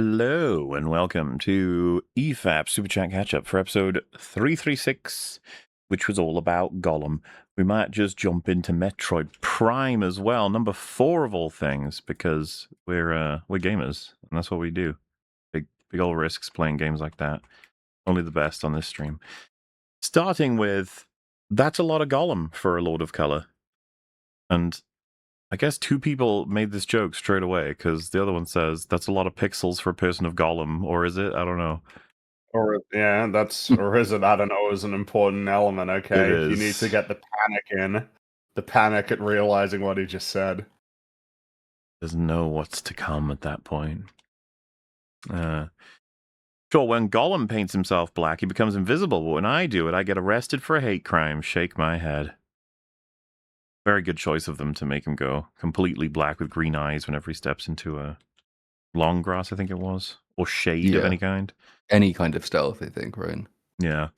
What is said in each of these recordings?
Hello and welcome to EFAP Super Chat Catch Up for episode 336, which was all about Gollum. We might just jump into Metroid Prime as well, number 4 of all things, because we're gamers and that's what we do. Big old risks playing games like that. Only the best on this stream. Starting with, that's a lot of Gollum for a Lord of Color. And I guess 2 people made this joke straight away, because the other one says, that's a lot of pixels for a person of Gollum, or is it? I don't know. Or or is it? I don't know. Is an important element. It Okay, you need is. to get the panic at realizing what he just said. Doesn't know what's to come at that point. Sure, when Gollum paints himself black, he becomes invisible, but when I do it, I get arrested for a hate crime. Shake my head. Very good choice of them to make him go completely black with green eyes whenever he steps into a long grass, I think it was, or shade of any kind. Any kind of stealth, I think, right? Yeah.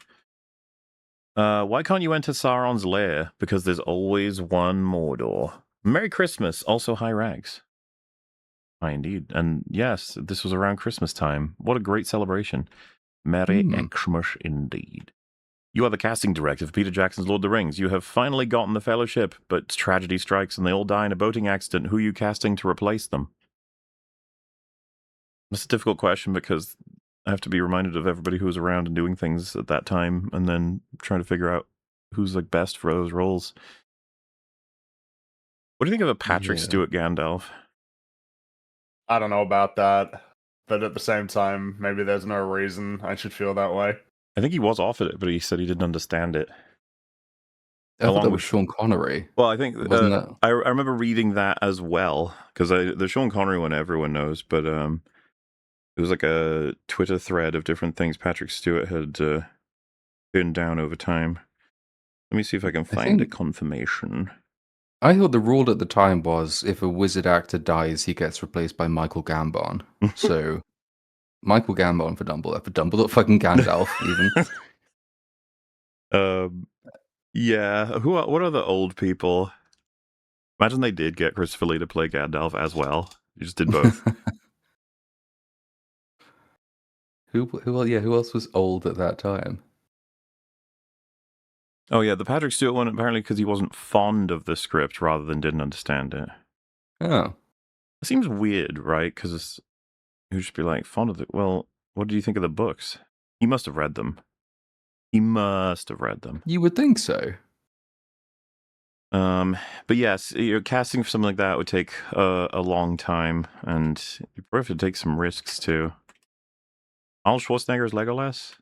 Why can't you enter Sauron's lair? Because there's always one Mordor. Merry Christmas, also hi Rags. Hi indeed. And yes, this was around Christmas time. What a great celebration. Merry Xmas indeed. You are the casting director for Peter Jackson's Lord of the Rings. You have finally gotten the fellowship, but tragedy strikes and they all die in a boating accident. Who are you casting to replace them? That's a difficult question because I have to be reminded of everybody who was around and doing things at that time and then trying to figure out who's like best for those roles. What do you think of a Patrick Stewart Gandalf? I don't know about that, but at the same time, maybe there's no reason I should feel that way. I think he was offered it, but he said he didn't understand it. I thought that was Sean Connery. Well, I think I remember reading that as well, because the Sean Connery one everyone knows, but it was like a Twitter thread of different things Patrick Stewart had turned down over time. Let me see if I can find a confirmation. I thought the rule at the time was if a wizard actor dies, he gets replaced by Michael Gambon. So, Michael Gambon for Dumbledore, fucking Gandalf, even. Yeah. What are the old people? Imagine they did get Christopher Lee to play Gandalf as well. You just did both. Who else was old at that time? Oh yeah, the Patrick Stewart one, apparently because he wasn't fond of the script rather than didn't understand it. Oh. It seems weird, right? Because he would just be like, fond of it. Well, what do you think of the books? He must have read them. You would think so. But yes, casting for something like that would take a long time, and you probably have to take some risks too. Arnold Schwarzenegger's Legolas.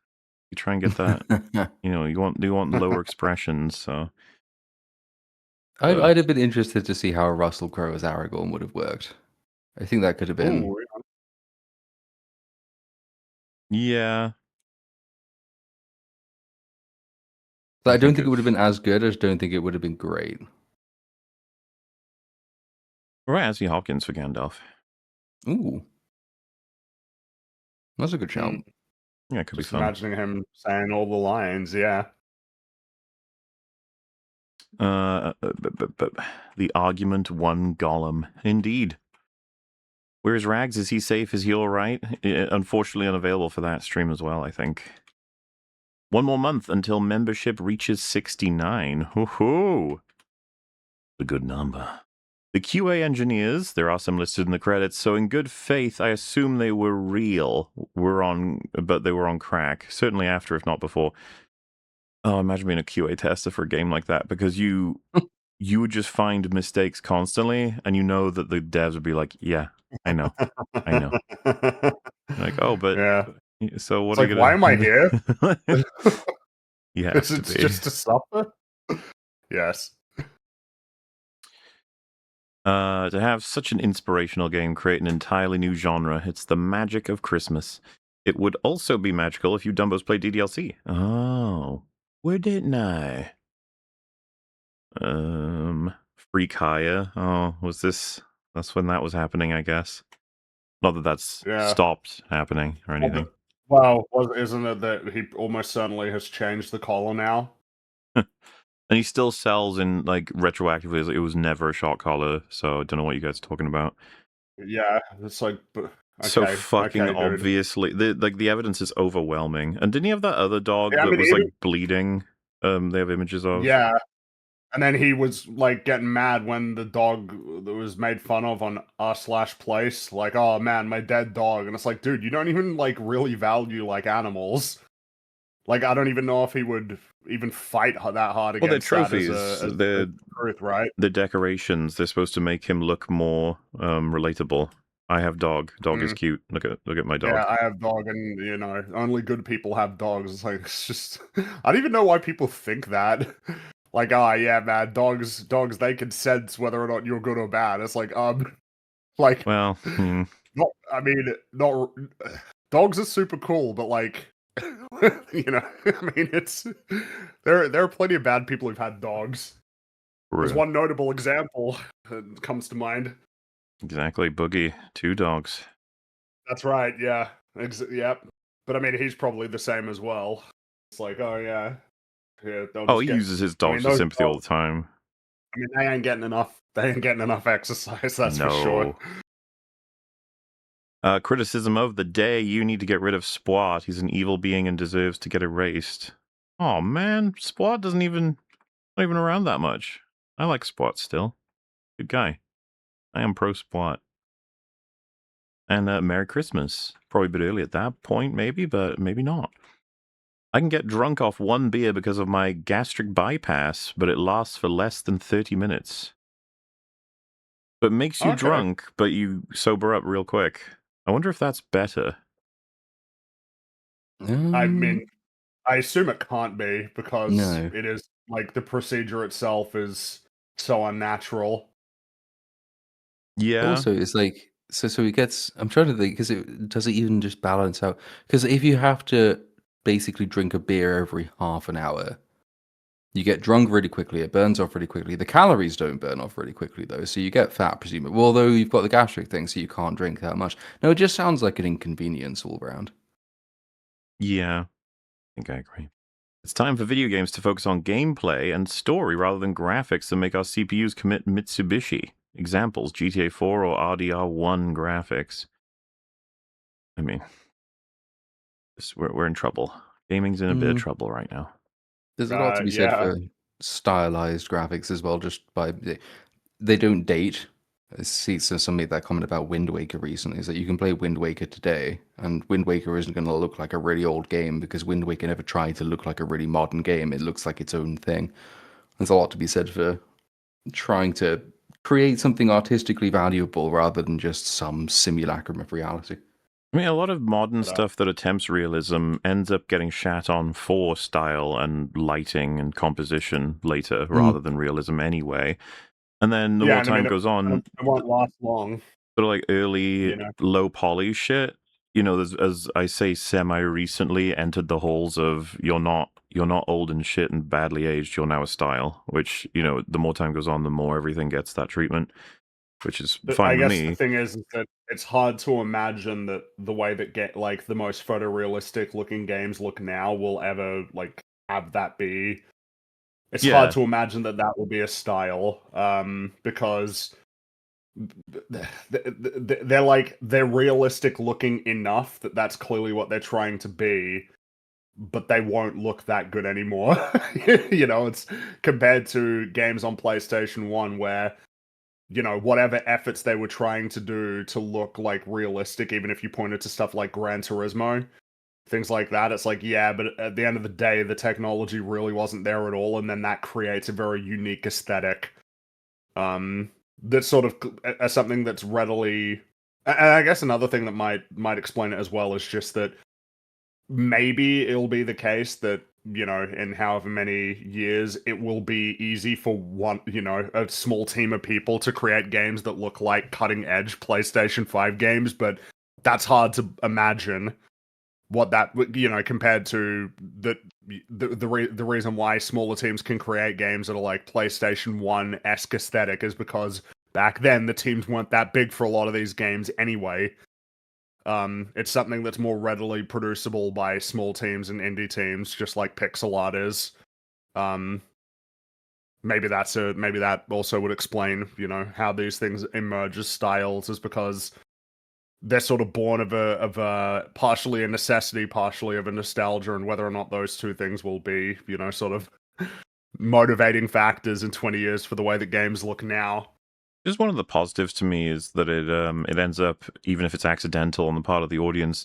You try and get that. You want lower expressions. So I'd have been interested to see how Russell Crowe as Aragorn would have worked. I think that could have been. Ooh. Yeah. But I don't think it would have been as good. I just don't think it would have been great. Right, Anthony Hopkins for Gandalf. Ooh. That's a good shout. Yeah, it could just be fun. Imagining him saying all the lines, yeah. The argument won Gollum. Indeed. Where's Rags? Is he safe? Is he all right? Unfortunately unavailable for that stream as well, I think. 1 more month until membership reaches 69. Hoo-hoo! A good number. The QA engineers, there are some listed in the credits, so in good faith, I assume they were real. But they were on crack. Certainly after, if not before. Oh, imagine being a QA tester for a game like that, because you would just find mistakes constantly, and you know that the devs would be like, yeah, I know. Like, oh, but yeah. So what it's are you gonna? Why am I here? Yeah, it's just to suffer. Yes. To have such an inspirational game create an entirely new genre, it's the magic of Christmas. It would also be magical if you Dumbos played DDLC. Oh, where didn't I? Freak Haya. Oh, was this? That's when that was happening, I guess. Not that that's stopped happening or anything. Well, isn't it that he almost certainly has changed the collar now? And he still sells in, like, retroactively. It was never a shot collar, so I don't know what you guys are talking about. Yeah, it's like, So Okay, fucking okay, dude. obviously, the evidence is overwhelming. And didn't he have that other dog Yeah, I that mean, was like even bleeding? They have images of. yeah, and then he was like getting mad when the dog that was made fun of on r/place, like, oh man, my dead dog, and it's like, dude, you don't even like really value like animals. Like, I don't even know if he would even fight that hard Well, they're against that trophies. as They're truth, right? the decorations. They're supposed to make him look more relatable. I have dog. Dog is Mm. cute. Look at my Yeah, dog. I have dog, and you know, only good people have dogs. It's like it's just I don't even know why people think that. Like, ah, yeah, man, dogs, they can sense whether or not you're good or bad. It's like, like, Well, not, I mean, not dogs are super cool, but like, you know, I mean, it's there are plenty of bad people who've had dogs. There's one notable example that comes to mind. exactly. Boogie, 2 dogs. That's right, yeah. Yep. But I mean, he's probably the same as well. It's like, oh yeah, yeah. They'll Oh, just he get. uses his I dogs mean, for those sympathy all dogs. the time. I mean, they ain't getting enough. They ain't getting enough exercise. That's for sure. No. Criticism of the day: you need to get rid of Spwat. He's an evil being and deserves to get erased. Oh man, Spwat doesn't even not even around that much. I like Spwat still. Good guy. I am pro Spwat. And Merry Christmas. Probably a bit early at that point, maybe, but maybe not. I can get drunk off 1 beer because of my gastric bypass, but it lasts for less than 30 minutes. So it makes you Okay. drunk, but you sober up real quick. I wonder if that's better. I mean, I assume it can't be because No. it is like the procedure itself is so unnatural. Yeah. Also, it's like so he gets. I'm trying to think because it does it even just balance out? Because if you have to basically drink a beer every half an hour, you get drunk really quickly. It burns off really quickly. The calories don't burn off really quickly though, so you get fat presumably. Well, although you've got the gastric thing, so you can't drink that much. No, it just sounds like an inconvenience all round. Yeah. I think I agree. It's time for video games to focus on gameplay and story rather than graphics that make our CPUs commit Mitsubishi. Examples: GTA 4 or RDR1 graphics. I mean, we're in trouble. Gaming's in a bit of trouble right now. There's a lot to be said Yeah. for stylized graphics as well. Just by they don't date. I see, so somebody made that comment about Wind Waker recently is that you can play Wind Waker today, and Wind Waker isn't going to look like a really old game because Wind Waker never tried to look like a really modern game. It looks like its own thing. There's a lot to be said for trying to create something artistically valuable rather than just some simulacrum of reality. I mean, a lot of modern But, stuff that attempts realism ends up getting shat on for style and lighting and composition later rather than realism anyway. And then the yeah, more and I mean, time goes on, it won't last long. sort of like early You know. low poly shit, you know, as I say, semi recently entered the halls of you're not old and shit and badly aged, you're now a style, which, you know, the more time goes on, the more everything gets that treatment, which is I fine with guess the me. thing is that it's hard to imagine that the way that get like the most photorealistic looking games look now will ever like have that be. It's hard Yeah. to imagine that that will be a style, because they're realistic looking enough that that's clearly what they're trying to be, but they won't look that good anymore. You know, it's compared to games on PlayStation 1 where, you know, whatever efforts they were trying to do to look like realistic, even if you pointed to stuff like Gran Turismo, things like that, it's like, yeah, but at the end of the day, the technology really wasn't there at all, and then that creates a very unique aesthetic. That's sort of as something that's readily. And I guess another thing that might explain it as well is just that maybe it'll be the case that, you know, in however many years it will be easy for one, you know, a small team of people to create games that look like cutting edge PlayStation 5 games, but that's hard to imagine what that, you know, compared to the reason why smaller teams can create games that are like PlayStation 1-esque aesthetic is because back then the teams weren't that big for a lot of these games anyway. It's something that's more readily producible by small teams and indie teams, just like pixel art is. Um, maybe that also would explain, you know, how these things emerge as styles, is because they're sort of born of a partially a necessity, partially of a nostalgia, and whether or not those two things will be, sort of motivating factors in 20 years for the way that games look now. Just one of the positives to me is that it ends up, even if it's accidental on the part of the audience,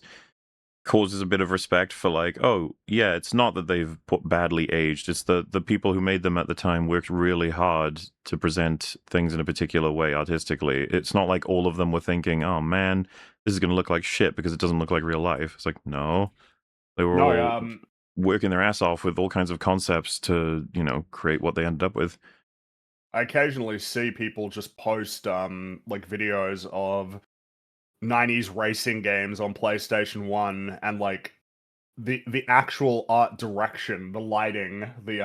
causes a bit of respect for like, oh yeah, it's not that they've put badly aged, it's the people who made them at the time worked really hard to present things in a particular way artistically. It's not like all of them were thinking, oh man, this is going to look like shit because it doesn't look like real life. It's like, no, they were No, all working their ass off with all kinds of concepts to create what they ended up with. I occasionally see people just post like videos of 90s racing games on PlayStation 1, and like the actual art direction, the lighting, the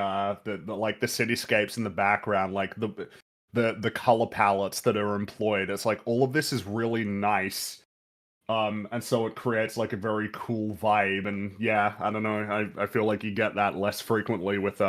like the cityscapes in the background, like the color palettes that are employed. It's like all of this is really nice. And so it creates like a very cool vibe, and yeah, I don't know, I feel like you get that less frequently with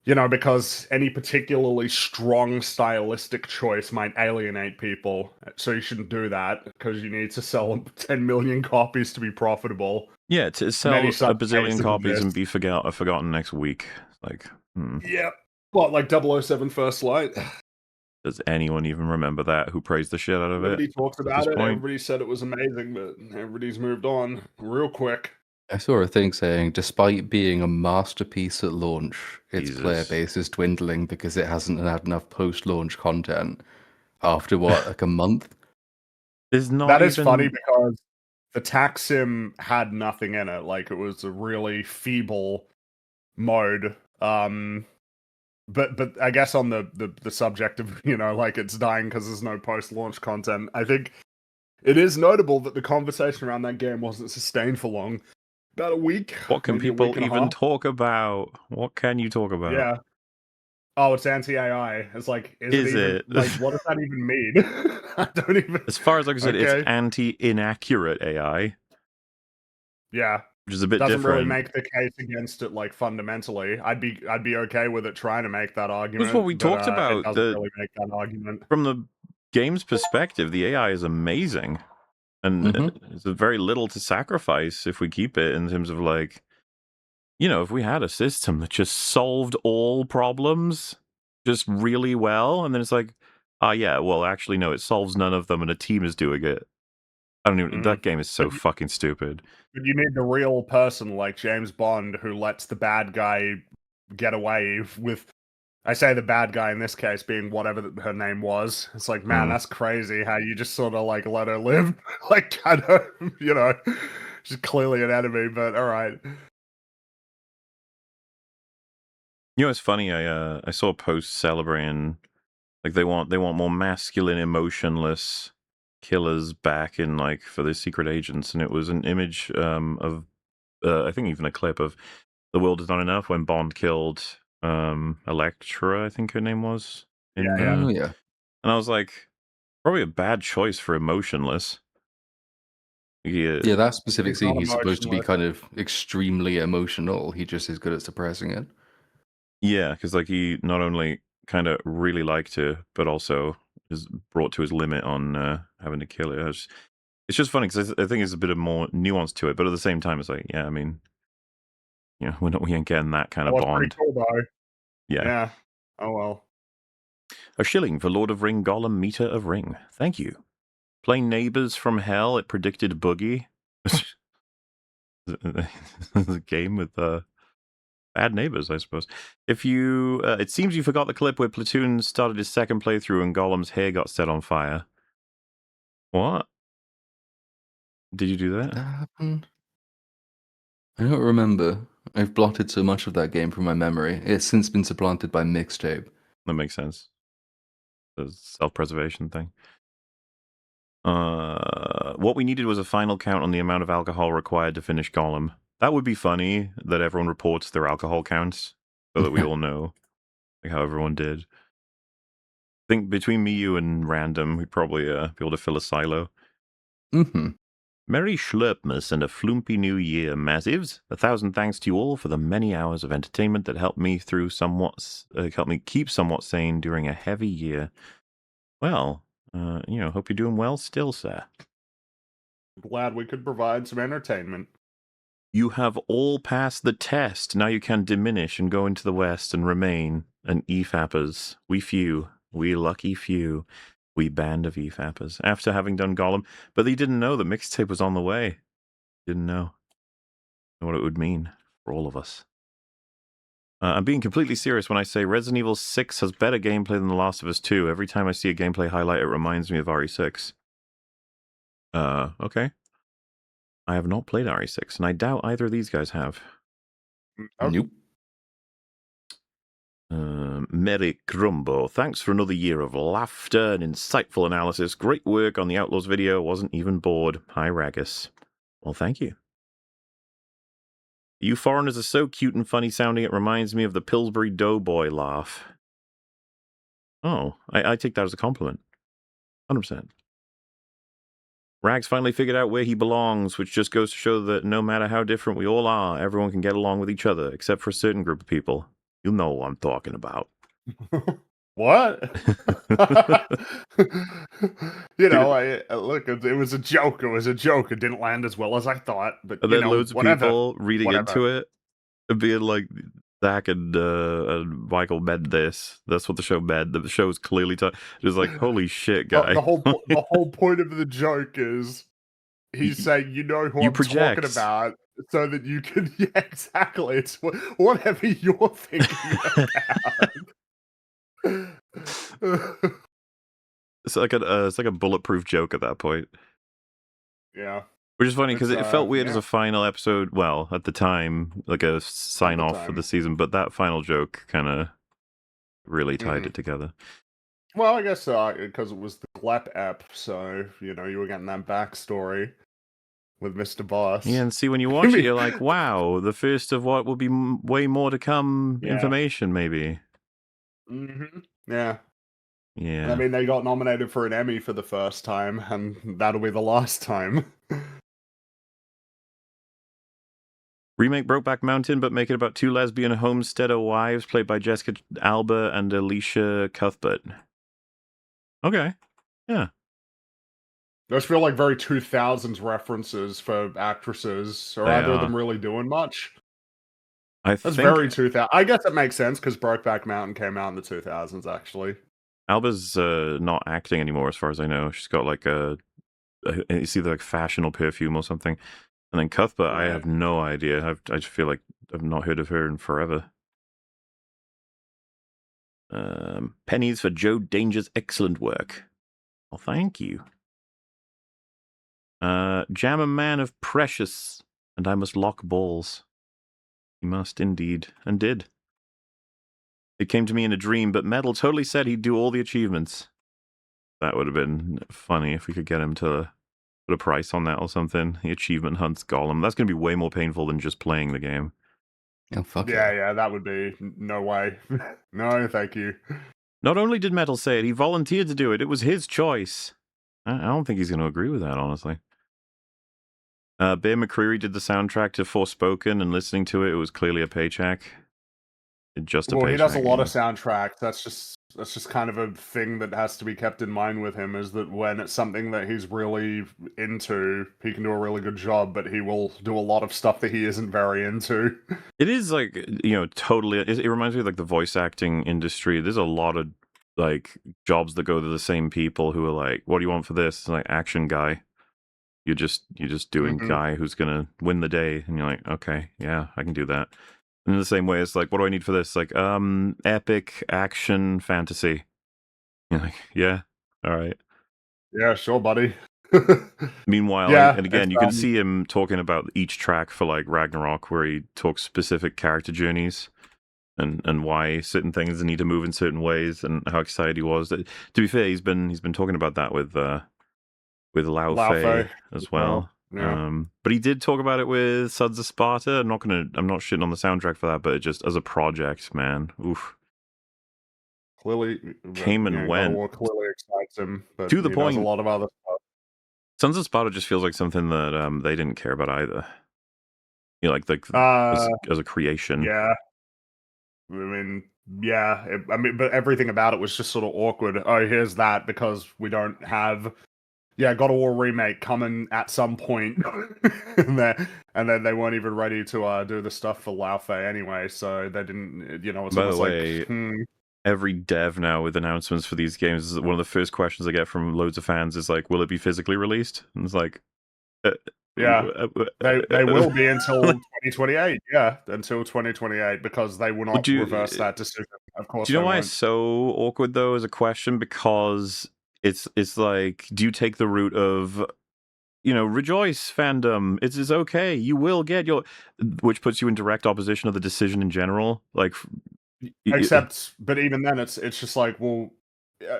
because any particularly strong stylistic choice might alienate people. So you shouldn't do that, because you need to sell 10 million copies to be profitable. Yeah, to sell Many a such bazillion cases copies and exist. be forgotten next week. Like, Yep. What, like 007 First Light? does anyone even remember that who praised the shit out of Everybody it talks at about this it. point? Everybody said it was amazing, but everybody's moved on real quick. I saw a thing saying, despite being a masterpiece at launch, its player Jesus. base is dwindling because it hasn't had enough post-launch content. After what, like a month? There's not That even... is funny, because the tax sim had nothing in it. Like, it was a really feeble mode. But I guess on the subject of, like, it's dying because there's no post-launch content, I think it is notable that the conversation around that game wasn't sustained for long. About a week. What can maybe a people week and a even half. talk about? What can you talk about? Yeah. Oh, it's anti-AI. It's like, Is it? like, what does that even mean? I don't even... As far as I can say, it's Okay. anti-inaccurate AI, Yeah. which is a bit Doesn't really different. make the case against it, like, fundamentally. I'd be okay with it trying to make that argument. That's what we talked It about. doesn't really make that argument. From the game's perspective, the AI is amazing. And it's very little to sacrifice if we keep it, in terms of like, if we had a system that just solved all problems just really well, and then it's like, yeah, well, actually, no, it solves none of them, and a team is doing it. I don't even... That game is so fucking stupid. But you need the real person like James Bond who lets the bad guy get away with... I say the bad guy in this case being whatever her name was. It's like, man, that's crazy how you just sort of like let her live. Like, kind of, she's clearly an enemy, but all right. It's funny. I saw a post celebrating, like, they want more masculine, emotionless killers back in, like, for the secret agents, and it was an image of I think even a clip of The World Is Not Enough when Bond killed Electra, I think her name was. Yeah. Yeah. And I was like, probably a bad choice for emotionless. Yeah, that specific He's scene, not he's supposed to be emotionless. kind of extremely emotional. He just is good at suppressing it. Yeah, because like he not only kind of really liked her, but also is brought to his limit on having to kill her. It's just funny because I think there's a bit of more nuance to it, but at the same time, it's like, yeah, I mean, we ain't getting that kind of That was pretty Bond. cool, though. Yeah. Yeah. Oh, well. A shilling for Lord of Ring Gollum Meter of Ring. Thank you. Playing Neighbors from Hell, it predicted Boogie. The game with bad neighbors, I suppose. If you, it seems you forgot the clip where Platoon started his second playthrough and Gollum's hair got set on fire. What? Did you do that? Did that happen? I don't remember. I've blotted so much of that game from my memory. It's since been supplanted by Mixtape. That makes sense. The self-preservation thing. What we needed was a final count on the amount of alcohol required to finish Gollum. That would be funny, that everyone reports their alcohol counts so that we all know like how everyone did. I think between me, you, and Random, we'd probably be able to fill a silo. Merry Schlurpmas and a flumpy new year, Massives. 1,000 thanks to you all for the many hours of entertainment that helped me keep somewhat sane during a heavy year. Well, Hope you're doing well still, sir. Glad we could provide some entertainment. You have all passed the test. Now you can diminish and go into the West and remain an EFAPers. We lucky few, we band of EFAPers. After having done Gollum, but they didn't know the mixtape was on the way. Didn't know what it would mean for all of us. I'm being completely serious when I say Resident Evil 6 has better gameplay than The Last of Us 2. Every time I see a gameplay highlight, it reminds me of RE6. Okay. I have not played RE6, and I doubt either of these guys have. Nope. Merrick Grumbo, thanks for another year of laughter and insightful analysis. Great work on the Outlaws video. Wasn't even bored. Hi, Ragus. Well, thank you. You foreigners are so cute and funny sounding, it reminds me of the Pillsbury Doughboy laugh. Oh, I take that as a compliment. 100%. Rags finally figured out where he belongs, which just goes to show that no matter how different we all are, everyone can get along with each other, except for a certain group of people. You know what I'm talking about. What? Look, it was a joke. It was a joke. It didn't land as well as I thought, but And then loads of people reading into it and being like, Zach and Michael meant this. That's what the show meant. The show's clearly just like, holy shit, guy. The whole point of the joke is he's saying, you know who I'm talking about, so that you can. Yeah, exactly. It's whatever you're thinking about. It's like a bulletproof joke at that point. Yeah. Which is funny because it felt weird as a final episode. Well, at the time, like a sign off for the season, but that final joke kind of really tied it together. Well, I guess because it was the Glep ep, so you were getting that backstory with Mr. Boss. Yeah, and see, when you watch it, you're like, wow, the first of what will be way more to come information, maybe. Yeah. Yeah. I mean, they got nominated for an Emmy for the first time, and that'll be the last time. Remake Brokeback Mountain, but make it about two lesbian homesteader wives played by Jessica Alba and Alicia Cuthbert. Okay. Yeah. Those feel like very 2000s references for actresses. Are either of them really doing much? That's very 2000. I guess it makes sense because Brokeback Mountain came out in the 2000s, actually. Alba's not acting anymore, as far as I know. She's got like it's either like fashion or perfume or something. And then Cuthbert, I have no idea. I just feel like I've not heard of her in forever. Pennies for Joe Danger's excellent work. Well, thank you. Jam a man of precious, and I must lock balls. He must indeed, and did. It came to me in a dream, but Metal totally said he'd do all the achievements. That would have been funny if we could get him to put a price on that or something. The achievement hunts Gollum. That's going to be way more painful than just playing the game. Oh, fuck yeah, that would be no way. No, thank you. Not only did Metal say it, he volunteered to do it. It was his choice. I don't think he's going to agree with that, honestly. Bear McCreary did the soundtrack to Forspoken, and listening to it, it was clearly a paycheck. He does a lot of soundtracks. That's just kind of a thing that has to be kept in mind with him, is that when it's something that he's really into, he can do a really good job, but he will do a lot of stuff that he isn't very into. It is like, totally, it reminds me of like the voice acting industry. There's a lot of like jobs that go to the same people who are like, what do you want for this? It's like, action guy. You're just doing guy who's gonna win the day, and you're like, okay, yeah, I can do that. In the same way, it's like, what do I need for this? Like, epic action fantasy. You're like, yeah, all right. Yeah, sure, buddy. Meanwhile, and again, you can see him talking about each track for like Ragnarok, where he talks specific character journeys and why certain things need to move in certain ways, and how excited he was. To be fair, he's been talking about that with Lao Fei as well. Yeah. But he did talk about it with Sons of Sparta. I'm not shitting on the soundtrack for that, but it just as a project, man, oof. Clearly came and went. Clearly excites him, but to the point. Does a lot of other stuff. Sons of Sparta just feels like something that they didn't care about either. Like as a creation. Yeah. I mean, Yeah, I mean, but everything about it was just sort of awkward. Oh, here's that because we don't have, yeah, God of War remake coming at some point, and then they weren't even ready to do the stuff for Laufey anyway, so they didn't. You know, it's By the almost way, like, every dev now with announcements for these games, one of the first questions I get from loads of fans is like, "Will it be physically released?" And it's like, yeah, they will be until 2028. Yeah, until 2028 because they will not reverse that decision. Of course, Do you know they why won't. it's so awkward though as a question? Because it's like, do you take the route of, rejoice fandom? It's okay. You will get your, which puts you in direct opposition of the decision in general. Like, Except, but even then, it's just like, well,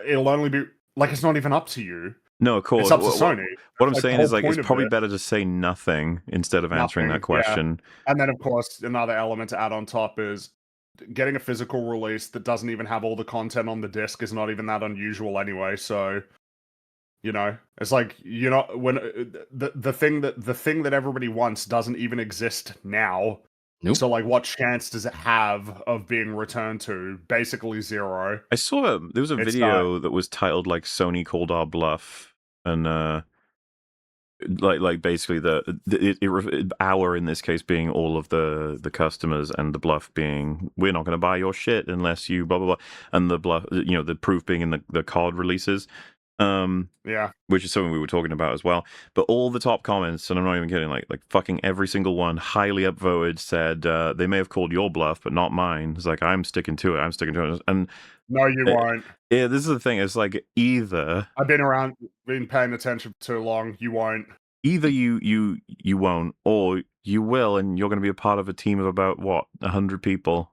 it'll only be like it's not even up to you. no, of course. It's up to Sony. What I'm Like the saying whole is, like, it's point of probably it. better to say nothing instead of answering that Nothing, yeah. question. And then, of course, another element to add on top is getting a physical release that doesn't even have all the content on the disc is not even that unusual anyway. So, it's like when the thing that everybody wants doesn't even exist now. Nope. So, like, what chance does it have of being returned to? Basically zero. I saw there was a It's video that was titled like "Sony Called Our Bluff," and like basically our in this case being all of the customers, and the bluff being we're not going to buy your shit unless you blah blah blah, and the bluff, the proof being in the card releases, Yeah. which is something we were talking about as well. But all the top comments, and I'm not even kidding, like fucking every single one, highly upvoted, said they may have called your bluff but not mine. It's like, I'm sticking to it, and No, you won't. yeah, this is the thing. It's like either I've been paying attention for too long. You won't. you won't, or you will, and you're going to be a part of a team of about 100 people.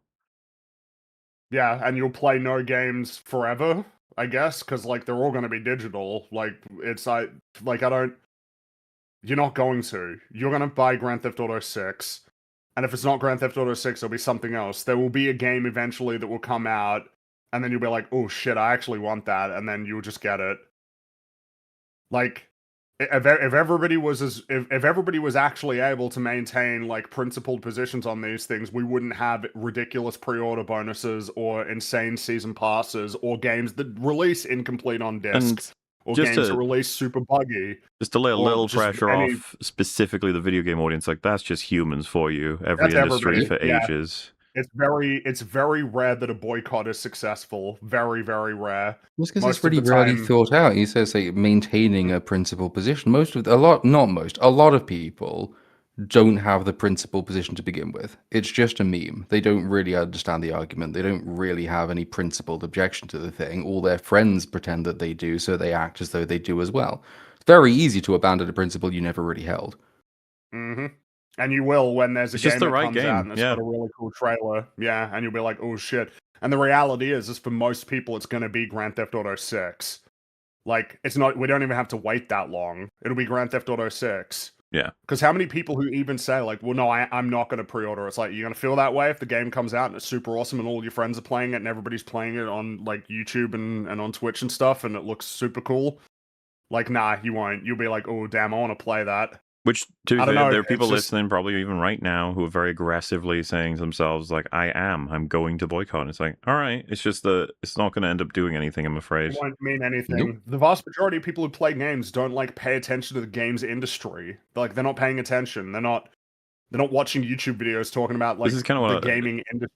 Yeah, and you'll play no games forever, I guess, because like they're all going to be digital. Like it's I don't. You're not going to. You're going to buy Grand Theft Auto 6, and if it's not Grand Theft Auto 6, it'll be something else. There will be a game eventually that will come out, and then you'll be like, "Oh shit, I actually want that," and then you'll just get it. Like, if everybody was actually able to maintain like principled positions on these things, we wouldn't have ridiculous pre-order bonuses or insane season passes or games that release incomplete on disc or just games to- that release super buggy. Just to lay a Or little just pressure any- off specifically the video game audience, like that's just humans for you. Every That's industry for everybody, yeah. ages. It's very rare that a boycott is successful. Very, very rare. Well, it's because Most it's really of the rarely time- thought out. He says like maintaining a principal position. A lot of people don't have the principal position to begin with. It's just a meme. They don't really understand the argument. They don't really have any principled objection to the thing. All their friends pretend that they do, so they act as though they do as well. It's very easy to abandon a principle you never really held. Mm-hmm. And you will when there's a It's just game the that right comes game, out and it's yeah. got a really cool trailer. Yeah, and you'll be like, oh shit. And the reality is for most people, it's going to be Grand Theft Auto 6. Like, it's not, we don't even have to wait that long. It'll be Grand Theft Auto 6. Yeah. Because how many people who even say, like, well, no, I'm not going to pre-order. It's like, you're going to feel that way if the game comes out and it's super awesome and all your friends are playing it and everybody's playing it on, like, YouTube and on Twitch and stuff and it looks super cool. Like, nah, you won't. You'll be like, oh, damn, I want to play that. Which, to be I don't fair, know, there are people it's just- listening probably even right now who are very aggressively saying to themselves, like, I'm going to boycott. And it's like, all right, it's just it's not going to end up doing anything, I'm afraid. It won't mean anything. Nope. The vast majority of people who play games don't like pay attention to the games industry. Like they're not paying attention. They're not watching YouTube videos talking about like This is kind of the gaming industry.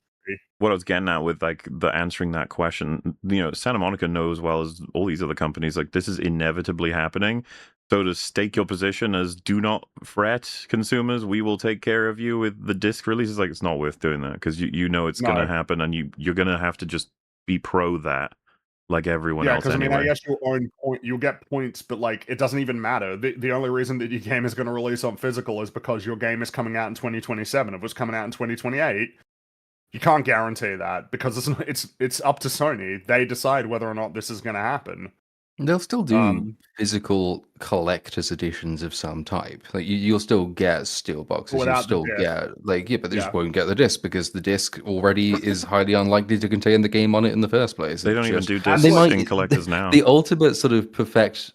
What I was getting at with like the answering that question. Santa Monica knows well as all these other companies, like this is inevitably happening. So to stake your position as do not fret, consumers, we will take care of you with the disc releases, like it's not worth doing that because you know it's going to happen, and you're going to have to just be pro that, like everyone else Yeah, anyway. because I guess you'll get points, but like it doesn't even matter. The only reason that your game is going to release on physical is because your game is coming out in 2027. If it was coming out in 2028, you can't guarantee that because it's up to Sony. They decide whether or not this is going to happen. They'll still do physical collector's editions of some type. Like you'll still get steel boxes. You'll still get but they just won't get the disc because the disc already is highly unlikely to contain the game on it in the first place. They don't even do discs in collectors now. The ultimate sort of perfect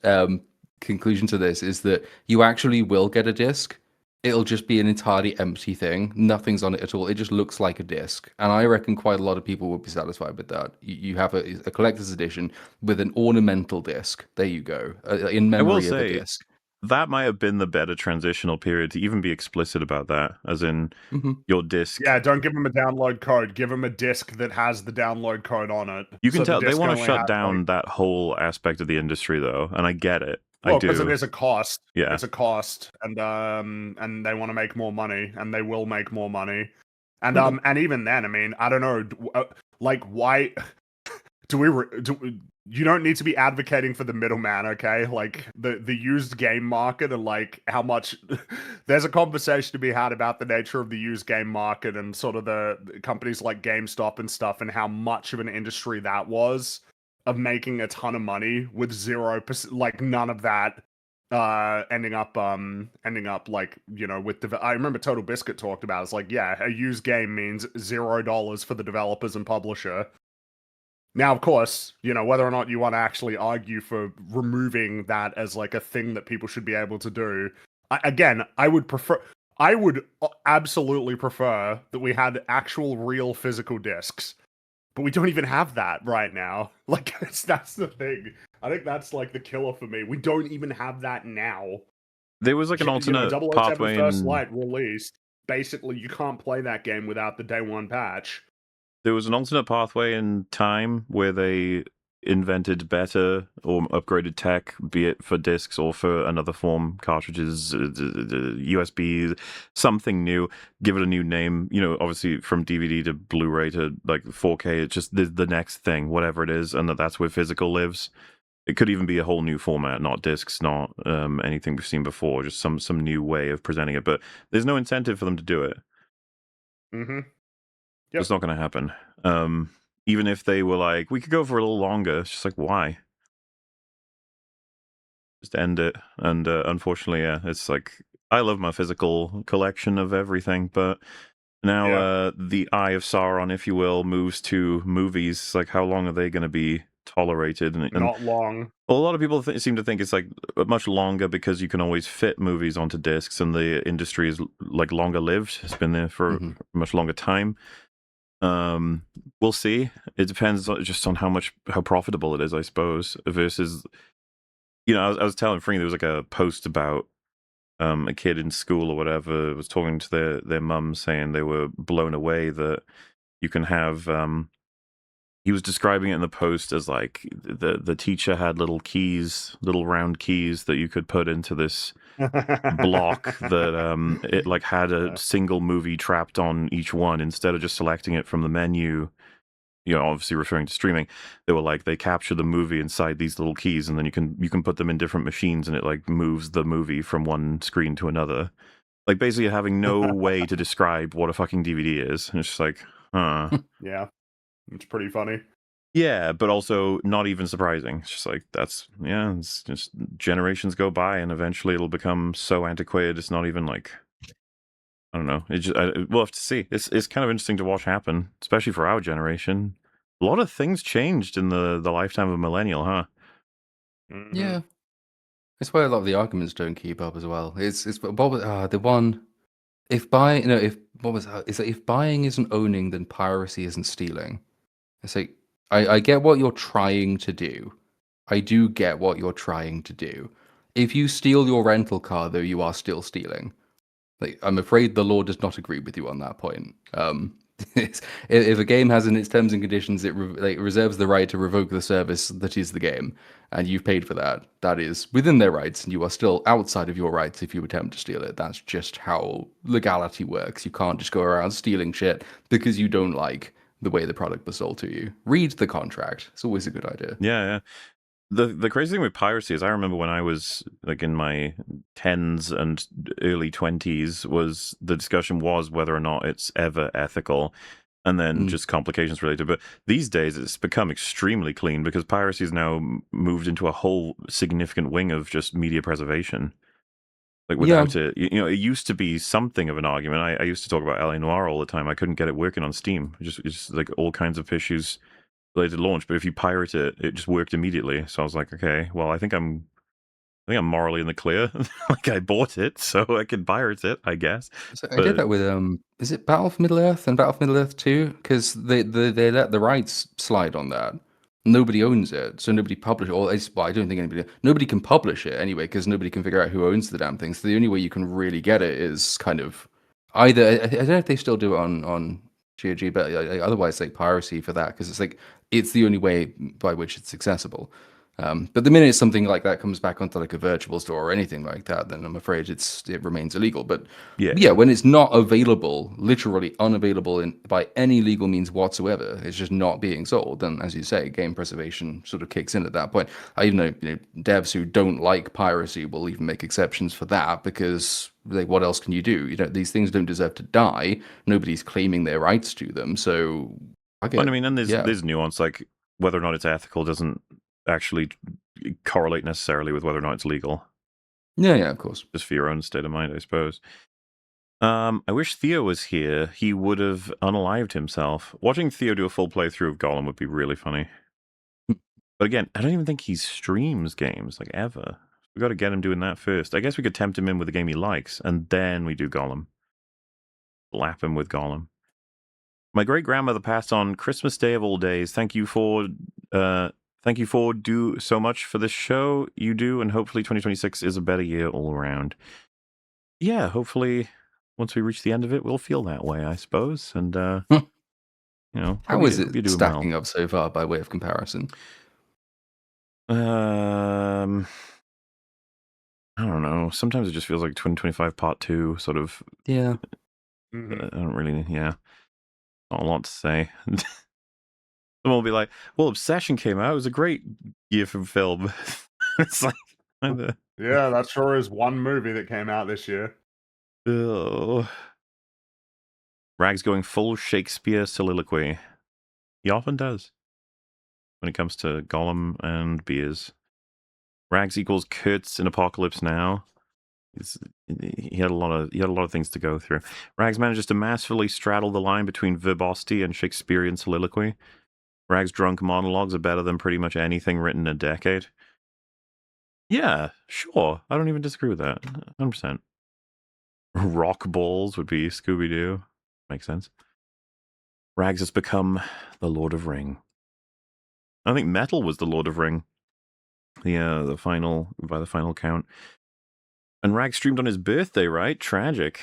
conclusion to this is that you actually will get a disc, it'll just be an entirely empty thing. Nothing's on it at all. It just looks like a disc. And I reckon quite a lot of people would be satisfied with that. You have a collector's edition with an ornamental disc. There you go. In I will memory of a say disc. that might have been the better transitional period to even be explicit about that, as in Hmm. your disc. Yeah, don't give them a download code. Give them a disc that has the download code on it. You can So the tell they disc want to only shut has, down like, that whole aspect of the industry, though, and I get it. I well, because it do. is a cost. Yeah. It's a cost, and they want to make more money, and they will make more money. And even then, I mean, I don't know, like, why you don't need to be advocating for the middleman, okay? Like the used game market, and like how much there's a conversation to be had about the nature of the used game market and sort of the companies like GameStop and stuff, and how much of an industry that was of making a ton of money with 0%, like none of that ending up like, you know, with I remember Total Biscuit talked about, it's like, yeah, a used game means $0 for the developers and publisher. Now, of course, you know, whether or not you want to actually argue for removing that as like a thing that people should be able to do, I would absolutely prefer that we had actual real physical discs, but we don't even have that right now. Like, that's the thing. I think that's like the killer for me. We don't even have that now. There was like an You know, alternate 007 pathway First in. Light released. Basically, you can't play that game without the day one patch. There was an alternate pathway in time where they invented better or upgraded tech, be it for discs or for another form, cartridges, USB, something new, give it a new name. You know, obviously from DVD to Blu-ray to like 4K, it's just the next thing, whatever it is, and that's where physical lives. It could even be a whole new format, not discs, not anything we've seen before, just some new way of presenting it. But there's no incentive for them to do it. Mm-hmm. It's not going to happen. Even if they were like, we could go for a little longer. It's just like, why? Just end it. And unfortunately, yeah, it's like, I love my physical collection of everything, but now the Eye of Sauron, if you will, moves to movies. Like, how long are they going to be tolerated? And Not long. a lot of people seem to think it's like much longer because you can always fit movies onto discs, and the industry is like longer lived. It's been there for a much longer time. We'll see. It depends just on how profitable it is, I suppose. Versus, you know, I was telling Free, there was like a post about a kid in school or whatever was talking to their mum, saying they were blown away that you can have. He was describing it in the post as like the teacher had little keys, little round keys that you could put into this block that it like had a single movie trapped on each one instead of just selecting it from the menu. You know, obviously referring to streaming. They were like, they capture the movie inside these little keys, and then you can put them in different machines, and it like moves the movie from one screen to another. Like basically having no way to describe what a fucking DVD is. And it's just like, huh. Yeah, it's pretty funny. Yeah, but also not even surprising. It's just like, it's just generations go by, and eventually it'll become so antiquated. It's not even like, I don't know. We'll have to see. It's kind of interesting to watch happen, especially for our generation. A lot of things changed in the lifetime of a millennial, huh? Mm-hmm. Yeah. It's why a lot of the arguments don't keep up as well. It's the one if buy no if what was it's like if buying isn't owning, then piracy isn't stealing. It's like I get what you're trying to do. I do get what you're trying to do. If you steal your rental car, though, you are still stealing. Like, I'm afraid the law does not agree with you on that point. If a game has in its terms and conditions, it reserves the right to revoke the service that is the game, and you've paid for that. That is within their rights, and you are still outside of your rights if you attempt to steal it. That's just how legality works. You can't just go around stealing shit because you don't like the way the product was sold to you. Read the contract. It's always a good idea. Yeah. The crazy thing with piracy is I remember when I was like in my 10s and early 20s was the discussion was whether or not it's ever ethical, and then just complications related. But these days it's become extremely clean because piracy has now moved into a whole significant wing of just media preservation. Like without it, you know, it used to be something of an argument. I used to talk about LA Noire all the time. I couldn't get it working on Steam. It's just like all kinds of issues related to launch, but if you pirate it, it just worked immediately. So I was like, okay, well, I think I'm I think I'm morally in the clear. Like, I bought it, so I can pirate it, I guess. So I But did that with is it Battle for Middle Earth and Battle for Middle Earth 2? Because they let the rights slide on that. Nobody owns it, so nobody publish it. Well, I don't think nobody can publish it anyway, because nobody can figure out who owns the damn thing. So the only way you can really get it is kind of either I don't know if they still do it on GOG, but otherwise like piracy for that, because it's like it's the only way by which it's accessible. But the minute something like that comes back onto like a virtual store or anything like that, then I'm afraid it remains illegal. But yeah, when it's not available, literally unavailable by any legal means whatsoever, it's just not being sold. Then, as you say, game preservation sort of kicks in at that point. I even know, devs who don't like piracy will even make exceptions for that, because like, what else can you do? These things don't deserve to die. Nobody's claiming their rights to them, so I get. I mean, and there's nuance, like whether or not it's ethical doesn't actually correlate necessarily with whether or not it's legal. Yeah, of course. Just for your own state of mind, I suppose. I wish Theo was here. He would have unalived himself. Watching Theo do a full playthrough of Gollum would be really funny. But again, I don't even think he streams games, like, ever. We got to get him doing that first. I guess we could tempt him in with a game he likes, and then we do Gollum. Lap him with Gollum. My great grandmother passed on Christmas Day of all days. Thank you for do so much for this show you do, and hopefully 2026 is a better year all around. Yeah, hopefully once we reach the end of it, we'll feel that way, I suppose. And how is it stacking up so far by way of comparison? I don't know. Sometimes it just feels like 2025 Part 2, sort of. Yeah. I don't really. Yeah, not a lot to say. Someone will be like, well, Obsession came out. It was a great year for film. It's like, yeah, that sure is one movie that came out this year. Oh. Rags going full Shakespeare soliloquy. He often does when it comes to Gollum and beers. Rags equals Kurtz in Apocalypse Now. He had a lot of things to go through. Rags manages to masterfully straddle the line between verbosity and Shakespearean soliloquy. Rags' drunk monologues are better than pretty much anything written in a decade. Yeah, sure. I don't even disagree with that. 100%. Rock balls would be Scooby-Doo. Makes sense. Rags has become the Lord of Ring. I think Metal was the Lord of Ring. Yeah, the final count. And Rags streamed on his birthday, right? Tragic.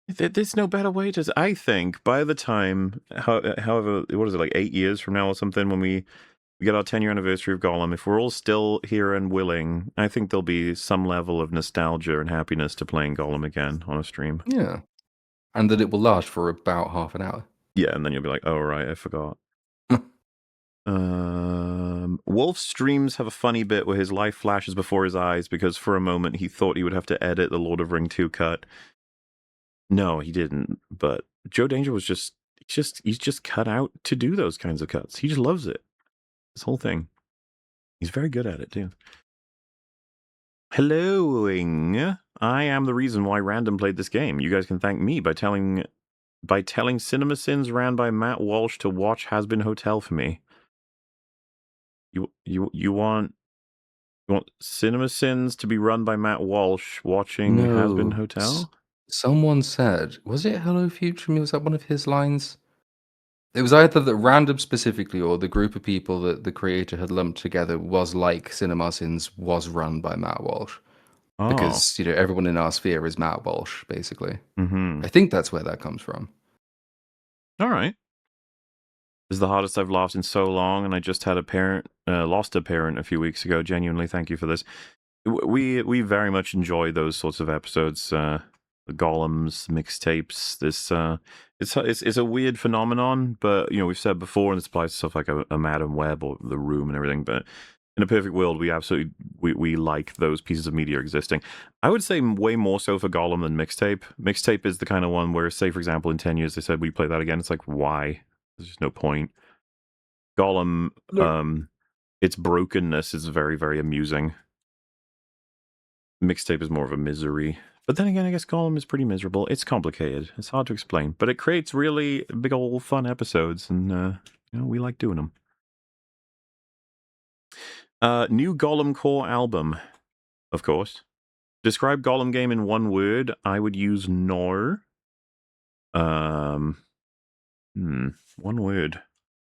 There's no better way to. I think by the time, however, what is it, like 8 years from now or something, when we get our 10-year anniversary of Gollum, if we're all still here and willing, I think there'll be some level of nostalgia and happiness to playing Gollum again on a stream. Yeah. And that it will last for about half an hour. Yeah, and then you'll be like, oh, right, I forgot. Wolf's streams have a funny bit where his life flashes before his eyes because for a moment he thought he would have to edit the Lord of Ring 2 cut. No, he didn't. But Joe Danger was he's just cut out to do those kinds of cuts. He just loves it. This whole thing. He's very good at it too. Helloing. I am the reason why Random played this game. You guys can thank me by telling CinemaSins ran by Matt Walsh to watch Has Been Hotel for me. You want CinemaSins to be run by Matt Walsh watching Has Been Hotel? Someone said, was it Hello Future Me? Was that one of his lines? It was either that Random specifically or the group of people that the creator had lumped together was like CinemaSins was run by Matt Walsh. Oh. Because, everyone in our sphere is Matt Walsh, basically. Mm-hmm. I think that's where that comes from. All right. This is the hardest I've laughed in so long, and I just had lost a parent a few weeks ago. Genuinely, thank you for this. We very much enjoy those sorts of episodes. The Gollums, mixtapes. This it's a weird phenomenon, but we've said before, and this applies to stuff like a Madam Web or The Room and everything. But in a perfect world, we absolutely we like those pieces of media existing. I would say way more so for Gollum than mixtape. Mixtape is the kind of one where, say, for example, in 10 years they said we play that again. It's like, why? There's just no point. Gollum, its brokenness is very, very amusing. Mixtape is more of a misery. But then again, I guess Gollum is pretty miserable. It's complicated. It's hard to explain. But it creates really big old fun episodes, and we like doing them. New Gollum Core album. of course. Describe Gollum game in one word. I would use nor. One word.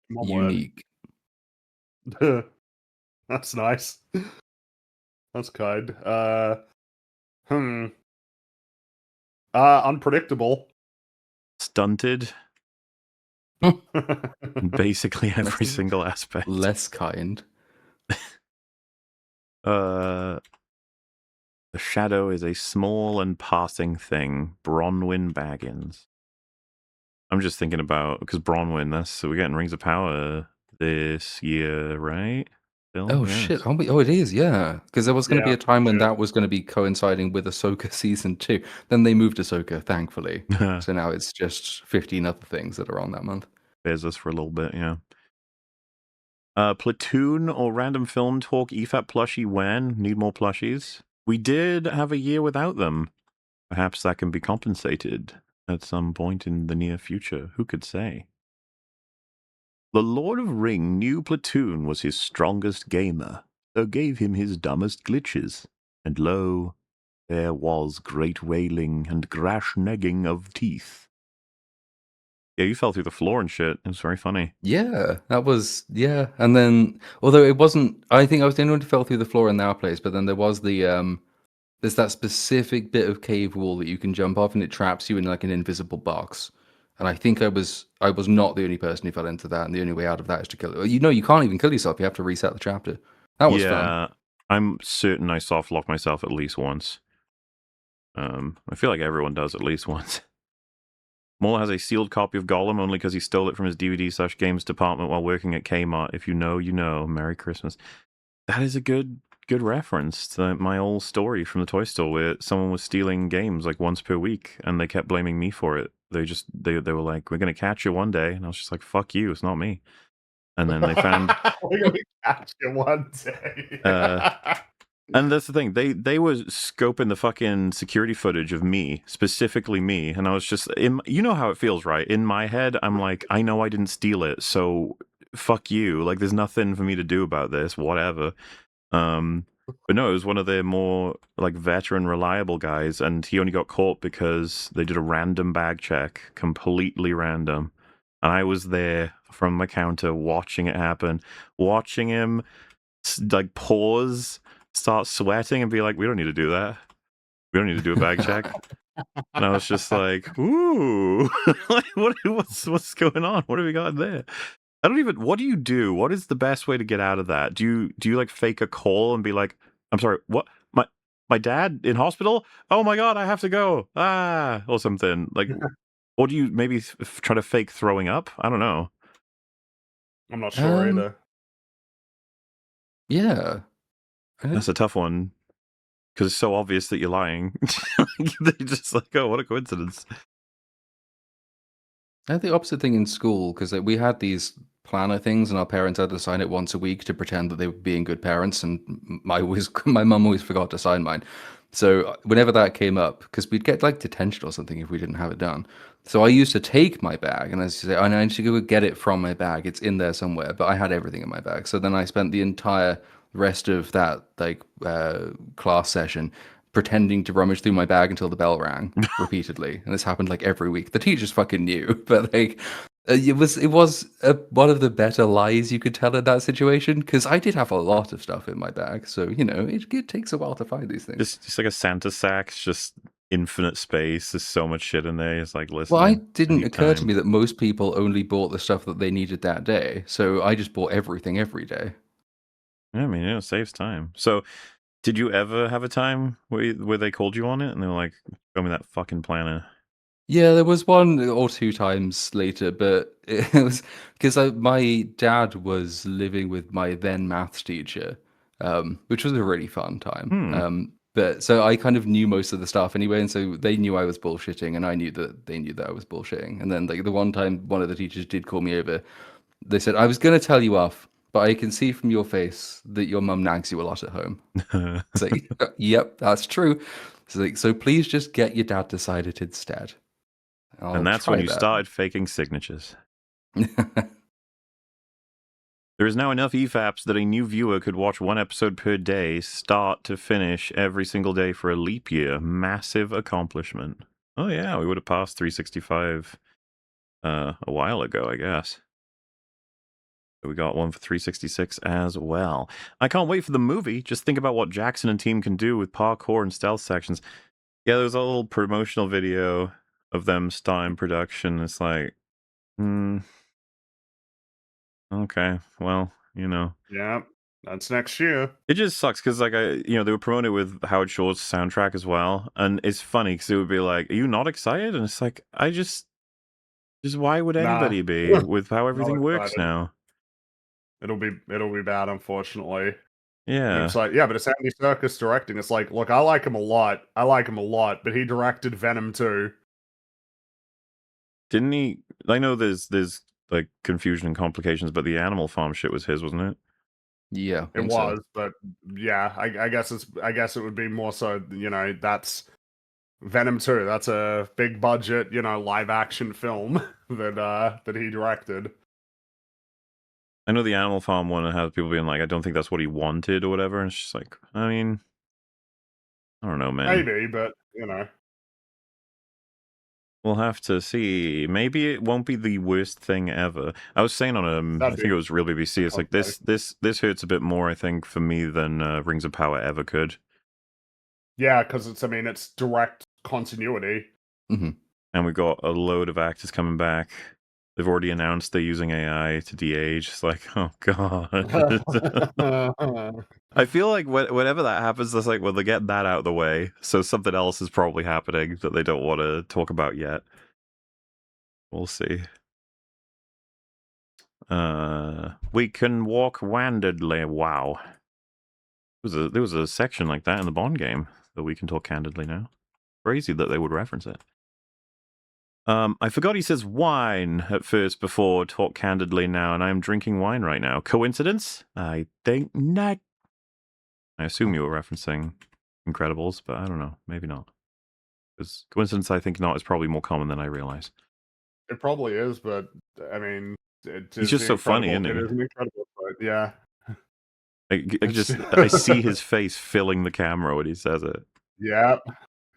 One Unique. word. That's nice. That's kind. Unpredictable. Stunted. In basically every single aspect. Less kind. The shadow is a small and passing thing. Bronwyn Baggins. I'm just thinking about, because Bronwyn, so we're getting Rings of Power this year, right? Still? Oh Yes. shit! Oh, it is, yeah. Because there was going to be Yeah, a time when yeah. that was going to be coinciding with Ahsoka season 2. Then they moved Ahsoka, thankfully. So now it's just 15 other things that are on that month. There's us for a little bit, yeah. Platoon or random film talk, EFAP plushie when? Need more plushies? We did have a year without them. Perhaps that can be compensated at some point in the near future. Who could say? The Lord of Ring knew Platoon was his strongest gamer, so gave him his dumbest glitches. And lo, there was great wailing and grash negging of teeth. Yeah, you fell through the floor and shit. It was very funny. Yeah, that was, yeah. And then, although it wasn't, I think I was the only one who fell through the floor in our place, but then there was there's that specific bit of cave wall that you can jump off and it traps you in like an invisible box. And I think I was not the only person who fell into that, and the only way out of that is to kill it. You know, you can't even kill yourself, you have to reset the chapter. That was fun. Yeah, I'm certain I soft locked myself at least once. I feel like everyone does at least once. Mola has a sealed copy of Gollum only because he stole it from his DVD/games department while working at Kmart. If you know, you know. Merry Christmas. That is a good reference to my old story from the toy store where someone was stealing games like once per week and they kept blaming me for it. They were like, "We're gonna catch you one day," and I was just like, "Fuck you, it's not me." And then they found We're gonna catch you one day. and that's the thing. They were scoping the fucking security footage of me, specifically me, and I was just you know how it feels, right? In my head, I'm like, I know I didn't steal it, so fuck you. Like there's nothing for me to do about this, whatever. But no, it was one of their more like veteran reliable guys, and he only got caught because they did a random bag check, completely random. And I was there from my counter watching it happen, watching him like pause, start sweating, and be like, "We don't need to do that. We don't need to do a bag check." And I was just like, "Ooh, like, what's going on? What have we got there?" I don't even. What do you do? What is the best way to get out of that? Do you like fake a call and be like, "I'm sorry, what? My dad in hospital? Oh my god, I have to go." Or something like. Or do you maybe try to fake throwing up? I don't know. I'm not sure either. Yeah. That's a tough one because it's so obvious that you're lying. They just like, oh, what a coincidence. I had the opposite thing in school because we had these planner things, and our parents had to sign it once a week to pretend that they were being good parents. And my mum always forgot to sign mine. So whenever that came up, because we'd get like detention or something if we didn't have it done. So I used to take my bag and I used to say, I need to go get it from my bag. It's in there somewhere. But I had everything in my bag. So then I spent the entire rest of that class session pretending to rummage through my bag until the bell rang repeatedly, and this happened like every week. The teachers fucking knew, but like it was one of the better lies you could tell in that situation, because I did have a lot of stuff in my bag, so you know it takes a while to find these things. Just like a Santa sack, it's just infinite space. There's so much shit in there. It's like, listen. Well, it didn't need occur to time. me that most people only bought the stuff that they needed that day, so I just bought everything every day. Yeah, I mean, it saves time. So, did you ever have a time where they called you on it and they were like, "Show me that fucking planner"? Yeah, there was one or two times later, but it was because my dad was living with my then maths teacher, which was a really fun time. But so I kind of knew most of the stuff anyway, and so they knew I was bullshitting, and I knew that they knew that I was bullshitting. And then like the one time one of the teachers did call me over, they said, "I was going to tell you off, but I can see from your face that your mum nags you a lot at home." It's like, yep, that's true. It's like, so please just get your dad to sign it instead. I'll And that's try when you that. started faking signatures. There is now enough EFAPs that a new viewer could watch one episode per day, start to finish, every single day for a leap year. Massive accomplishment. Oh yeah, we would have passed 365 a while ago, I guess. We got one for 366 as well. I can't wait for the movie. Just think about what Jackson and team can do with parkour and stealth sections. Yeah, there's a little promotional video of them starting production. It's like, okay, well, you know. Yeah, that's next year. It just sucks because, like, they were promoting it with Howard Shore's soundtrack as well, and it's funny because it would be like, "Are you not excited?" And it's like, I just why would anybody be with how everything works now? It'll be bad, unfortunately. Yeah, It's like, yeah, but it's Andy Serkis directing. It's like, look, I like him a lot, but he directed Venom too. didn't he? I know there's like confusion and complications, but the Animal Farm shit was his, wasn't it? Yeah, It was, but yeah, I guess it would be more so, that's Venom 2. That's a big budget, live action film that he directed. I know the Animal Farm one has people being like, I don't think that's what he wanted or whatever. And it's just like, I mean, I don't know, man. Maybe, but We'll have to see. Maybe it won't be the worst thing ever. I was saying on I think it was Real BBC. It's like this hurts a bit more, I think, for me than Rings of Power ever could. Yeah, because it's direct continuity. Mm-hmm. And we've got a load of actors coming back. They've already announced they're using AI to de-age. It's like, oh god. I feel like whenever that happens, it's like, well, they get that out of the way, so something else is probably happening that they don't want to talk about yet. We'll see. We can walk candidly. Wow. There was a section like that in the Bond game that we can talk candidly now. Crazy that they would reference it. I forgot he says wine at first before talk candidly now, and I am drinking wine right now. Coincidence? I think not. I assume you were referencing Incredibles, but I don't know. Maybe not. Because coincidence, I think not, is probably more common than I realize. It probably is, but I mean, he's just so funny, isn't he? It is incredible, but yeah. I see his face filling the camera when he says it. Yeah.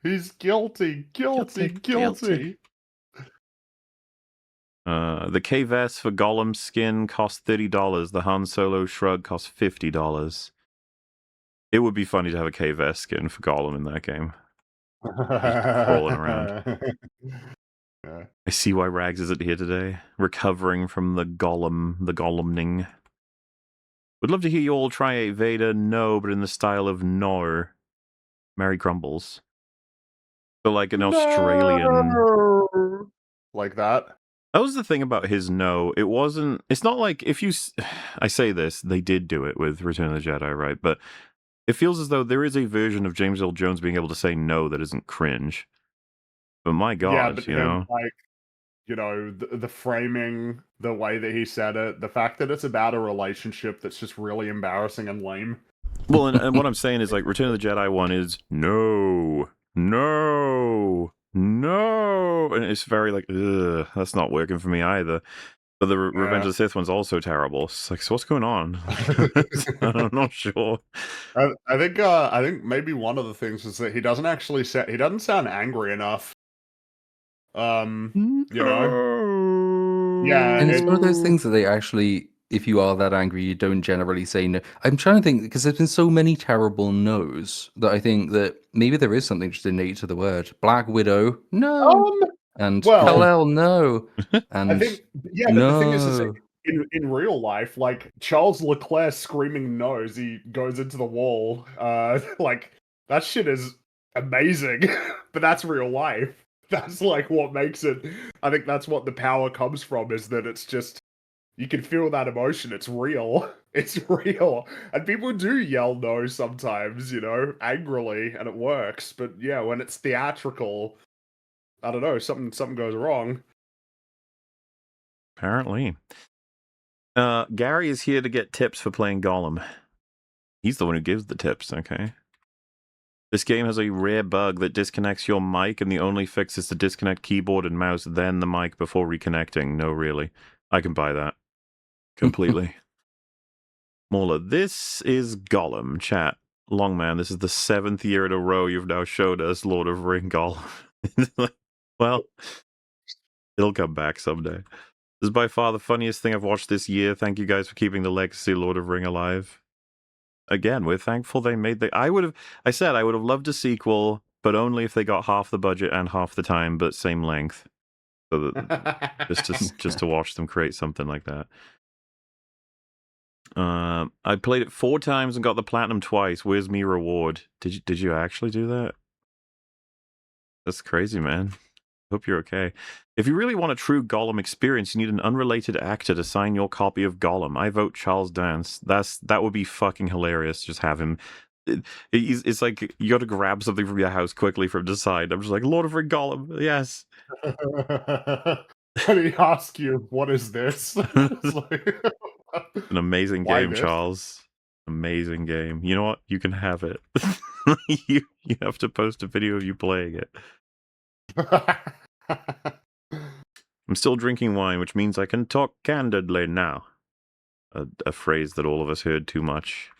He's guilty. The K-Vest for Gollum skin cost $30. The Han Solo shrug cost $50. It would be funny to have a K-Vest skin for Gollum in that game. Just crawling around. Yeah. I see why Rags isn't here today. Recovering from the Gollumning. Would love to hear you all try a Vader no, but in the style of no. Mary Crumbles. So like an Australian... Like that? That was the thing about his no. It's not like if you... I say this, they did do it with Return of the Jedi, right? But it feels as though there is a version of James Earl Jones being able to say no that isn't cringe. But my God, yeah, but him, like, the framing, the way that he said it, the fact that it's about a relationship that's just really embarrassing and lame. Well, and what I'm saying is, like, Return of the Jedi one is no, and it's very like, ugh, that's not working for me either. But the Revenge of the Sith one's also terrible. It's like, so what's going on? I'm not sure. I think maybe one of the things is that he doesn't sound angry enough. Yeah, and it's one of those things that they actually, if you are that angry, you don't generally say no. I'm trying to think, because there's been so many terrible no's that I think that maybe there is something just innate to the word. Black Widow, no. And Kal-El, no. And I think, yeah, but the thing is in real life, like Charles Leclerc screaming no as he goes into the wall, like that shit is amazing. But that's real life. That's like what makes it. I think that's what the power comes from, is that it's just, you can feel that emotion. It's real. It's real. And people do yell no sometimes, angrily, and it works. But yeah, when it's theatrical, I don't know, something goes wrong. Apparently. Gary is here to get tips for playing Gollum. He's the one who gives the tips, okay? This game has a rare bug that disconnects your mic, and the only fix is to disconnect keyboard and mouse, then the mic before reconnecting. No, really. I can buy that. Completely. Mola, this is Gollum, chat. Longman, this is the 7th year in a row you've now showed us Lord of Ring Gollum. Well, it'll come back someday. This is by far the funniest thing I've watched this year. Thank you guys for keeping the legacy Lord of Ring alive. Again, we're thankful they made the. I said I would have loved a sequel, but only if they got half the budget and half the time, but same length. So that just to watch them create something like that. I played it 4 times and got the platinum twice. Where's me reward? Did you actually do that? That's crazy, man. Hope you're okay. If you really want a true Gollum experience, you need an unrelated actor to sign your copy of Gollum. I vote Charles Dance. That would be fucking hilarious. Just have him. It's like you got to grab something from your house quickly for him to sign. I'm just like, Lord of Ring Gollum, yes. And he asks you, "What is this?" It's like, An amazing why game, this? Charles. Amazing game. You know what? You can have it. you have to post a video of you playing it. I'm still drinking wine, which means I can talk candidly now. A phrase that all of us heard too much.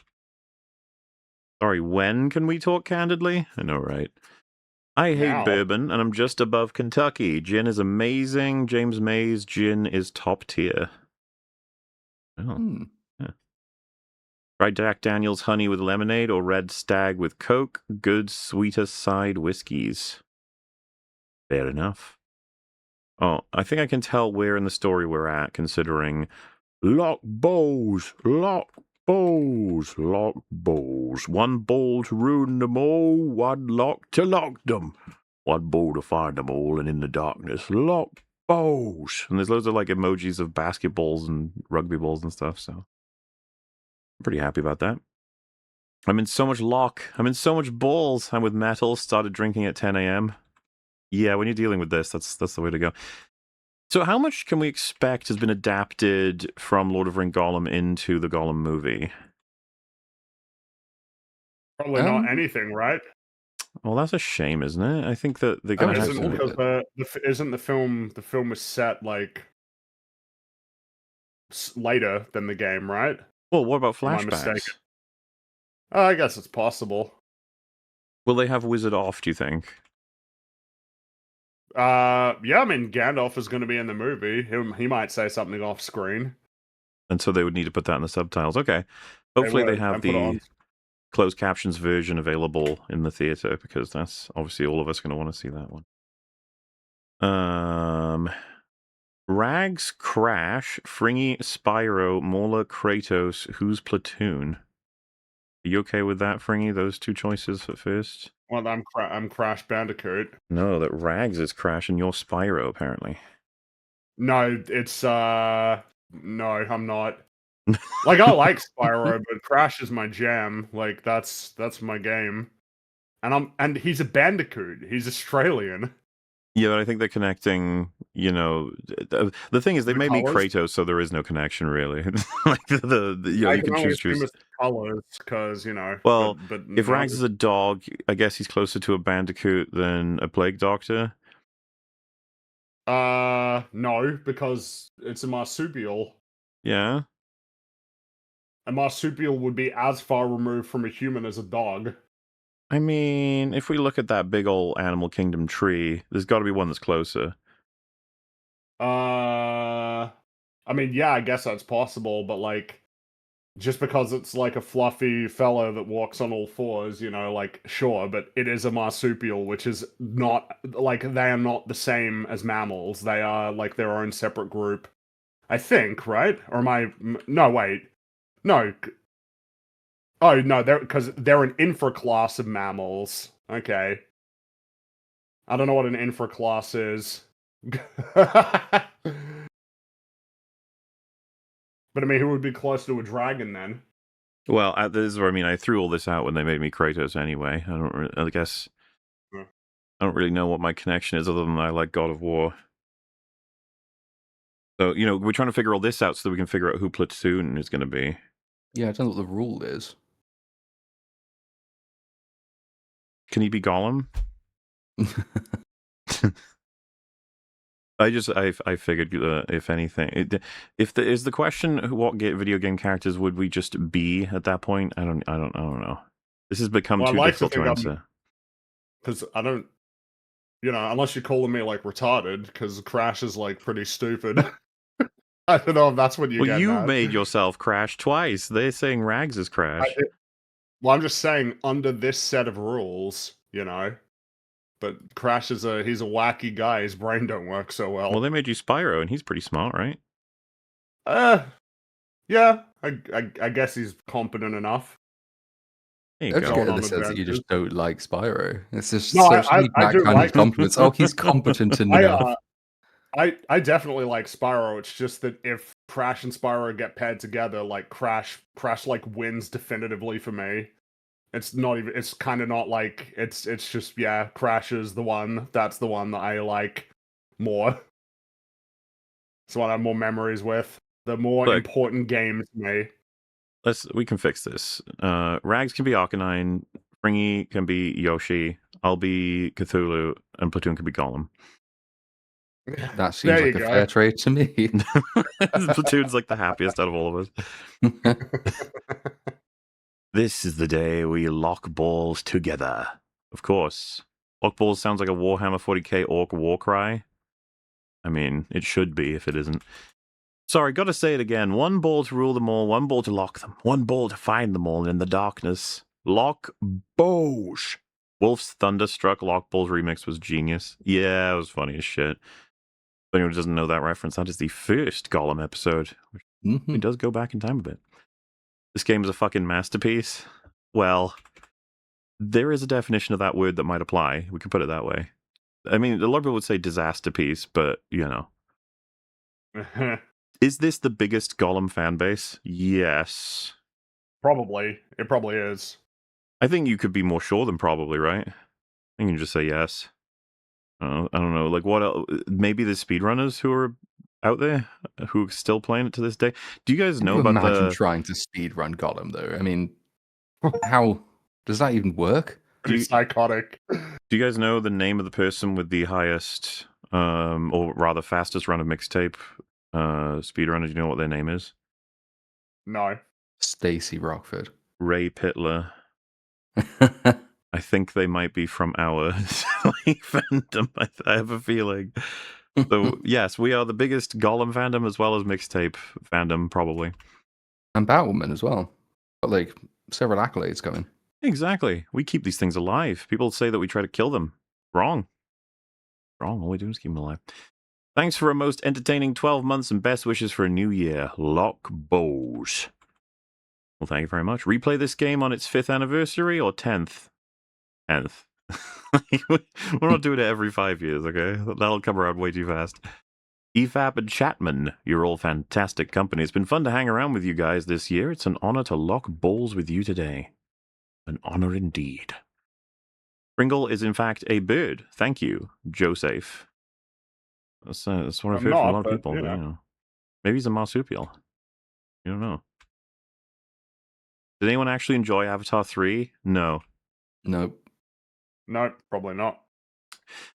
Sorry, when can we talk candidly? I know, right? I hate Now. bourbon, and I'm just above Kentucky. Gin is amazing. James May's gin is top tier. Oh. Yeah. Try Jack Daniel's honey with lemonade or Red Stag with Coke. Good sweeter side whiskeys. Fair enough. Oh, I think I can tell where in the story we're at, considering lock bows, lock bows, lock bows. One bowl to ruin them all, one lock to lock them. One bowl to find them all, and in the darkness, lock bows. And there's loads of like emojis of basketballs and rugby balls and stuff, so I'm pretty happy about that. I'm in so much lock. I'm in so much balls. I'm with metal. Started drinking at 10 a.m. Yeah, when you're dealing with this, that's the way to go. So how much can we expect has been adapted from Lord of Ring Gollum into the Gollum movie? Probably not anything, right? Well, that's a shame, isn't it? I think that they're going to have Isn't to... because isn't the film was set like later than the game, right? Well, what about Am I mistaken? flashbacks? I guess it's possible. Will they have Wizard off, do you think? Yeah, I mean, Gandalf is going to be in the movie. He might say something off screen. And so they would need to put that in the subtitles. Okay. Hopefully they have the closed captions version available in the theater, because that's obviously all of us going to want to see that one. Rags, Crash, Fringy, Spyro, Mola, Kratos, who's Platoon? Are you okay with that, Fringy? Those 2 choices at first? Well, I'm Crash Bandicoot. No, that Rags is Crash and you're Spyro, apparently. No, it's no, I'm not. Like, I like Spyro, but Crash is my jam. Like, that's my game. And he's a Bandicoot. He's Australian. Yeah, but I think they're connecting, you know, the thing is they made me Kratos, so there is no connection really. Like you know, you can choose colors, because, you know. Well, but if Rags is a dog, I guess he's closer to a Bandicoot than a Plague Doctor. No, because it's a marsupial. Yeah. A marsupial would be as far removed from a human as a dog. I mean, if we look at that big old Animal Kingdom tree, there's got to be one that's closer. I mean, yeah, I guess that's possible, but like, just because it's like a fluffy fellow that walks on all 4s, you know, like, sure, but it is a marsupial, which is not, like, they are not the same as mammals. They are, like, their own separate group. I think, right? Or am I... No, wait. No. Oh, no, because they're an infraclass of mammals. Okay. I don't know what an infraclass is. But I mean, who would be close to a dragon then? Well, this is where, I mean, I threw all this out when they made me Kratos anyway. I guess I don't really know what my connection is other than I like God of War. So, you know, we're trying to figure all this out so that we can figure out who Platoon is going to be. Yeah, I don't know what the rule is. Can he be Gollum? I figured if anything, if there is the question, what video game characters would we just be at that point? I don't know. This has become Well, I'd too like to difficult to think answer. because I don't, unless you're calling me like retarded, because Crash is like pretty stupid. I don't know if that's what you're Well, getting you at. made yourself crash twice. They're saying Rags is crash. Well, I'm just saying under this set of rules, But Crash he's a wacky guy. His brain don't work so well. Well, they made you Spyro, and he's pretty smart, right? Yeah. I guess he's competent enough. There you Don't you go. get Going on the sense that you just don't like Spyro? It's just No, socially I that do kind like of competence. Oh, he's competent enough. I definitely like Spyro. It's just that if Crash and Spyro get paired together, like Crash like wins definitively for me. It's not even. It's kind of not like it's just Crash is the one. That's the one that I like more. It's the one I have more memories with. The more Look. important game to me. We can fix this. Rags can be Arcanine, Fringy can be Yoshi, I'll be Cthulhu, and Platoon can be Gollum. That seems like a fair trade to me. Platoon's like the happiest out of all of us. This is the day we lock balls together. Of course. Lock balls sounds like a Warhammer 40k orc war cry. I mean, it should be if it isn't. Sorry, gotta say it again. One ball to rule them all, one ball to lock them, one ball to find them all in the darkness. Lock balls. Wolf's Thunderstruck Lock Balls remix was genius. Yeah, it was funny as shit. If anyone doesn't know that reference, that is the first Gollum episode, which it does go back in time a bit. This game is a fucking masterpiece. Well, there is a definition of that word that might apply. We can put it that way. I mean, a lot of people would say disaster piece, but, Is this the biggest Gollum fan base? Yes. Probably. It probably is. I think you could be more sure than probably, right? I can just say yes. I don't know. Like, what else? Maybe the speedrunners who are out there who are still playing it to this day. Do you guys know about imagine trying to speedrun Gollum, though? I mean, how does that even work? Pretty psychotic. Do you guys know the name of the person with the highest, or rather fastest run of mixtape speedrunner? Do you know what their name is? No. Stacy Rockford. Ray Pitler. I think they might be from our fandom. I have a feeling. So, yes, we are the biggest Gollum fandom as well as mixtape fandom, probably. And Batwoman as well. Got like several accolades going. Exactly. We keep these things alive. People say that we try to kill them. Wrong. All we do is keep them alive. Thanks for a most entertaining 12 months and best wishes for a new year. Lock Balls. Well, thank you very much. Replay this game on its 5th anniversary or 10th? 10th. We're not doing it every 5 years, okay? That'll come around way too fast. EFAP and Chatman, you're all fantastic company. It's been fun to hang around with you guys this year. It's an honor to lock balls with you today. An honor indeed. Pringle is in fact a bird. Thank you, Joseph. That's what I've heard from a lot of people. Maybe he's a marsupial. You don't know. Did anyone actually enjoy Avatar 3? No. Nope. No, probably not.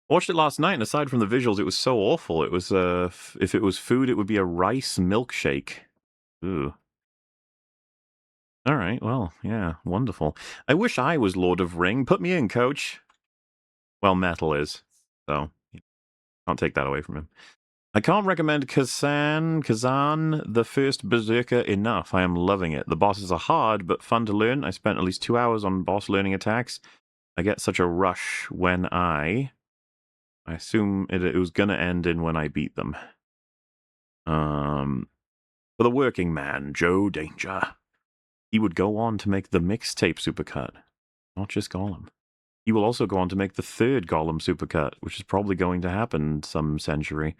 Watched it last night, and aside from the visuals, it was so awful. It was, if it was food, it would be a rice milkshake. Ooh. All right, well, yeah, wonderful. I wish I was Lord of Ring. Put me in, coach. Well, Metal is, so can't take that away from him. I can't recommend Kazan, the First Berserker enough. I am loving it. The bosses are hard, but fun to learn. I spent at least 2 hours on boss learning attacks. I get such a rush when I assume it was going to end in when I beat them. For the working man, Joe Danger. He would go on to make the mixtape supercut, not just Gollum. He will also go on to make the 3rd Gollum supercut, which is probably going to happen some century.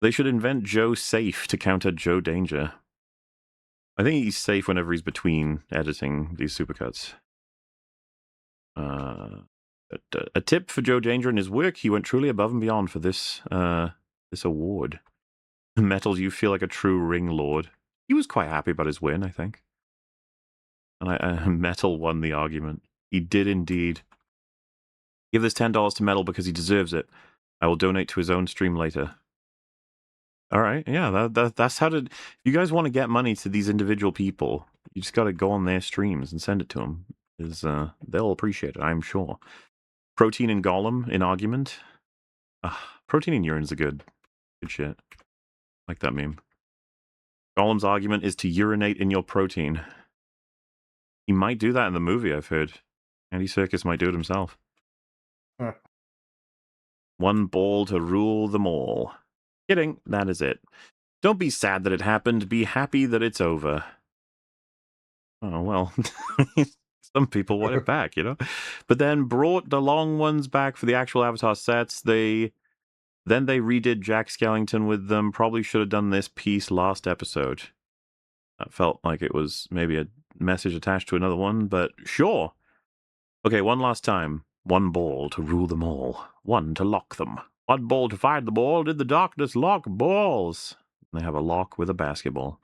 They should invent Joe Safe to counter Joe Danger. I think he's safe whenever he's between editing these supercuts. A tip for Joe Danger and his work: he went truly above and beyond for this award. Metal, you feel like a true ring lord. He was quite happy about his win, I think. And Metal won the argument. He did indeed. Give this $10 to Metal because he deserves it. I will donate to his own stream later. All right, yeah, that's how to. If you guys want to get money to these individual people, you just got to go on their streams and send it to them. They'll appreciate it, I'm sure. Protein and Gollum in argument. Protein and urine's a good shit. Like that meme. Gollum's argument is to urinate in your protein. He might do that in the movie, I've heard. Andy Serkis might do it himself. Huh. One ball to rule them all. Kidding, that is it. Don't be sad that it happened, be happy that it's over. Oh, well, some people want it back, But then brought the long ones back for the actual Avatar sets. Then they redid Jack Skellington with them. Probably should have done this piece last episode. That felt like it was maybe a message attached to another one, but sure. Okay, one last time. One ball to rule them all. One to lock them. One ball to find them all. Did the darkness lock balls? They have a lock with a basketball.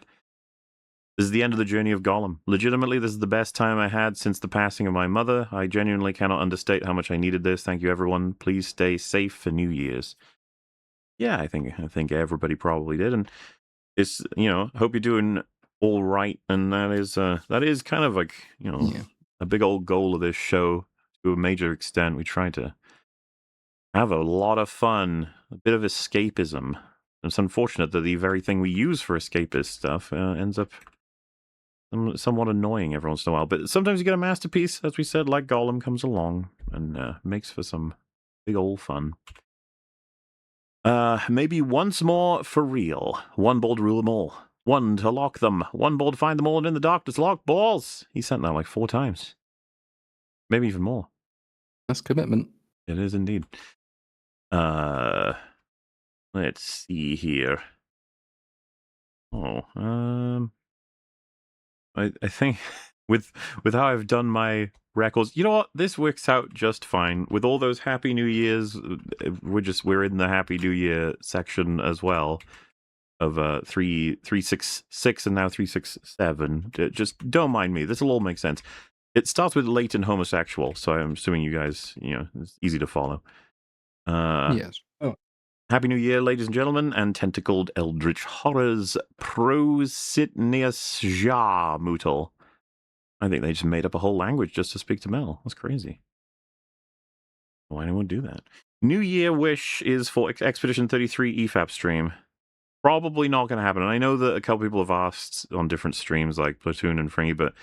This is the end of the journey of Gollum. Legitimately, this is the best time I had since the passing of my mother. I genuinely cannot understate how much I needed this. Thank you, everyone. Please stay safe for New Year's. Yeah, I think everybody probably did, and it's hope you're doing all right. And that is kind of like a big old goal of this show to a major extent. We try to have a lot of fun, a bit of escapism. It's unfortunate that the very thing we use for escapist stuff ends up somewhat annoying every once in a while. But sometimes you get a masterpiece, as we said, like Gollum comes along and makes for some big old fun. Maybe once more for real. One ball to rule them all. One to lock them. One ball to find them all, and in the darkness lock balls. He sent that like 4 times. Maybe even more. That's commitment. It is indeed. Let's see here. I think with how I've done my records, you know what? This works out just fine. With all those Happy New Years, we're in the Happy New Year section as well of 366 and now 367. Just don't mind me. This will all make sense. It starts with late and homosexual, so I'm assuming you guys, it's easy to follow. Yes. Happy New Year, ladies and gentlemen, and tentacled eldritch horrors, prositneus ja mutal. I think they just made up a whole language just to speak to Mel. That's crazy. Why anyone do that? New Year wish is for Expedition 33 EFAP stream. Probably not going to happen. And I know that a couple people have asked on different streams like Platoon and Fringy, but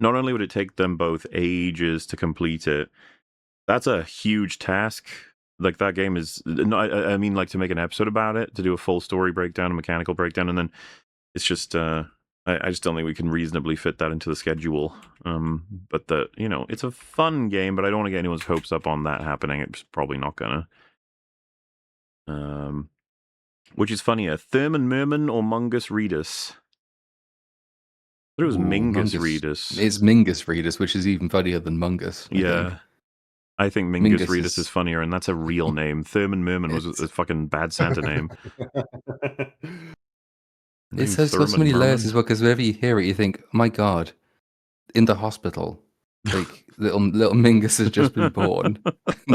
not only would it take them both ages to complete it, that's a huge task. Like, that game is, I mean, like, to make an episode about it, to do a full story breakdown, a mechanical breakdown, and then it's just, I just don't think we can reasonably fit that into the schedule. But it's a fun game, but I don't want to get anyone's hopes up on that happening. It's probably not gonna. Which is funnier, Thurman Merman or Mungus Reedus? I thought it was Mingus Reedus. It's Mingus Reedus, which is even funnier than Mungus. I think Mingus Reedus is funnier, and that's a real name. Thurman Merman was a fucking bad Santa name. It has got so many layers as well, because whenever you hear it, you think, oh my god, in the hospital, like little Mingus has just been born.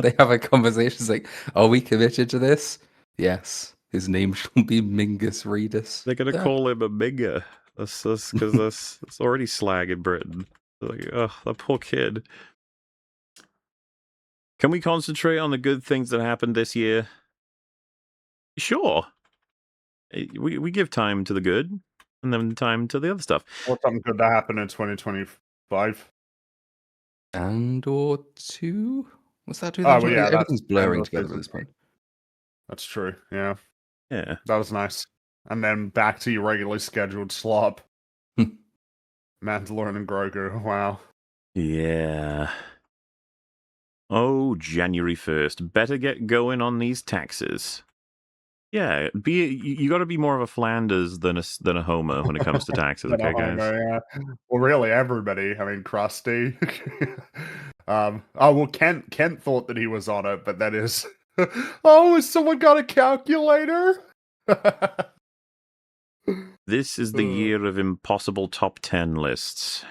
They have a conversation, it's like, are we committed to this? Yes. His name shall be Mingus Reedus. They're going to call him a Minga. That's because that's already slag in Britain. Like, oh, that poor kid. Can we concentrate on the good things that happened this year? Sure. We give time to the good, and then time to the other stuff. What's something good that happened in 2025? And or two? What's that? Everything's blurring together at this point. That's true, yeah. Yeah. That was nice. And then back to your regularly scheduled slop. Mandalorian and Grogu, wow. Yeah. Oh, January 1st. Better get going on these taxes. Yeah, you got to be more of a Flanders than a Homer when it comes to taxes, okay, guys? Yeah. Well, really, everybody. I mean, Krusty. Well, Kent thought that he was on it, but that is... Oh, has someone got a calculator? This is the year of impossible top 10 lists.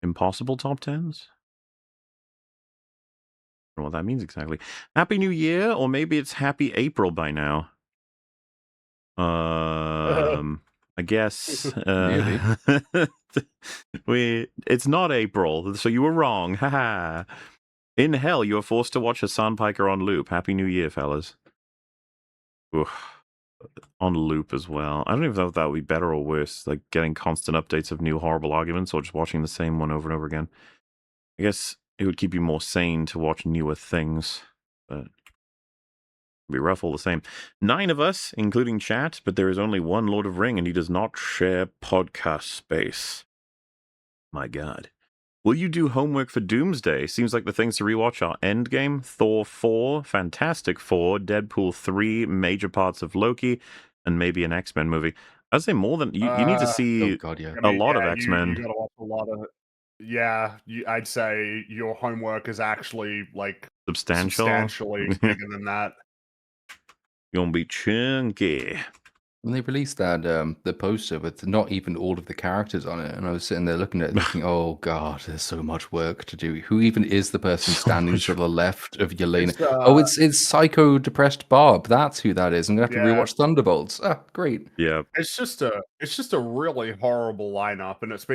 Impossible top 10s? don't know what that means exactly. Happy New Year, or maybe it's Happy April by now. I guess Maybe. it's not April, so you were wrong. Haha. In hell, you are forced to watch Hassan Piker on loop. Happy New Year, fellas. Oof. On loop as well. I don't even know if that would be better or worse, like getting constant updates of new horrible arguments or just watching the same one over and over again. I guess it would keep you more sane to watch newer things, but it'd be rough all the same. 9 of us, including chat, but there is only one Lord of Ring and he does not share podcast space. My God. Will you do homework for Doomsday? Seems like the things to rewatch are Endgame, Thor 4, Fantastic Four, Deadpool 3, major parts of Loki, and maybe an X-Men movie. I'd say more than... You need to Oh see god, yeah. a lot of You X-Men. gotta watch a lot of. Yeah, I'd say your homework is actually like Substantial. substantially bigger than that. Gonna be chunky. When they released that the poster with not even all of the characters on it, and I was sitting there looking at it thinking, oh god, there's so much work to do. Who even is the person So standing much- to the left of Yelena? It's, Oh, it's psycho depressed Barb. That's who that is. I'm gonna have to Yeah. rewatch Thunderbolts. Ah, great. Yeah. It's just a really horrible lineup, and it's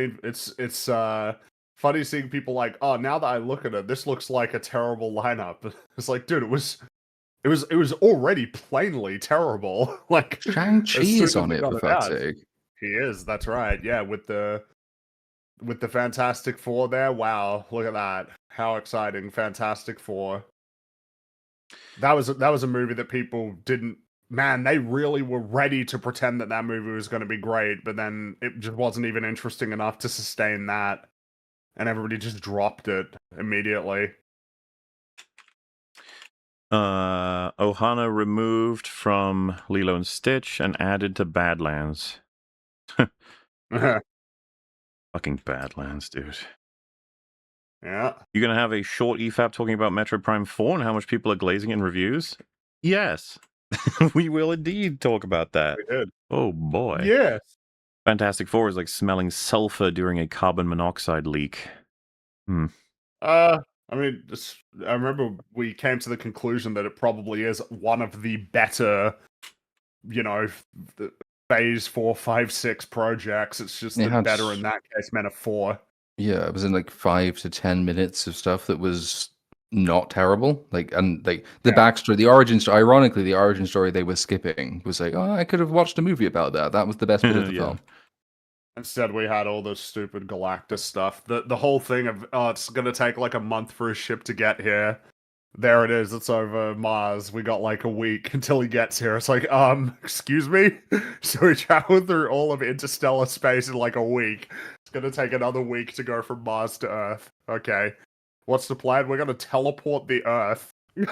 funny seeing people like, oh, now that I look at it, this looks like a terrible lineup. It's like, dude, it was already plainly terrible. Like Shang-Chi as soon is as on they it, got for it fuck's out. sake. He is, that's right. Yeah, with the Fantastic Four there. Wow, look at that. How exciting. Fantastic Four. That was a movie that people didn't. Man, they really were ready to pretend that movie was going to be great, but then it just wasn't even interesting enough to sustain that, and everybody just dropped it immediately. Ohana removed from Lilo and Stitch and added to Badlands. Fucking Badlands, dude. Yeah. You're gonna have a short EFAP talking about Metroid Prime 4 and how much people are glazing in reviews? Yes. We will indeed talk about that. We did. Oh boy. Yes. Fantastic Four is like smelling sulfur during a carbon monoxide leak. I mean, I remember we came to the conclusion that it probably is one of the better, phase 4, 5, 6 projects. It's just It had better in that case meant a 4. Yeah, it was in like 5 to 10 minutes of stuff that was not terrible. The Yeah. backstory, the origin story. Ironically, the origin story they were skipping was like, oh, I could have watched a movie about that. That was the best bit of the Yeah. film. Instead, we had all this stupid Galactus stuff. The whole thing of, oh, it's gonna take like a month for a ship to get here. There it is. It's over Mars. We got like a week until he gets here. It's like, excuse me? So we traveled through all of interstellar space in like a week. It's gonna take another week to go from Mars to Earth. Okay. What's the plan? We're gonna teleport the Earth. We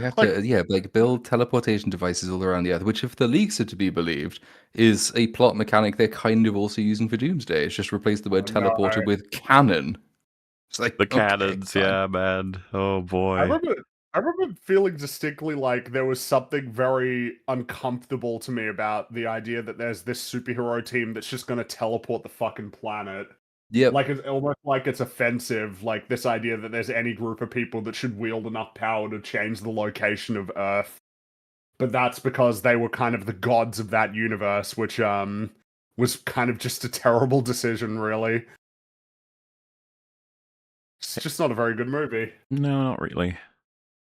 have to, build teleportation devices all around the Earth, which, if the leaks are to be believed, is a plot mechanic they're kind of also using for Doomsday. It's just replace the word Oh, no. teleporter with cannon. It's like, The okay, cannons, fine. yeah, man. Oh boy. I remember feeling distinctly like there was something very uncomfortable to me about the idea that there's this superhero team that's just going to teleport the fucking planet. Yep. Like, it's almost like it's offensive, like this idea that there's any group of people that should wield enough power to change the location of Earth. But that's because they were kind of the gods of that universe, which was kind of just a terrible decision, really. It's just not a very good movie. No, not really.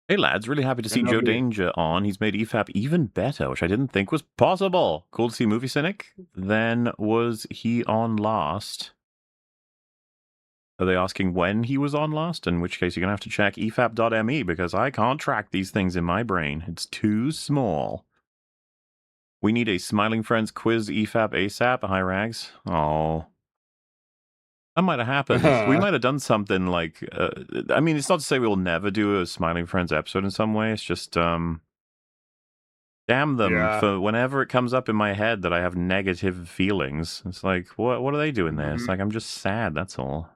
Hey lads, really happy to see And Joe nobody- Danger on. He's made EFAP even better, which I didn't think was possible. Cool to see Movie Cynic. Then was he on last? Are they asking when he was on last? In which case you're going to have to check efap.me because I can't track these things in my brain. It's too small. We need a Smiling Friends quiz EFAP ASAP. Hi, Rags. Oh. That might have happened. We might have done something like... I mean, it's not to say we'll never do a Smiling Friends episode in some way. It's just... damn them Yeah. for whenever it comes up in my head that I have negative feelings. It's like, what are they doing there? It's Mhm. like, I'm just sad, that's all.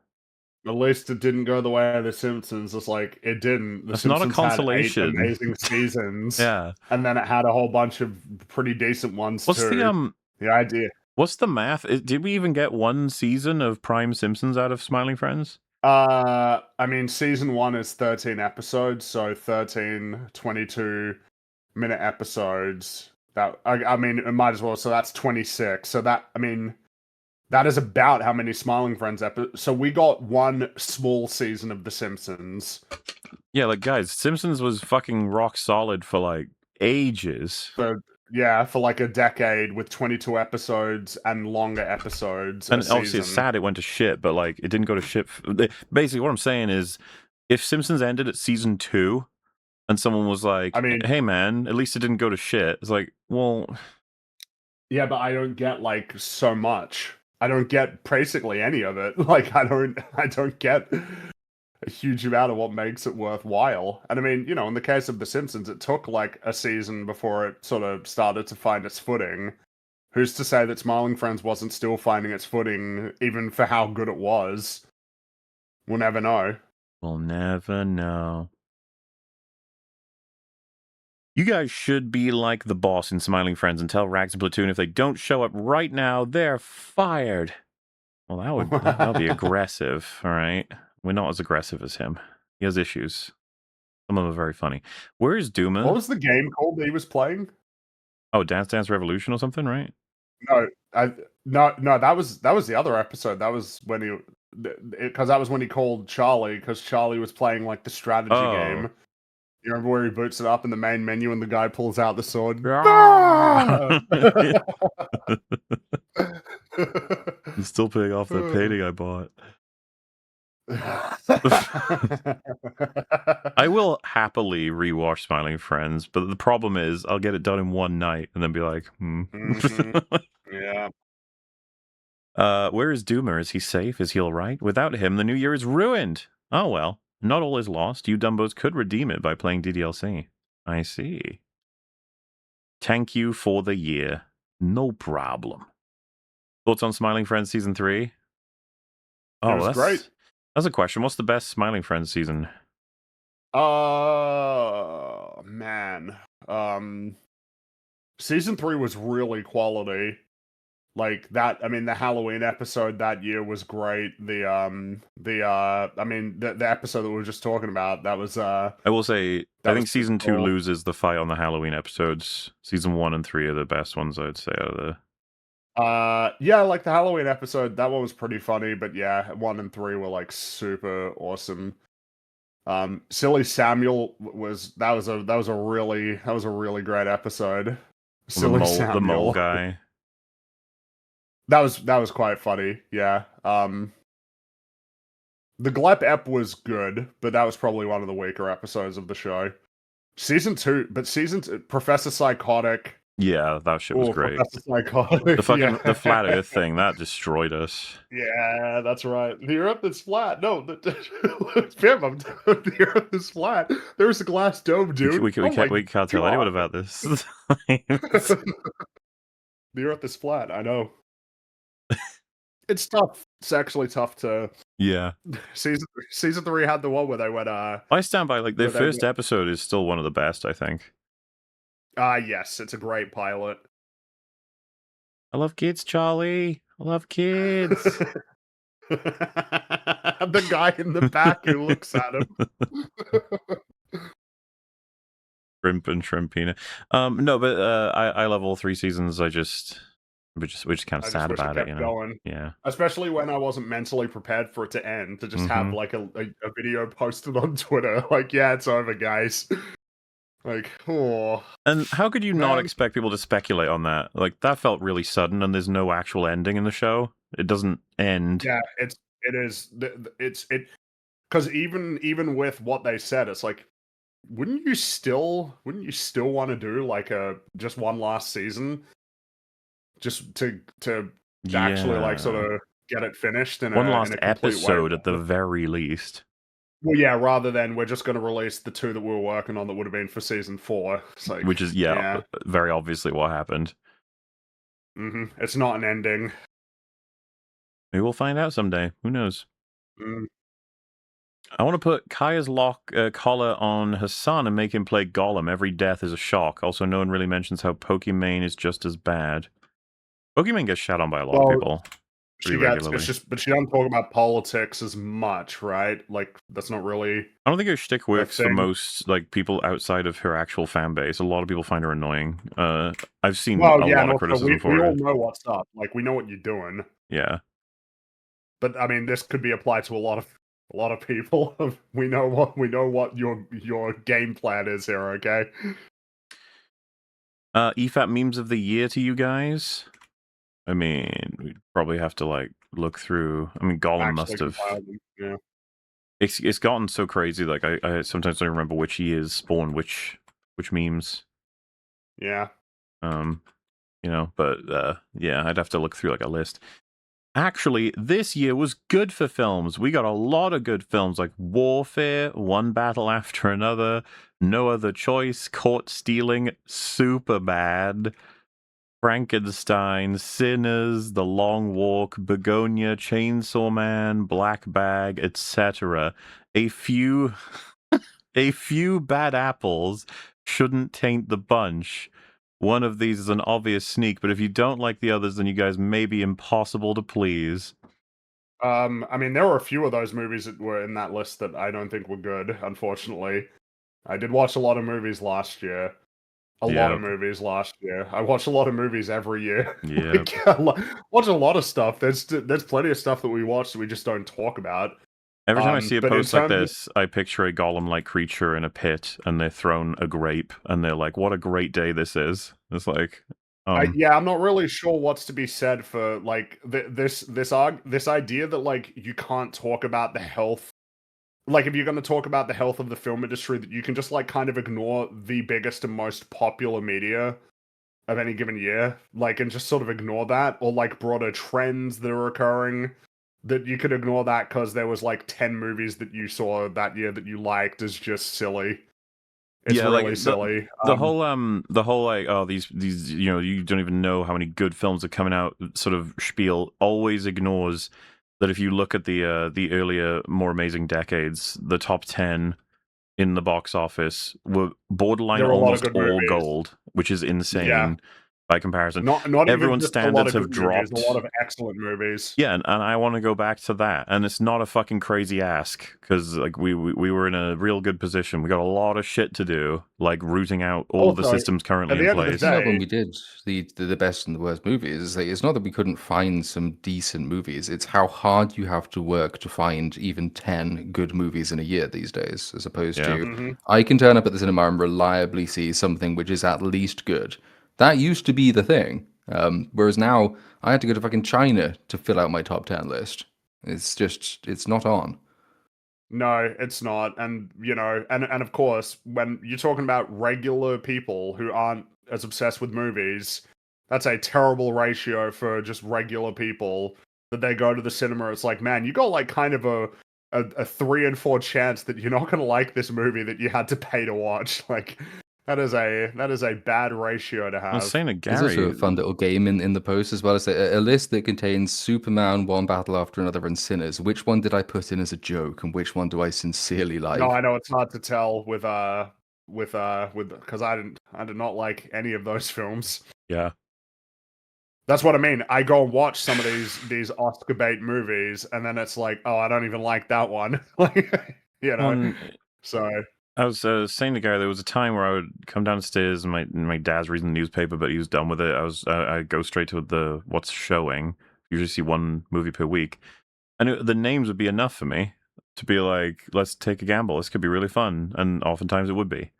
At least it didn't go the way of The Simpsons. It's like, it didn't. The That's not a Simpsons had 8 consolation. amazing seasons. Yeah. And then it had a whole bunch of pretty decent ones, What's too. The idea... What's the math? Did we even get one season of Prime Simpsons out of Smiling Friends? I mean, season 1 is 13 episodes, so 13 22-minute episodes. I mean, it might as well. So that's 26. So that, I mean, that is about how many Smiling Friends episodes. So we got one small season of The Simpsons. Yeah, like, guys, Simpsons was fucking rock solid for, like, ages. So yeah, for like a decade with 22 episodes and longer episodes. And a obviously it's season. sad it went to shit, but, like, it didn't go to shit. Basically, what I'm saying is, if Simpsons ended at season 2, and someone was like, I mean, hey, man, at least it didn't go to shit. It's like, well... yeah, but I don't get, like, so much. I don't get basically any of it. Like, I don't get a huge amount of what makes it worthwhile. And I mean, you know, in the case of The Simpsons, it took like a season before it sort of started to find its footing. Who's to say that Smiling Friends wasn't still finding its footing, even for how good it was? We'll never know. We'll never know. You guys should be like the boss in Smiling Friends and tell Rags and Platoon if they don't show up right now, they're fired. Well, that would be aggressive, all right? We're not as aggressive as him. He has issues. Some of them are very funny. Where is Duma? What was the game called that he was playing? Oh, Dance Dance Revolution or something, right? No, that was the other episode. That was when because that was when he called Charlie, because Charlie was playing like the strategy game. You remember where he boots it up in the main menu and the guy pulls out the sword? He's still paying off that painting I bought. I will happily rewatch Smiling Friends, but the problem is I'll get it done in one night and then be like, Yeah. Where is Doomer? Is he safe? Is he all right? Without him, the new year is ruined. Oh well, not all is lost. You Dumbos could redeem it by playing DDLC. I see. Thank you for the year. No problem. Thoughts on Smiling Friends Season 3? Oh, it was great. That's a question. What's the best Smiling Friends season? Man. Season 3 was really quality. Like that, I mean, the Halloween episode that year was great. The episode that we were just talking about, that was I will say, I think season 2 loses the fight on the Halloween episodes. Season 1 and 3 are the best ones, I'd say, out of the... yeah, like the Halloween episode, that one was pretty funny, but yeah, 1 and 3 were like super awesome. Silly Samuel was a really great episode. Silly Samuel, the mole guy. That was quite funny, yeah. The Glep ep was good, but that was probably one of the weaker episodes of the show. Season 2, Professor Psychotic. Yeah, that shit was great. Professor Psychotic. The flat Earth thing, that destroyed us. Yeah, that's right. The Earth is flat. No, the Earth is flat. There's a glass dome, dude. We can't tell anyone about this. The Earth is flat, I know. It's tough. It's actually tough to... Yeah. Season 3 had the one where they went... I stand by, like, their first episode is still one of the best, I think. Yes, it's a great pilot. I love kids, Charlie. I love kids. The guy in the back who looks at him. Shrimp and Shrimpina. No, but I love all 3 seasons. We're just kind of sad about it, you know. Going. Yeah. Especially when I wasn't mentally prepared for it to end, to just have like a video posted on Twitter, like, yeah, it's over, guys. Like, oh. And how could you not expect people to speculate on that? Like, that felt really sudden, and there's no actual ending in the show. It doesn't end. Yeah, it is. Because even with what they said, it's like, wouldn't you still want to do like just one last season, just to actually like sort of get it finished in one last in a episode way. At the very least. Well, yeah, rather than we're just going to release the 2 that we were working on that would have been for season 4. It's like, which is very obviously what happened. It's not an ending. Maybe we'll find out someday. Who knows? I want to put Kaya's collar on her son and make him play Gollum. Every death is a shock. Also, no one really mentions how Pokimane is just as bad. Pokimane gets shat on by a lot of people. she regularly. but she doesn't talk about politics as much, right? Like that's not really I don't think her shtick a works for thing. most like people outside of her actual fan base. A lot of people find her annoying. I've seen Well, a yeah, lot and of also criticism we for all it. know what's up. Like we know what you're doing. Yeah. But I mean, this could be applied to a lot of people. We know what your game plan is here. Okay. EFAP memes of the year to you guys? I mean, we'd probably have to like look through. I mean, Gollum must Actually have. compiled them. Yeah. It's gotten so crazy. Like I sometimes don't remember which years spawn which memes. Yeah. But yeah, I'd have to look through like a list. Actually, this year was good for films. We got a lot of good films like Warfare, One Battle After Another, No Other Choice, Caught Stealing, Superbad, Frankenstein, Sinners, The Long Walk, Begonia, Chainsaw Man, Black Bag, etc. A few bad apples shouldn't taint the bunch. One of these is an obvious sneak, but if you don't like the others, then you guys may be impossible to please. I mean, there were a few of those movies that were in that list that I don't think were good. Unfortunately, I did watch a lot of movies last year. A lot of Yep. movies last year. I watch a lot of movies every year. Yep. Watch a lot of stuff. There's plenty of stuff that we watch that we just don't talk about. Every time I see a But in post like terms of this, I picture a golem-like creature in a pit, and they're thrown a grape, and they're like, "What a great day this is!" It's like, yeah, I'm not really sure what's to be said for like this idea that like you can't talk about the health. Like if you're going to talk about the health of the film industry, that you can just like kind of ignore the biggest and most popular media of any given year, like, and just sort of ignore that, or like broader trends that are occurring. That you could ignore that because there was like 10 movies that you saw that year that you liked is just silly. It's yeah, really like silly. the whole like, oh, these you don't even know how many good films are coming out sort of spiel always ignores that if you look at the earlier more amazing decades, the top 10 in the box office were borderline There were a lot of almost good all movies. gold, which is Yeah. insane by comparison. Not even Everyone's just a lot standards of have good movies, dropped. a lot of excellent movies. Yeah, and I want to go back to that, and it's not a fucking crazy ask because like we were in a real good position. We got a lot of shit to do, like rooting out all of the Also, systems currently at the in end of the place. I think that when day, we did the best and the worst movies, it's not that we couldn't find some decent movies. It's how hard you have to work to find even 10 good movies in a year these days, as opposed Yeah. to I can turn up at the cinema and reliably see something which is at least good. That used to be the thing. Whereas now I had to go to fucking China to fill out my top 10 list. It's not on. no, it's not. And and of course, when you're talking about regular people who aren't as obsessed with movies, that's a terrible ratio for just regular people that they go to the cinema. It's like, man, you got like kind of a 3 in 4 chance that you're not gonna like this movie that you had to pay to watch. Like that is a bad ratio to I was have. saying to There's also Gary, a fun little game in the post as well. It's a list that contains Superman, One Battle After Another, and Sinners. Which one did I put in as a joke, and which one do I sincerely like? No, I know it's hard to tell with because I did not like any of those films. yeah, That's what I mean. I go and watch some of these Oscar bait movies, and then it's like, oh, I don't even like that one. Like, So I was saying to Gary, there was a time where I would come downstairs and my dad's reading the newspaper, but he was done with it. I go straight to the what's showing. Usually see one movie per week, and the names would be enough for me to be like, let's take a gamble. This could be really fun, and oftentimes it would be.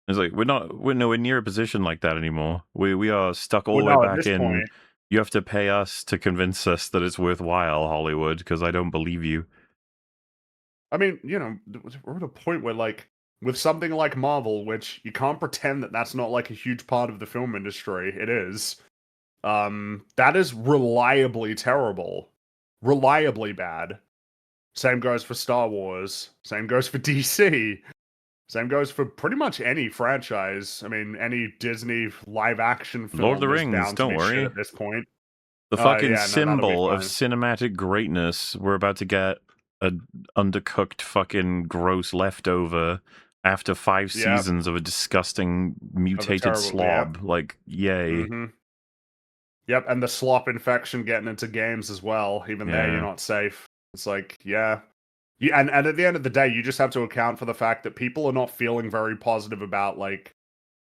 It's like we're nowhere near a position like that anymore. We are stuck all the way no, at back this in. point, You have to pay us to convince us that it's worthwhile, Hollywood, because I don't believe you. I mean, we're at a point where like with something like Marvel, which you can't pretend that that's not like a huge part of the film industry. It is. That is reliably terrible, reliably bad. Same goes for Star Wars. Same goes for DC. Same goes for pretty much any franchise. I mean, any Disney live action film Lord of the is Rings, bound to don't be worry. shit at this point. The fucking Yeah, no, that'll be symbol of fine. cinematic greatness. We're about to get a undercooked fucking gross leftover after 5 Yeah. seasons of a disgusting mutated terrible- slob. Like, yay. Mm-hmm. Yep, and the slop infection getting into games as well. Even there, you're Yeah. not safe. It's like, yeah. And at the end of the day, you just have to account for the fact that people are not feeling very positive about, like,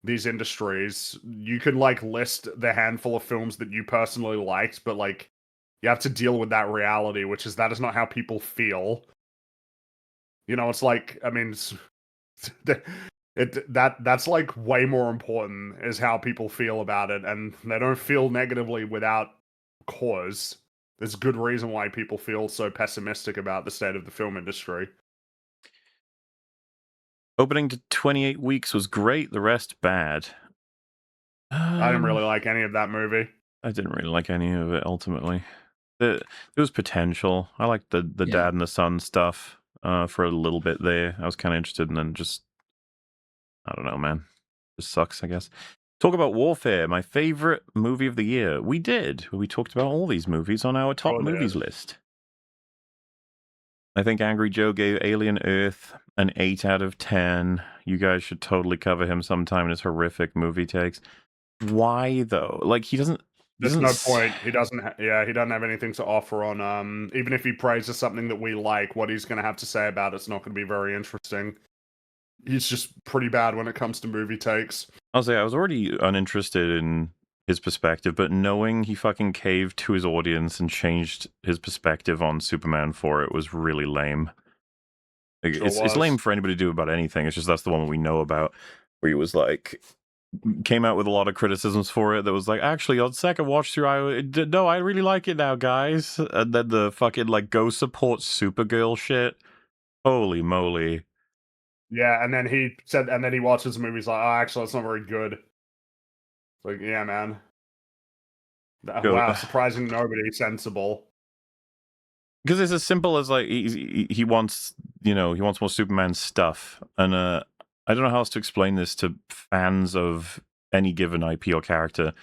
these industries. You can, like, list the handful of films that you personally liked, but, like, you have to deal with that reality, which is that is not how people feel. You know, it's like, I mean, that's like way more important is how people feel about it, and they don't feel negatively without cause. There's a good reason why people feel so pessimistic about the state of the film industry. Opening to 28 weeks was great. The rest bad. I didn't really like any of that movie. I didn't really like any of it ultimately. There was potential. I liked the Yeah. dad and the son stuff for a little bit there. I was kind of interested, and then just I don't know, man. Just sucks, I guess. Talk about Warfare, my favorite movie of the year. We did. We talked about all these movies on our top Sure movies did. list. I think Angry Joe gave Alien Earth an 8 out of 10. You guys should totally cover him sometime in his horrific movie takes. Why though? Like he doesn't. There's no point. He doesn't. Yeah, he doesn't have anything to offer on. Even if he praises something that we like, what he's going to have to say about it's not going to be very interesting. He's just pretty bad when it comes to movie takes. I'll say I was already uninterested in his perspective, but knowing he fucking caved to his audience and changed his perspective on Superman for it was really lame. Like, Sure it's lame was. for anybody to do about anything. It's just that's the one we know about, where he was like came out with a lot of criticisms for it that was like, actually on second watch through I really like it now, guys. And then the fucking like go support Supergirl shit. Holy moly. Yeah, and then he said, and then he watches the movie. He's like, "Oh, actually, it's not very good." It's like, yeah, man. Go. Wow, surprising nobody sensible. Because it's as simple as like he wants, you know, he wants more Superman stuff, and I don't know how else to explain this to fans of any given IP or character.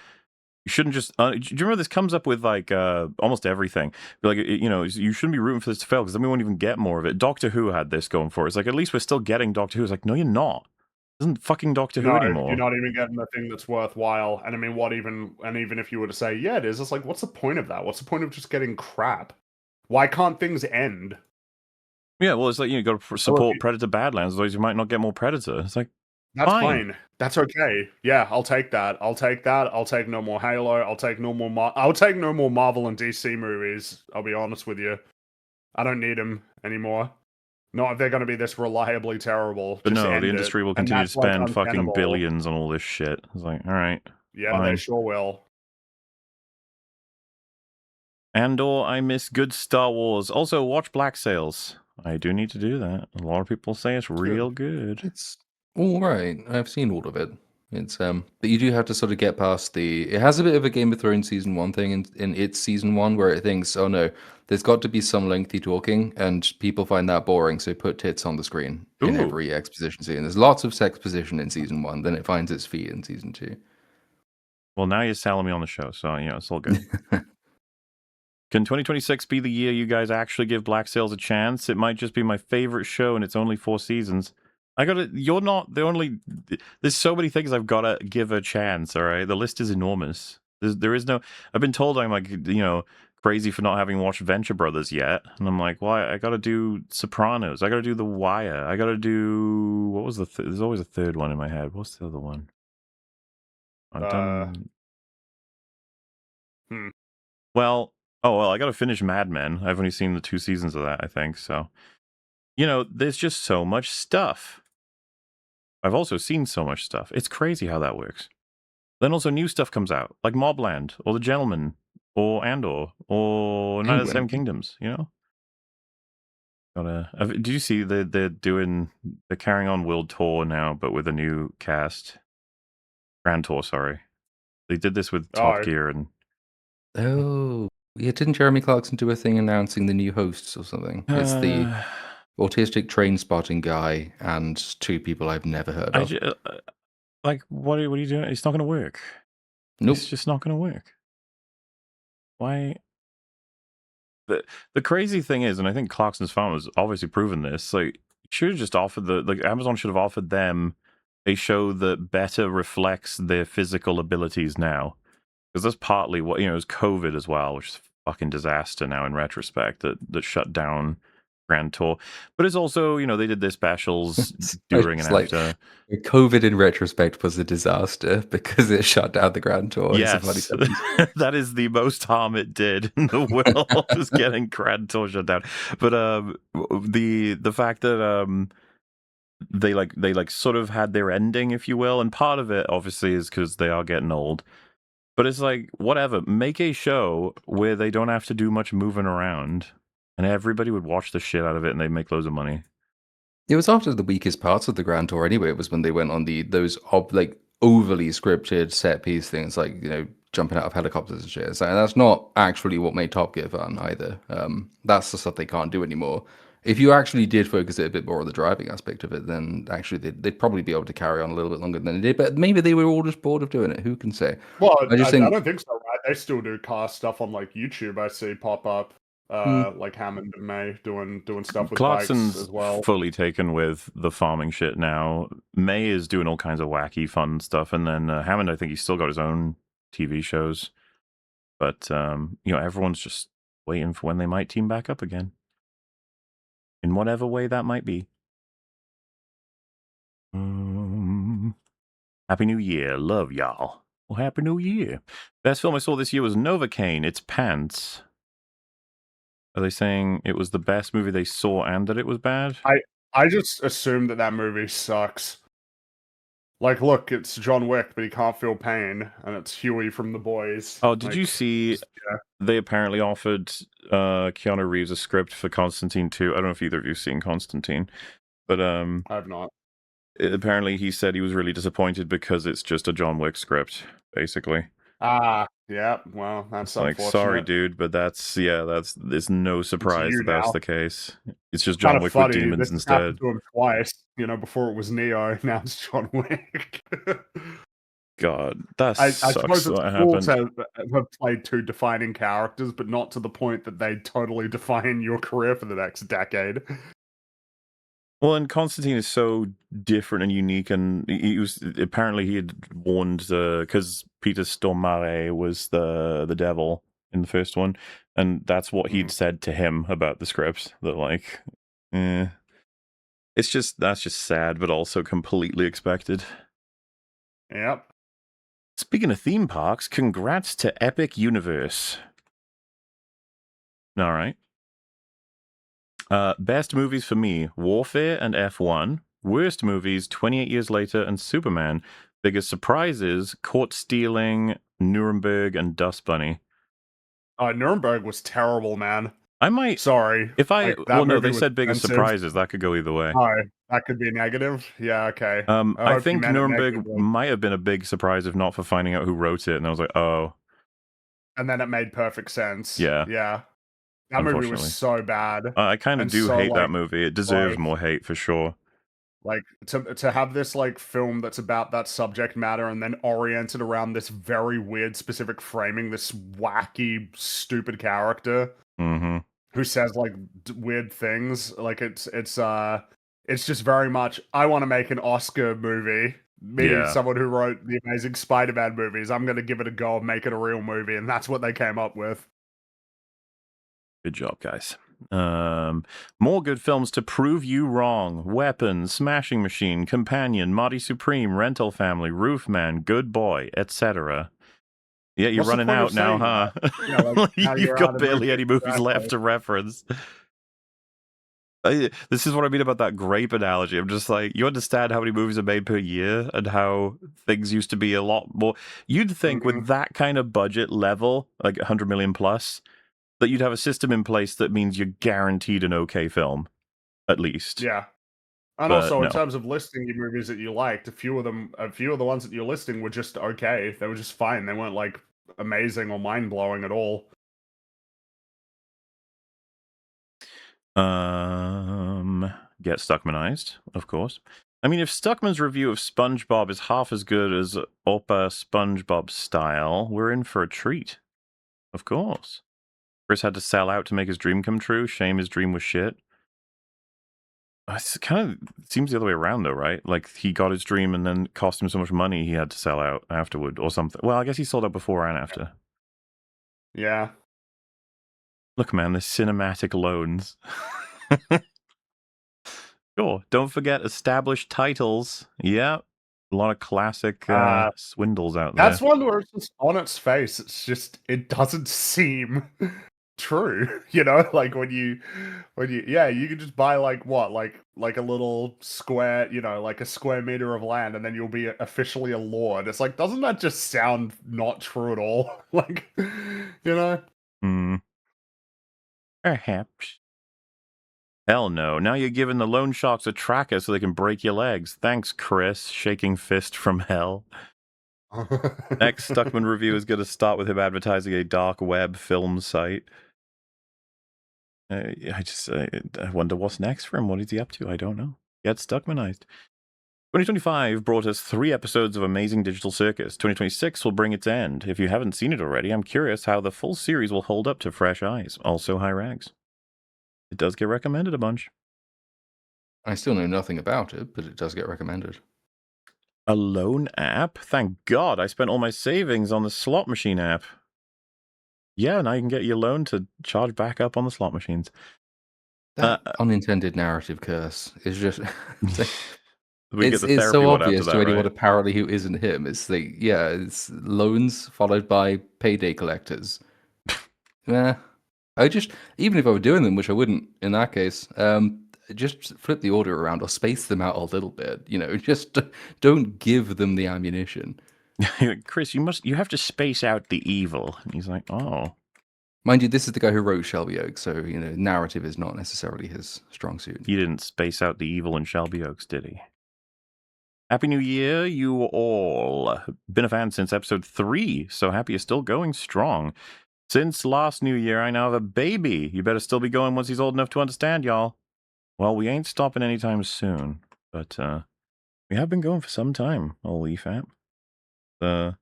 You shouldn't just. Do you remember this comes up with like almost everything? Like you know, you shouldn't be rooting for this to fail because then we won't even get more of it. Doctor Who had this going for it. It's like at least we're still getting Doctor Who. It's like no, you're not. It isn't fucking Doctor Who No, you're anymore. not even getting the thing that's worthwhile. And I mean, even if you were to say, yeah, it is, it's like, what's the point of that? What's the point of just getting crap? Why can't things end? Yeah, well, it's like you got to Well, support Predator Badlands, otherwise you might not get more Predator. It's like that's fine. fine. That's okay. Yeah, I'll take that. I'll take that. I'll take no more Halo. I'll take no more. I'll take no more Marvel and DC movies. I'll be honest with you. I don't need them anymore. Not if they're going to be this reliably terrible. But Just no, the end it. industry will And continue to that's like spend fucking untenable. billions on all this shit. It's like, all right, Yeah, fine. they sure will. Andor, I miss good Star Wars. Also, watch Black Sails. I do need to do that. A lot of people say it's real good. It's all right. I've seen all of it. It's but you do have to sort of get past the. It has a bit of a Game of Thrones season one thing in its season one where it thinks, oh no, there's got to be some lengthy talking, and people find that boring, so put tits on the screen in Ooh. every exposition scene. There's lots of sexposition in season one, then it finds its feet in season two. Well, now you're selling me on the show, so you know it's all good. Can 2026 be the year you guys actually give Black Sails a chance? It might just be my favorite show, and it's only 4 seasons. You're not the only. There's so many things I've gotta give a chance. All right, the list is enormous. There is no. I've been told I'm like crazy for not having watched Venture Brothers yet, and I'm like, why? I gotta do Sopranos. I gotta do The Wire. I gotta do what was the? There's always a third one in my head. What's the other one? I've done. Hmm. Well, I gotta finish Mad Men. I've only seen the 2 seasons of that, I think. So, there's just so much stuff. I've also seen so much stuff. It's crazy how that works. Then also new stuff comes out, like Mobland, or The Gentleman, or Andor, or Night of the Seven Kingdoms, Did you see they're carrying on World Tour now, but with a new cast? Grand Tour, sorry. They did this with Top Gear and... Oh, yeah, didn't Jeremy Clarkson do a thing announcing the new hosts or something? It's the autistic train spotting guy and 2 people I've never heard of. What are you doing? It's not going to work. Nope. It's just not going to work. Why? The crazy thing is, and I think Clarkson's Farm has obviously proven this, like, should have just offered Amazon should have offered them a show that better reflects their physical abilities now. Because that's partly what, it was COVID as well, which is a fucking disaster now in retrospect that shut down Grand Tour. But it's also, they did their specials during and It's after. COVID in retrospect was a disaster because it shut down the Grand Tour. It's a funny Yes, sentence. that is the most harm it did in the world, is getting Grand Tour shut down. But the fact that they sort of had their ending, if you will, and part of it obviously is because they are getting old. But it's like, whatever, make a show where they don't have to do much moving around, and everybody would watch the shit out of it, and they'd make loads of money. It was after the weakest parts of the Grand Tour anyway. It was when they went on those overly scripted set piece things, like jumping out of helicopters and shit. So that's not actually what made Top Gear fun either. That's the stuff they can't do anymore. If you actually did focus it a bit more on the driving aspect of it, then actually they'd probably be able to carry on a little bit longer than they did. But maybe they were all just bored of doing it. Who can say? Well, I just I think don't think so, right? They still do car stuff on like YouTube. I see pop up, like Hammond and May doing stuff with bikes Clarkson's as well. fully taken with the farming shit now. May is doing all kinds of wacky, fun stuff, and then Hammond, I think he's still got his own TV shows. But everyone's just waiting for when they might team back up again, in whatever way that might be. Happy New Year. Love y'all. Well, Happy New Year. Best film I saw this year was Novocaine. It's Pants. Are they saying it was the best movie they saw and that it was bad? I just assume that movie sucks. Like, look, it's John Wick, but he can't feel pain, and it's Huey from The Boys. Oh, did you see? They apparently offered Keanu Reeves a script for Constantine 2. I don't know if either of you've seen Constantine, but I have not. Apparently he said he was really disappointed because it's just a John Wick script, basically. Yeah. Well, that's like, unfortunate. sorry, dude, but there's no surprise that that's the case. It's just John Wick funny. with demons this instead. Happened to him twice, before it was Neo. Now it's John Wick. God, that I sucks. suppose it's what cool happened. to have played two defining characters, but not to the point that they totally define your career for the next decade. Well, and Constantine is so different and unique, and he had warned because Peter Stormare was the devil in the first one, and that's what he'd said to him about the script. That that's just sad, but also completely expected. Yep. Speaking of theme parks, congrats to Epic Universe. All right. Best movies for me, Warfare and F1. Worst movies, 28 Years Later and Superman. Biggest surprises, Caught Stealing, Nuremberg, and Dust Bunny. Nuremberg was terrible, man. I might... Sorry. They said biggest surprises. That could go either way. Oh, that could be negative? Yeah, okay. I think Nuremberg might have been a big surprise if not for finding out who wrote it, and I was like, oh. And then it made perfect sense. Yeah. Yeah. That movie was so bad. I kind of do hate that movie. It deserves more hate for sure. Like to have this film that's about that subject matter and then oriented around this very weird specific framing, this wacky, stupid character who says weird things. Like it's just very much, I want to make an Oscar movie. Someone who wrote the Amazing Spider-Man movies, I'm going to give it a go and make it a real movie, and that's what they came up with. Good job, guys. More good films to prove you wrong. Weapons, Smashing Machine, Companion, Marty Supreme, Rental Family, Roofman, Good Boy, etc. Yeah, you're running out now, huh? You've got barely any movies left to reference. This is what I mean about that grape analogy. I'm just like, you understand how many movies are made per year and how things used to be a lot more. You'd think with that kind of budget level, like 100 million plus, that you'd have a system in place that means you're guaranteed an okay film, at least. Yeah. And also, in terms of listing your movies that you liked, a few of the ones that you're listing were just okay. They were just fine. They weren't amazing or mind-blowing at all. Get Stuckmanized, of course. I mean, if Stuckman's review of SpongeBob is half as good as Oppa SpongeBob style, we're in for a treat. Of course. Chris had to sell out to make his dream come true. Shame his dream was shit. It kind of seems the other way around, though, right? Like, he got his dream and then it cost him so much money he had to sell out afterward or something. Well, I guess he sold out before and after. Yeah. Look, man, there's cinematic loans. Sure. Don't forget established titles. Yeah. A lot of classic swindles out there. That's one where it's just on its face. It's just, it doesn't seem true. You know, like when you yeah, you can just buy like what, like a little square, you know, like a square meter of land, and then you'll be officially a lord. It's like, doesn't that just sound not true at all? Like, you know. Perhaps. Hell no. Now you're giving the loan sharks a tracker so they can break your legs. Thanks, Chris. Shaking fist from hell. Next Stuckman review is going to start with him advertising a dark web film site. I wonder what's next for him. What is he up to? I don't know. Get Stuckmanized. 2025 brought us 3 episodes of Amazing Digital Circus. 2026 will bring its end. If you haven't seen it already, I'm curious how the full series will hold up to fresh eyes. Also, high rags. It does get recommended a bunch. I still know nothing about it, but it does get recommended. A loan app? Thank God, I spent all my savings on the slot machine app. Yeah, now you can get your loan to charge back up on the slot machines. That unintended narrative curse is just... we get the it's therapy so one obvious after to that, anyone right? apparently who isn't him. It's like, yeah, it's loans followed by payday collectors. I just, even if I were doing them, which I wouldn't in that case, just flip the order around or space them out a little bit. You know, just don't give them the ammunition. Chris, you have to space out the evil. And he's like, oh. Mind you, this is the guy who wrote Shelby Oaks, so, you know, narrative is not necessarily his strong suit. He didn't space out the evil in Shelby Oaks, did he? Happy New Year, you all. Been a fan since episode 3, so happy you're still going strong. Since last New Year, I now have a baby. You better still be going once he's old enough to understand, y'all. Well, we ain't stopping anytime soon, but we have been going for some time, old EFAP. The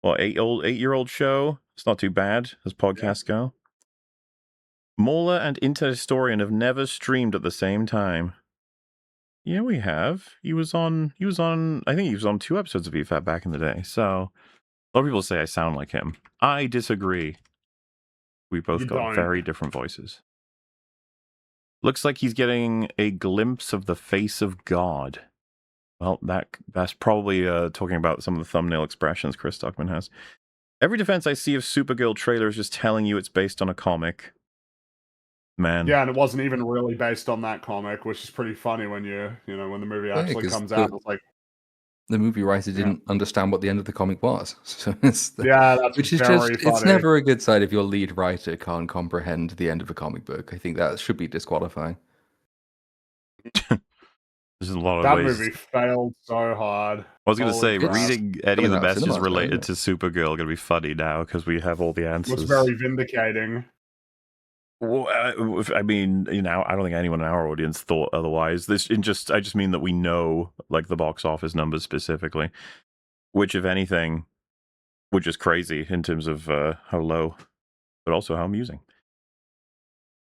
8-year-old show. It's not too bad as podcasts go. Mauler and Interhistorian have never streamed at the same time. Yeah, we have. He was on I think he was on 2 episodes of EFAP back in the day. So a lot of people say I sound like him. I disagree. We both got very different voices. Looks like he's getting a glimpse of the face of God. Well, that's probably talking about some of the thumbnail expressions Chris Stockman has. Every defense I see of Supergirl trailer is just telling you it's based on a comic. Man. Yeah, and it wasn't even really based on that comic, which is pretty funny when when the movie actually comes out. It's like the movie writer didn't understand what the end of the comic was. So that's which is very funny. It's never a good sign if your lead writer can't comprehend the end of a comic book. I think that should be disqualifying. There's a lot of that ways. movie failed so hard. I was going to say, reading any of the messages related to Supergirl going to be funny now because we have all the answers. It's very vindicating. Well, I mean, I don't think anyone in our audience thought otherwise. I just mean that we know, like, the box office numbers specifically, which, if anything, which is crazy in terms of how low, but also how amusing.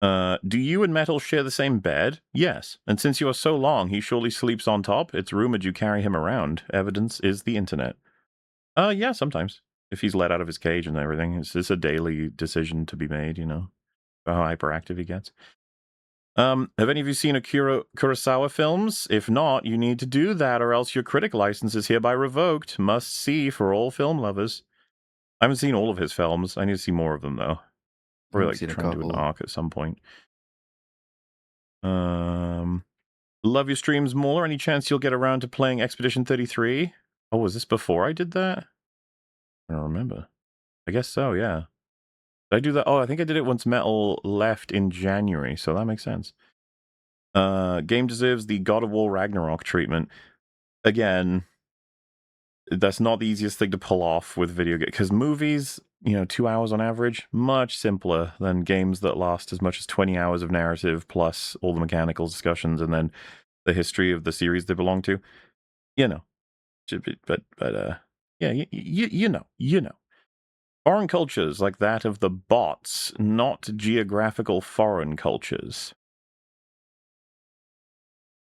Do you and Metal share the same bed? Yes. And since you are so long, he surely sleeps on top. It's rumored you carry him around. Evidence is the internet. Yeah, sometimes. If he's let out of his cage and everything. It's a daily decision to be made, how hyperactive he gets. Have any of you seen Kurosawa films? If not, you need to do that, or else your critic license is hereby revoked. Must see for all film lovers. I haven't seen all of his films. I need to see more of them, though. Probably try to do an arc at some point. Love your streams, Mauler. Any chance you'll get around to playing Expedition 33? Oh, was this before I did that? I don't remember. I guess so, yeah. Did I do that? Oh, I think I did it once Metal left in January, so that makes sense. Game deserves the God of War Ragnarok treatment. Again, that's not the easiest thing to pull off with video games, because movies, 2 hours on average, much simpler than games that last as much as 20 hours of narrative plus all the mechanical discussions and then the history of the series they belong to. But yeah, you know. Foreign cultures like that of the bots, not geographical foreign cultures.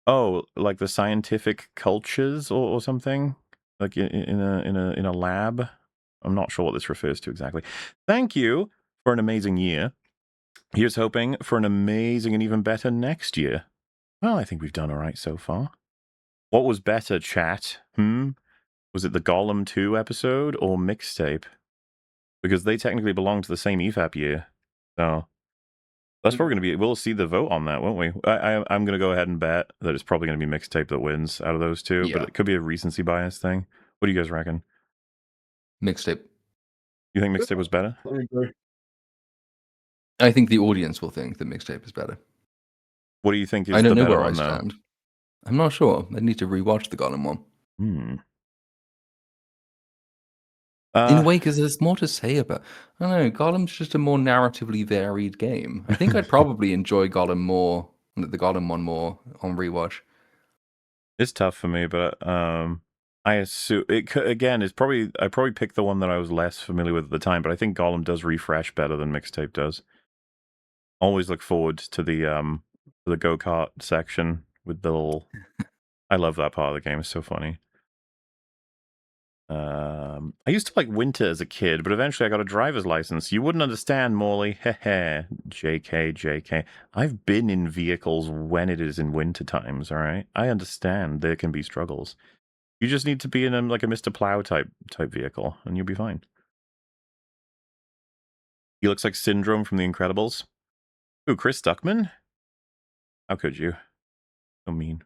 Oh, like the scientific cultures or something? Like in a lab? I'm not sure what this refers to exactly. Thank you for an amazing year. Here's hoping for an amazing and even better next year. Well, I think we've done all right so far. What was better, chat? Was it the Gollum 2 episode or mixtape? Because they technically belong to the same EFAP year. So that's probably going to be. We'll see the vote on that, won't we? I'm going to go ahead and bet that it's probably going to be mixtape that wins out of those two, but Yeah. it could be a recency bias thing. What do you guys reckon? Mixtape. You think mixtape was better? I agree. I think the audience will think that mixtape is better. What do you think is I don't the know better where I one, though? stand. I'm not sure. I need to rewatch the Gollum one. In a way, because there's more to say about. I don't know. Gollum's just a more narratively varied game. I think I'd probably enjoy Gollum more, the Gollum one more on rewatch. It's tough for me, but I assume again. It's probably I probably picked the one that I was less familiar with at the time, but I think Gollum does refresh better than mixtape does. Always look forward to the go-kart section with the little. I love that part of the game. It's so funny. I used to like winter as a kid, but eventually I got a driver's license. You wouldn't understand, Morley. Heh. JK. I've been in vehicles when it is in winter times, all right? I understand there can be struggles. You just need to be in like a Mr. Plow type vehicle, and you'll be fine. He looks like Syndrome from The Incredibles. Ooh, Chris Stuckman? How could you? So mean.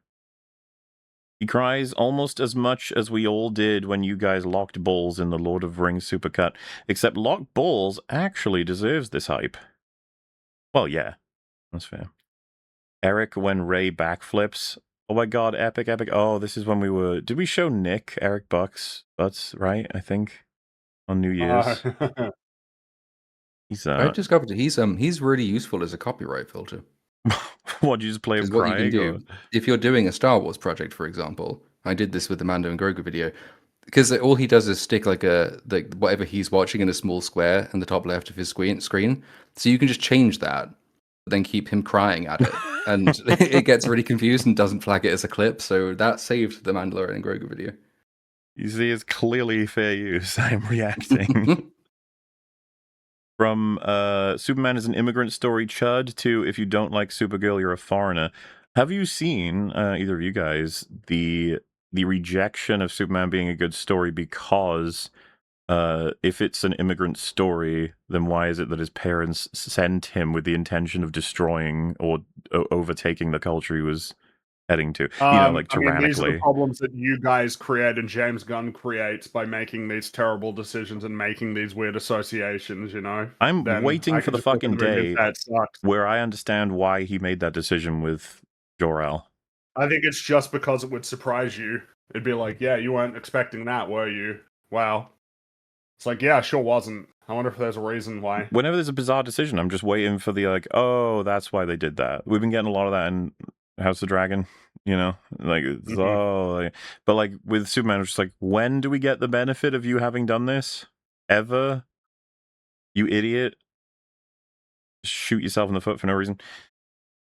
He cries almost as much as we all did when you guys locked balls in the Lord of Rings supercut, except locked balls actually deserves this hype. Well, yeah, that's fair. Eric when Ray backflips. Oh my god, epic. Oh, this is when we were... Did we show Nick, Eric Bucks? That's right, I think, on New Year's. He's I discovered that he's really useful as a copyright filter. What, you just play him Because what you can crying? do, if you're doing a Star Wars project, for example, I did this with the Mando and Grogu video, because all he does is stick like whatever he's watching in a small square in the top left of his screen. So you can just change that, but then keep him crying at it, and it gets really confused and doesn't flag it as a clip. So that saved the Mandalorian and Grogu video. You see, it's clearly fair use. I'm reacting. From Superman is an immigrant story chud to if you don't like Supergirl, you're a foreigner. Have you seen, either of you guys, the rejection of Superman being a good story because if it's an immigrant story, then why is it that his parents sent him with the intention of destroying or overtaking the culture he was heading to? Like tyrannically. I mean, these are the problems that you guys create and James Gunn creates by making these terrible decisions and making these weird associations, you know? I'm waiting for the fucking day that sucks. where I understand why he made that decision with Jor-El. I think it's just because it would surprise you. It'd be like, yeah, you weren't expecting that, were you? Wow. It's like, yeah, sure wasn't. I wonder if there's a reason why. Whenever there's a bizarre decision, I'm just waiting for the like, oh, that's why they did that. We've been getting a lot of that in House of Dragon, like it's but like with Superman, it's just like, when do we get the benefit of you having done this? Ever? You idiot. Shoot yourself in the foot for no reason.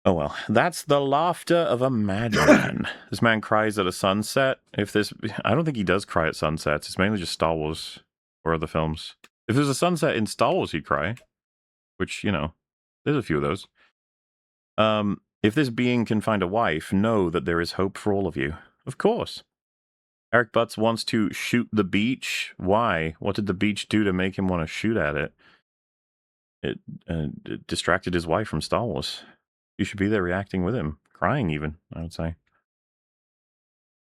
Oh well, that's the laughter of a madman. This man cries at a sunset. I don't think he does cry at sunsets. It's mainly just Star Wars or other films. If there's a sunset in Star Wars, he'd cry, which, there's a few of those. If this being can find a wife, know that there is hope for all of you. Of course. Eric Butts wants to shoot the beach. Why? What did the beach do to make him want to shoot at it? It distracted his wife from Star Wars. You should be there reacting with him. Crying even, I would say.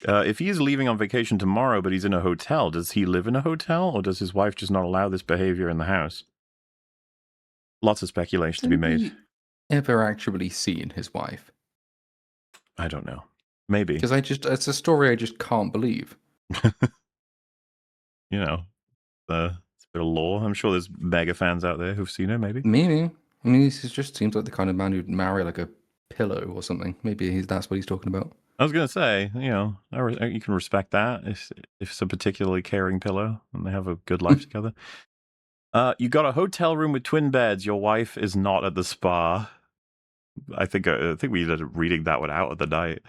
If he is leaving on vacation tomorrow, but he's in a hotel, does he live in a hotel, or does his wife just not allow this behavior in the house? Lots of speculation to be made. Ever actually seen his wife? I don't know. Maybe. Because it's a story I just can't believe. It's a bit of lore. I'm sure there's mega fans out there who've seen her, maybe. Maybe. I mean, he just seems like the kind of man who'd marry like a pillow or something. Maybe that's what he's talking about. I was going to say, you can respect that if it's a particularly caring pillow and they have a good life together. You got a hotel room with twin beds. Your wife is not at the spa. I think we ended up reading that one out of the night.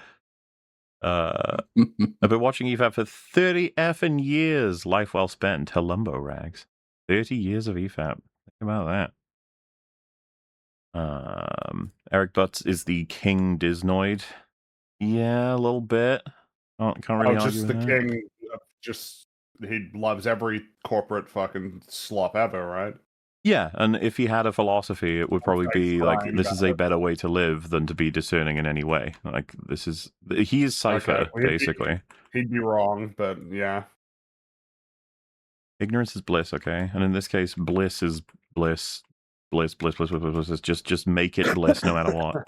I've been watching EFAP for 30 effing years. Life well spent. Helumbo Rags. 30 years of EFAP. Think about that. Eric Butts is the King Disnoid. Yeah, a little bit. Can't really argue just with the that. king. Just he loves every corporate fucking slop ever, right? Yeah, and if he had a philosophy, it would probably be like, crying this is a about better way to live than to be discerning in any way. Like, he is Cypher, Okay, well, basically. He'd be wrong, but yeah. Ignorance is bliss, okay? And in this case, bliss is bliss. Bliss. Just make it bliss no matter what.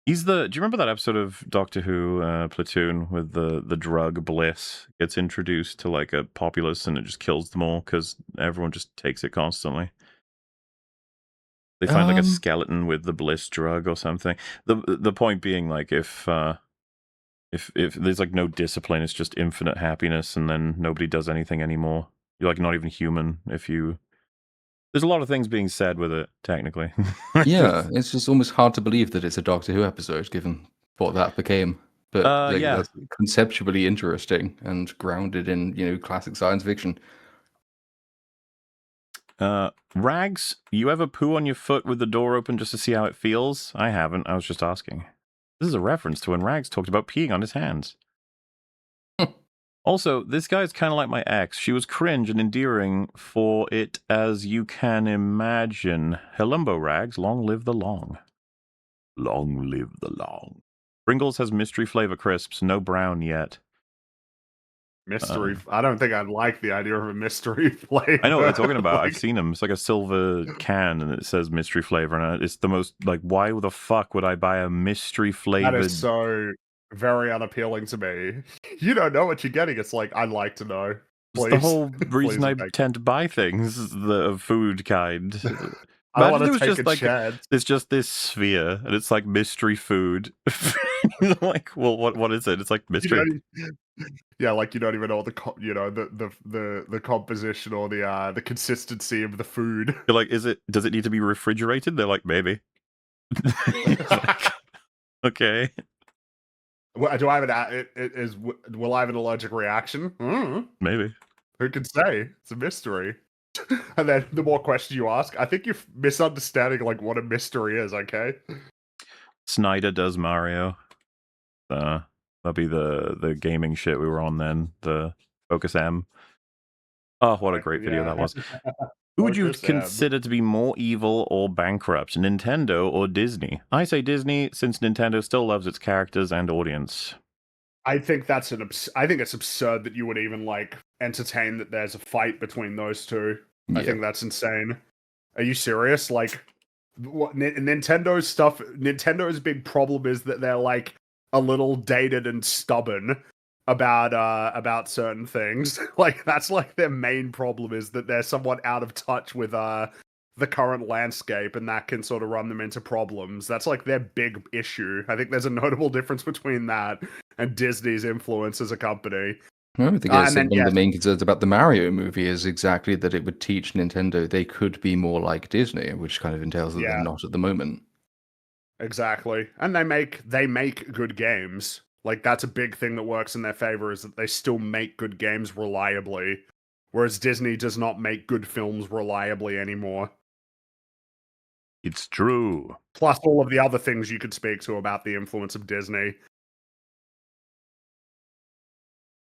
Do you remember that episode of Doctor Who Platoon with the drug bliss gets introduced to like a populace and it just kills them all because everyone just takes it constantly? They find like a skeleton with the bliss drug or something. The point being, like, if there's like no discipline, it's just infinite happiness, and then nobody does anything anymore. You're like not even human if you. There's a lot of things being said with it, technically. Yeah, it's just almost hard to believe that it's a Doctor Who episode, given what that became. But like, yeah. that's conceptually interesting and grounded in classic science fiction. Rags, you ever poo on your foot with the door open just to see how it feels? I haven't. I was just asking. This is a reference to when Rags talked about peeing on his hands. Also, this guy's kind of like my ex. She was cringe and endearing for it, as you can imagine. Helumbo Rags, long live the long. Long live the long. Pringles has mystery flavor crisps, no brown yet. Mystery. I don't think I'd like the idea of a mystery flavor. I know what they're talking about. Like, I've seen them. It's like a silver can, and it says mystery flavor, and it's the most, like, why the fuck would I buy a mystery flavored? that is so very unappealing to me. You don't know what you're getting. It's like, I'd like to know. Please. It's the whole reason I Please, tend to buy things, of food kind. I don't Imagine it want was to take just a like chance. it's just this sphere, and it's like mystery food. Like, well, what is it? It's like mystery. Yeah, like you don't even know the composition or the consistency of the food. You're like, does it need to be refrigerated? They're like, maybe. Like, okay. Do I have will I have an allergic reaction? Maybe. Who can say? It's a mystery. And then the more questions you ask, I think you're misunderstanding like what a mystery is. Okay. Snyder does Mario. That'd be the gaming shit we were on then. The Focus M. Oh, what a great video that was. Who would you consider to be more evil or bankrupt, Nintendo or Disney? I say Disney, since Nintendo still loves its characters and audience. I think that's I think it's absurd that you would even like entertain that there's a fight between those two. Yeah. I think that's insane. Are you serious? Like, what Nintendo's stuff? Nintendo's big problem is that they're like a little dated and stubborn about certain things. Like, that's like their main problem, is that they're somewhat out of touch with the current landscape, and that can sort of run them into problems. That's like their big issue. I think there's a notable difference between that and Disney's influence as a company. I think one of the main concerns about the Mario movie is exactly that it would teach Nintendo they could be more like Disney, which kind of entails that they're not at the moment. Exactly. And they make good games. Like, that's a big thing that works in their favor, is that they still make good games reliably, whereas Disney does not make good films reliably anymore. It's true. Plus all of the other things you could speak to about the influence of Disney.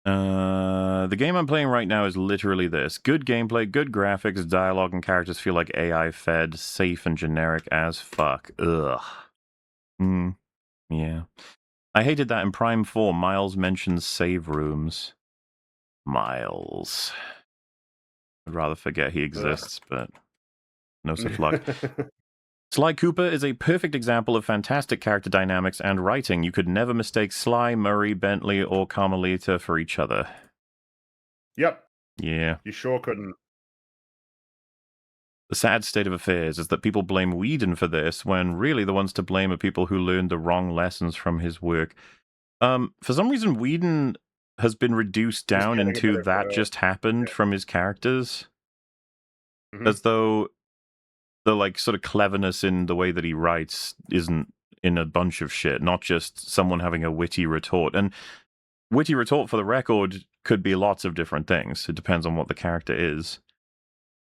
The game I'm playing right now is literally this. Good gameplay, good graphics, dialogue, and characters feel like AI fed, safe and generic as fuck. Ugh. Yeah. I hated that in Prime 4. Miles mentions save rooms. Miles. I'd rather forget he exists, but no such luck. Sly Cooper is a perfect example of fantastic character dynamics and writing. You could never mistake Sly, Murray, Bentley, or Carmelita for each other. Yep. Yeah. You sure couldn't. The sad state of affairs is that people blame Whedon for this, when really the ones to blame are people who learned the wrong lessons from his work. For some reason, Whedon has been reduced down into that just happened from his characters. Mm-hmm. As though the like sort of cleverness in the way that he writes isn't in a bunch of shit, not just someone having a witty retort. And witty retort, for the record, could be lots of different things. It depends on what the character is.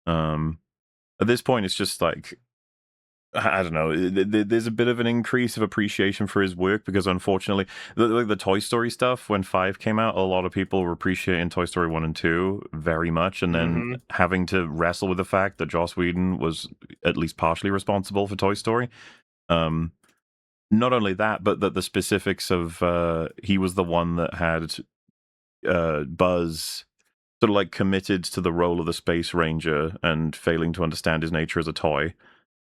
At this point, it's just like, I don't know. There's a bit of an increase of appreciation for his work because, unfortunately, the Toy Story stuff, when 5 came out, a lot of people were appreciating Toy Story 1 and 2 very much, and then having to wrestle with the fact that Joss Whedon was at least partially responsible for Toy Story. Not only that, but that the specifics of he was the one that had Buzz sort of like committed to the role of the Space Ranger and failing to understand his nature as a toy.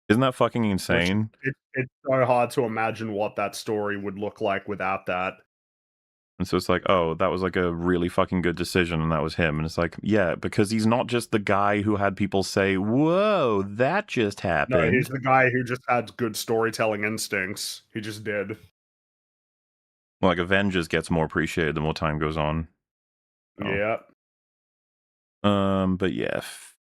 Isn't that fucking insane? It's so hard to imagine what that story would look like without that. And so it's like, oh, that was like a really fucking good decision, and that was him. And it's like, yeah, because he's not just the guy who had people say, whoa, that just happened. No, he's the guy who just had good storytelling instincts. He just did. Well, like Avengers gets more appreciated the more time goes on. Yeah. But yeah,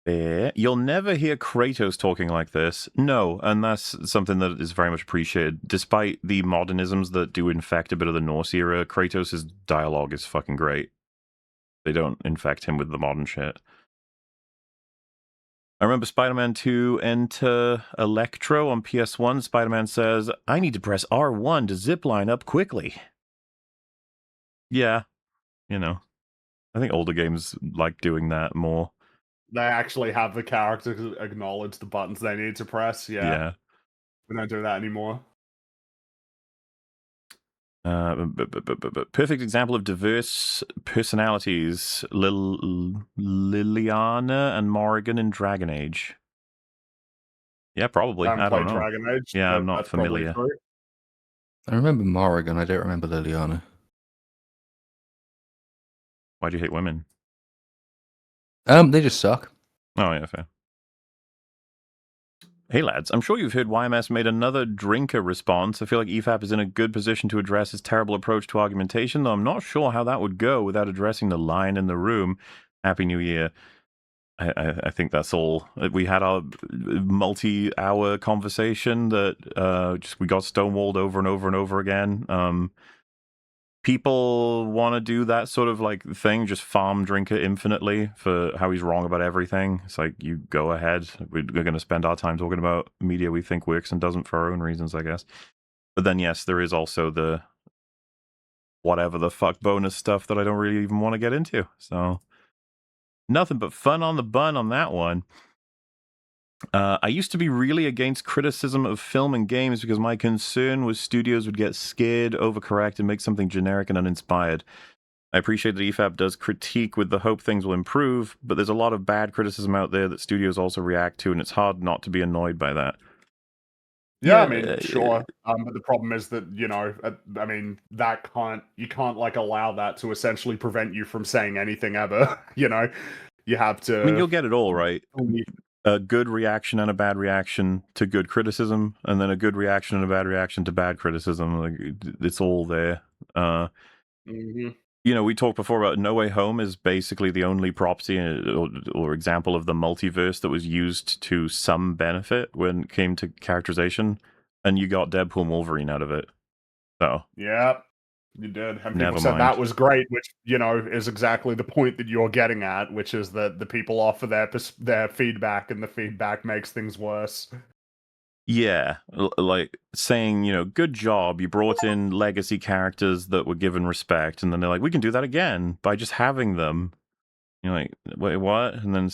fair. You'll never hear Kratos talking like this. No, and that's something that is very much appreciated. Despite the modernisms that do infect a bit of the Norse era, Kratos' dialogue is fucking great. They don't infect him with the modern shit. I remember Spider-Man 2 Enter Electro on PS1. Spider-Man says, I need to press R1 to zipline up quickly. Yeah, you know. I think older games like doing that more. They actually have the characters acknowledge the buttons they need to press. Yeah. We don't do that anymore. Perfect example of diverse personalities. Liliana and Morrigan in Dragon Age. Yeah, probably. I don't know. Dragon Age. Yeah, I'm not familiar. I remember Morrigan. I don't remember Liliana. Why do you hate women? They just suck. Oh, yeah, fair. Hey lads, I'm sure you've heard YMS made another drinker response. I feel like EFAP is in a good position to address his terrible approach to argumentation, though I'm not sure how that would go without addressing the lion in the room. Happy New Year. I think that's all. We had our multi-hour conversation that just we got stonewalled over and over and over again. People want to do that sort of like thing, just farm Drinker infinitely for how he's wrong about everything. It's like, you go ahead. We're going to spend our time talking about media we think works and doesn't for our own reasons, I guess. But then, yes, there is also the whatever the fuck bonus stuff that I don't really even want to get into. So, nothing but fun on the bun on that one. I used to be really against criticism of film and games because my concern was studios would get scared, overcorrect, and make something generic and uninspired. I appreciate that EFAP does critique with the hope things will improve, but there's a lot of bad criticism out there that studios also react to, and it's hard not to be annoyed by that. Yeah, I mean, sure. But the problem is that, I mean, you can't like allow that to essentially prevent you from saying anything ever. You have to. I mean, you'll get it all right. A good reaction and a bad reaction to good criticism, and then a good reaction and a bad reaction to bad criticism. Like, it's all there. We talked before about No Way Home is basically the only property or example of the multiverse that was used to some benefit when it came to characterization, and you got Deadpool and Wolverine out of it. So yeah, you did. And never people said mind. that was great, which is exactly the point that you're getting at, which is that the people offer their feedback, and the feedback makes things worse. Yeah, like saying, good job, you brought in legacy characters that were given respect, and then they're like, we can do that again by just having them. You're like, wait, what? And then,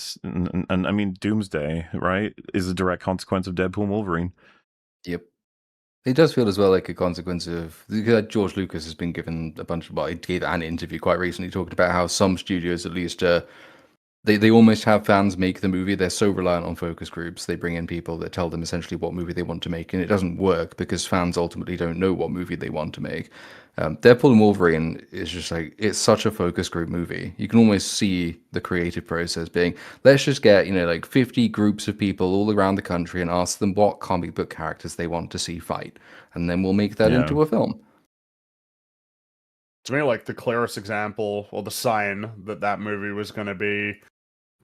and I mean, Doomsday, right, is a direct consequence of Deadpool and Wolverine. Yep. It does feel as well like a consequence of George Lucas has been given a bunch of, well, he gave an interview quite recently talking about how some studios at least they almost have fans make the movie. They're so reliant on focus groups. They bring in people that tell them essentially what movie they want to make, and it doesn't work because fans ultimately don't know what movie they want to make. Deadpool and Wolverine is just like, it's such a focus group movie. You can almost see the creative process being, let's just get, like 50 groups of people all around the country and ask them what comic book characters they want to see fight. And then we'll make that into a film. To me, like, the clearest example or the sign that movie was going to be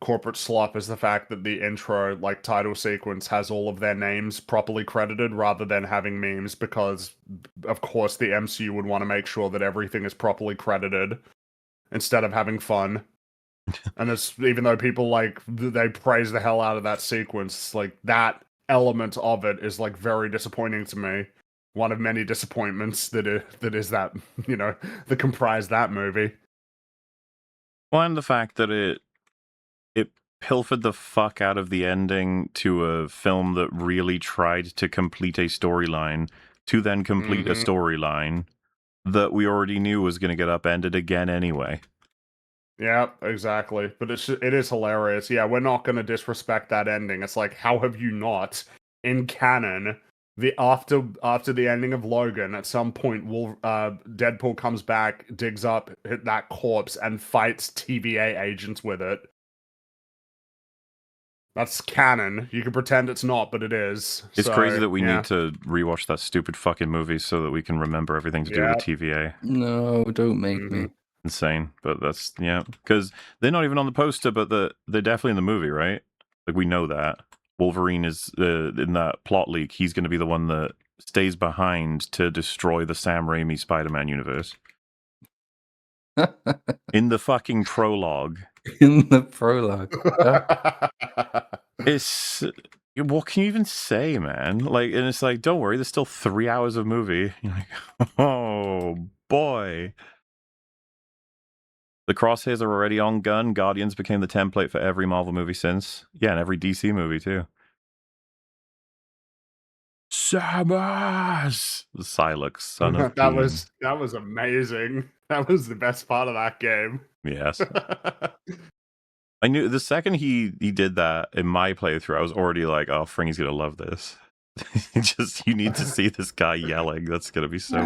corporate slop is the fact that the intro, like, title sequence has all of their names properly credited rather than having memes, because, of course, the MCU would want to make sure that everything is properly credited instead of having fun. And it's, even though people, like, they praise the hell out of that sequence, like, that element of it is, like, very disappointing to me. One of many disappointments that is that, you know, that comprise that movie. Well, and the fact that it pilfered the fuck out of the ending to a film that really tried to complete a storyline, to then complete a storyline that we already knew was going to get upended again anyway. Yeah, exactly. But it is hilarious. Yeah, we're not going to disrespect that ending. It's like, how have you not, in canon, after the ending of Logan, at some point, Deadpool comes back, digs up that corpse, and fights TVA agents with it. That's canon. You can pretend it's not, but it is. It's So, crazy that we yeah. need to rewatch that stupid fucking movie so that we can remember everything to do with TVA. No, don't make me. Insane, but that's, yeah, because they're not even on the poster, but they're definitely in the movie, right? Like, we know that Wolverine is in that plot leak. He's going to be the one that stays behind to destroy the Sam Raimi Spider-Man universe. In the fucking prologue. In the prologue. It's, what can you even say, man? Like, and it's like, don't worry, there's still 3 hours of movie. You're like, oh boy. The crosshairs are already on gun. Guardians became the template for every Marvel movie since. Yeah, and every DC movie too. Samus! Psylocke, son of that Doom. was amazing. That was the best part of that game. Yes. I knew the second he did that in my playthrough, I was already like, oh, Fringy's gonna love this. Just, you need to see this guy yelling. That's gonna be so...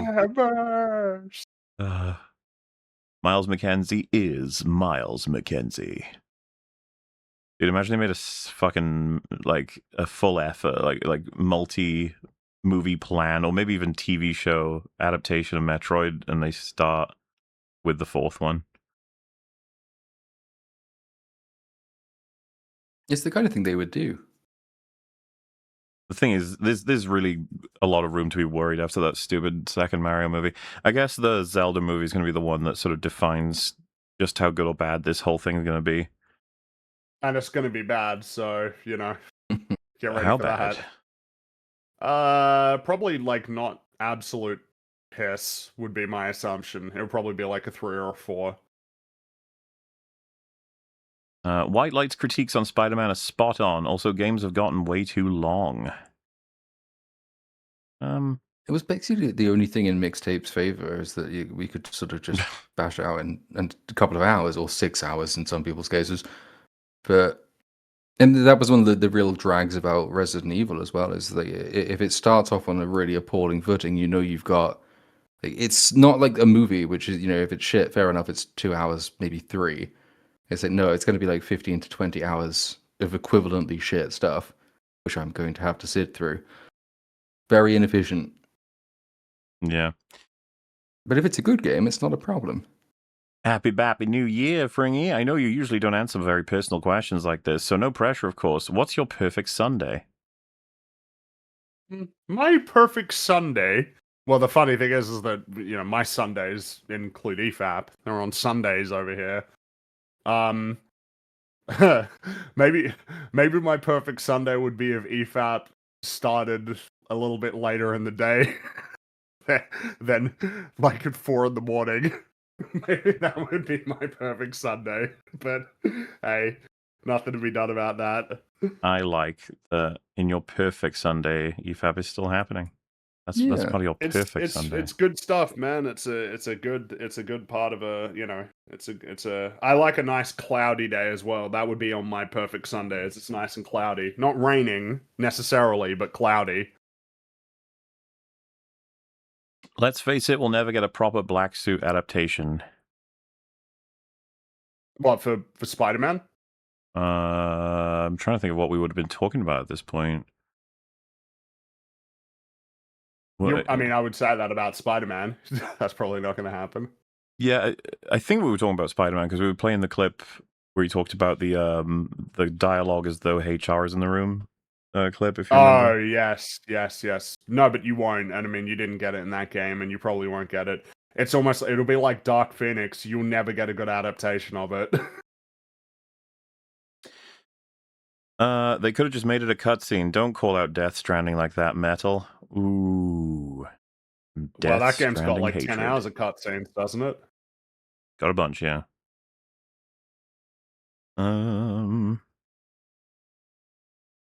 Miles McKenzie is Miles McKenzie. Dude, imagine they made a fucking, like, a full effort, like multi-movie plan, or maybe even TV show adaptation of Metroid, and they start with the 4th one. It's the kind of thing they would do. The thing is, there's really a lot of room to be worried after that stupid second Mario movie. I guess the Zelda movie is going to be the one that sort of defines just how good or bad this whole thing is going to be. And it's going to be bad, so, you know, get ready How for bad? that. Probably, like, not absolute piss would be my assumption. It would probably be like a 3 or a 4. White Light's critiques on Spider-Man are spot on. Also, games have gotten way too long. It was basically the only thing in Mixtape's favor is that we could sort of just bash it out in a couple of hours, or 6 hours in some people's cases. And that was one of the real drags about Resident Evil as well, is that if it starts off on a really appalling footing, you know you've got... It's not like a movie, which is, you know, if it's shit, fair enough, it's 2 hours, maybe 3. It's like, no, it's going to be like 15 to 20 hours of equivalently shit stuff, which I'm going to have to sit through. Very inefficient. Yeah. But if it's a good game, it's not a problem. Happy Bappy New Year, Fringy. I know you usually don't answer very personal questions like this, so no pressure, of course. What's your perfect Sunday? My perfect Sunday... Well, the funny thing is that, you know, my Sundays include EFAP. They're on Sundays over here. Maybe my perfect Sunday would be if EFAP started a little bit later in the day than like at 4 in the morning. Maybe that would be my perfect Sunday. But hey, nothing to be done about that. I like that in your perfect Sunday, EFAP is still happening. That's part of your perfect Sunday. It's good stuff, man. It's a good part of a, you know, I like a nice cloudy day as well. That would be on my perfect Sunday. It's nice and cloudy. Not raining necessarily, but cloudy. Let's face it, we'll never get a proper black suit adaptation. What, for Spider-Man? I'm trying to think of what we would have been talking about at this point. I mean, I would say that about Spider-Man. That's probably not going to happen. Yeah, I think we were talking about Spider-Man because we were playing the clip where he talked about the dialogue as though HR is in the room clip, if you remember. Oh, yes. No, but you won't. And I mean, you didn't get it in that game, and you probably won't get it. It's almost, it'll be like Dark Phoenix. You'll never get a good adaptation of it. They could have just made it a cutscene. Don't call out Death Stranding like that, Metal. Ooh. Well, that game's got Stranding like 10 hatred. hours of cutscenes, doesn't it? Got a bunch, yeah.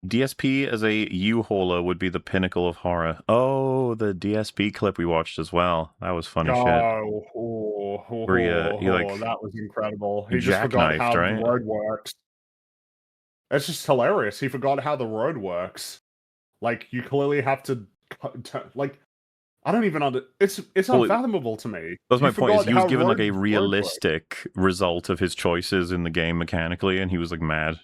DSP as a U-hauler would be the pinnacle of horror. Oh, the DSP clip we watched as well. That was funny shit. Where he like that was incredible. he He just forgot jackknifed, how right? the road works. It's just hilarious. He forgot how the road works. Like, you clearly have to, like, I don't even it's Well, unfathomable to me. That's my point. Is he was given like a road works. realistic result of his choices in the game mechanically, and he was like mad.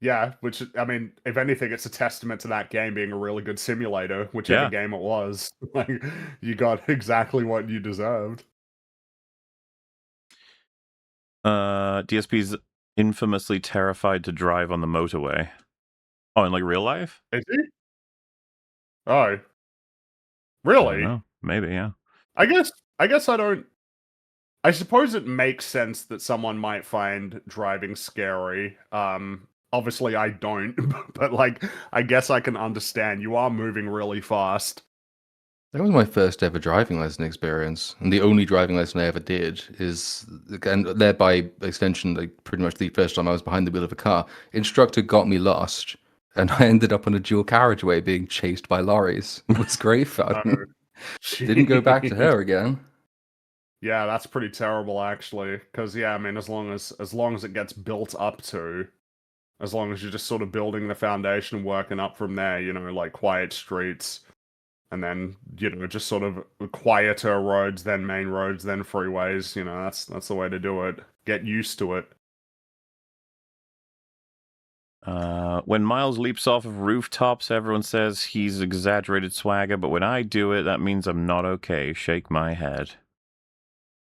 Yeah, which, I mean, if anything, it's a testament to that game being a really good simulator, whichever game it was. Like, you got exactly what you deserved. DSP's infamously terrified to drive on the motorway. Oh, in like real life? Is he? Oh. I Really? don't know. Maybe, yeah. I guess I don't. I suppose it makes sense that someone might find driving scary. Obviously I don't, but like, I guess I can understand. You are moving really fast. That was my first ever driving lesson experience, and the only driving lesson I ever did is, and thereby extension, like pretty much the first time I was behind the wheel of a car. Instructor got me lost, and I ended up on a dual carriageway being chased by lorries. It was great fun. Oh, Didn't go back to jeez. her again. Yeah, that's pretty terrible, actually. Because yeah, I mean, as long as it gets built up to, as long as you're just sort of building the foundation and working up from there, you know, like quiet streets, and then, you know, just sort of quieter roads, then main roads, then freeways. You know, that's the way to do it. Get used to it. When Miles leaps off of rooftops, everyone says he's exaggerated swagger, but when I do it, that means I'm not okay. Shake my head.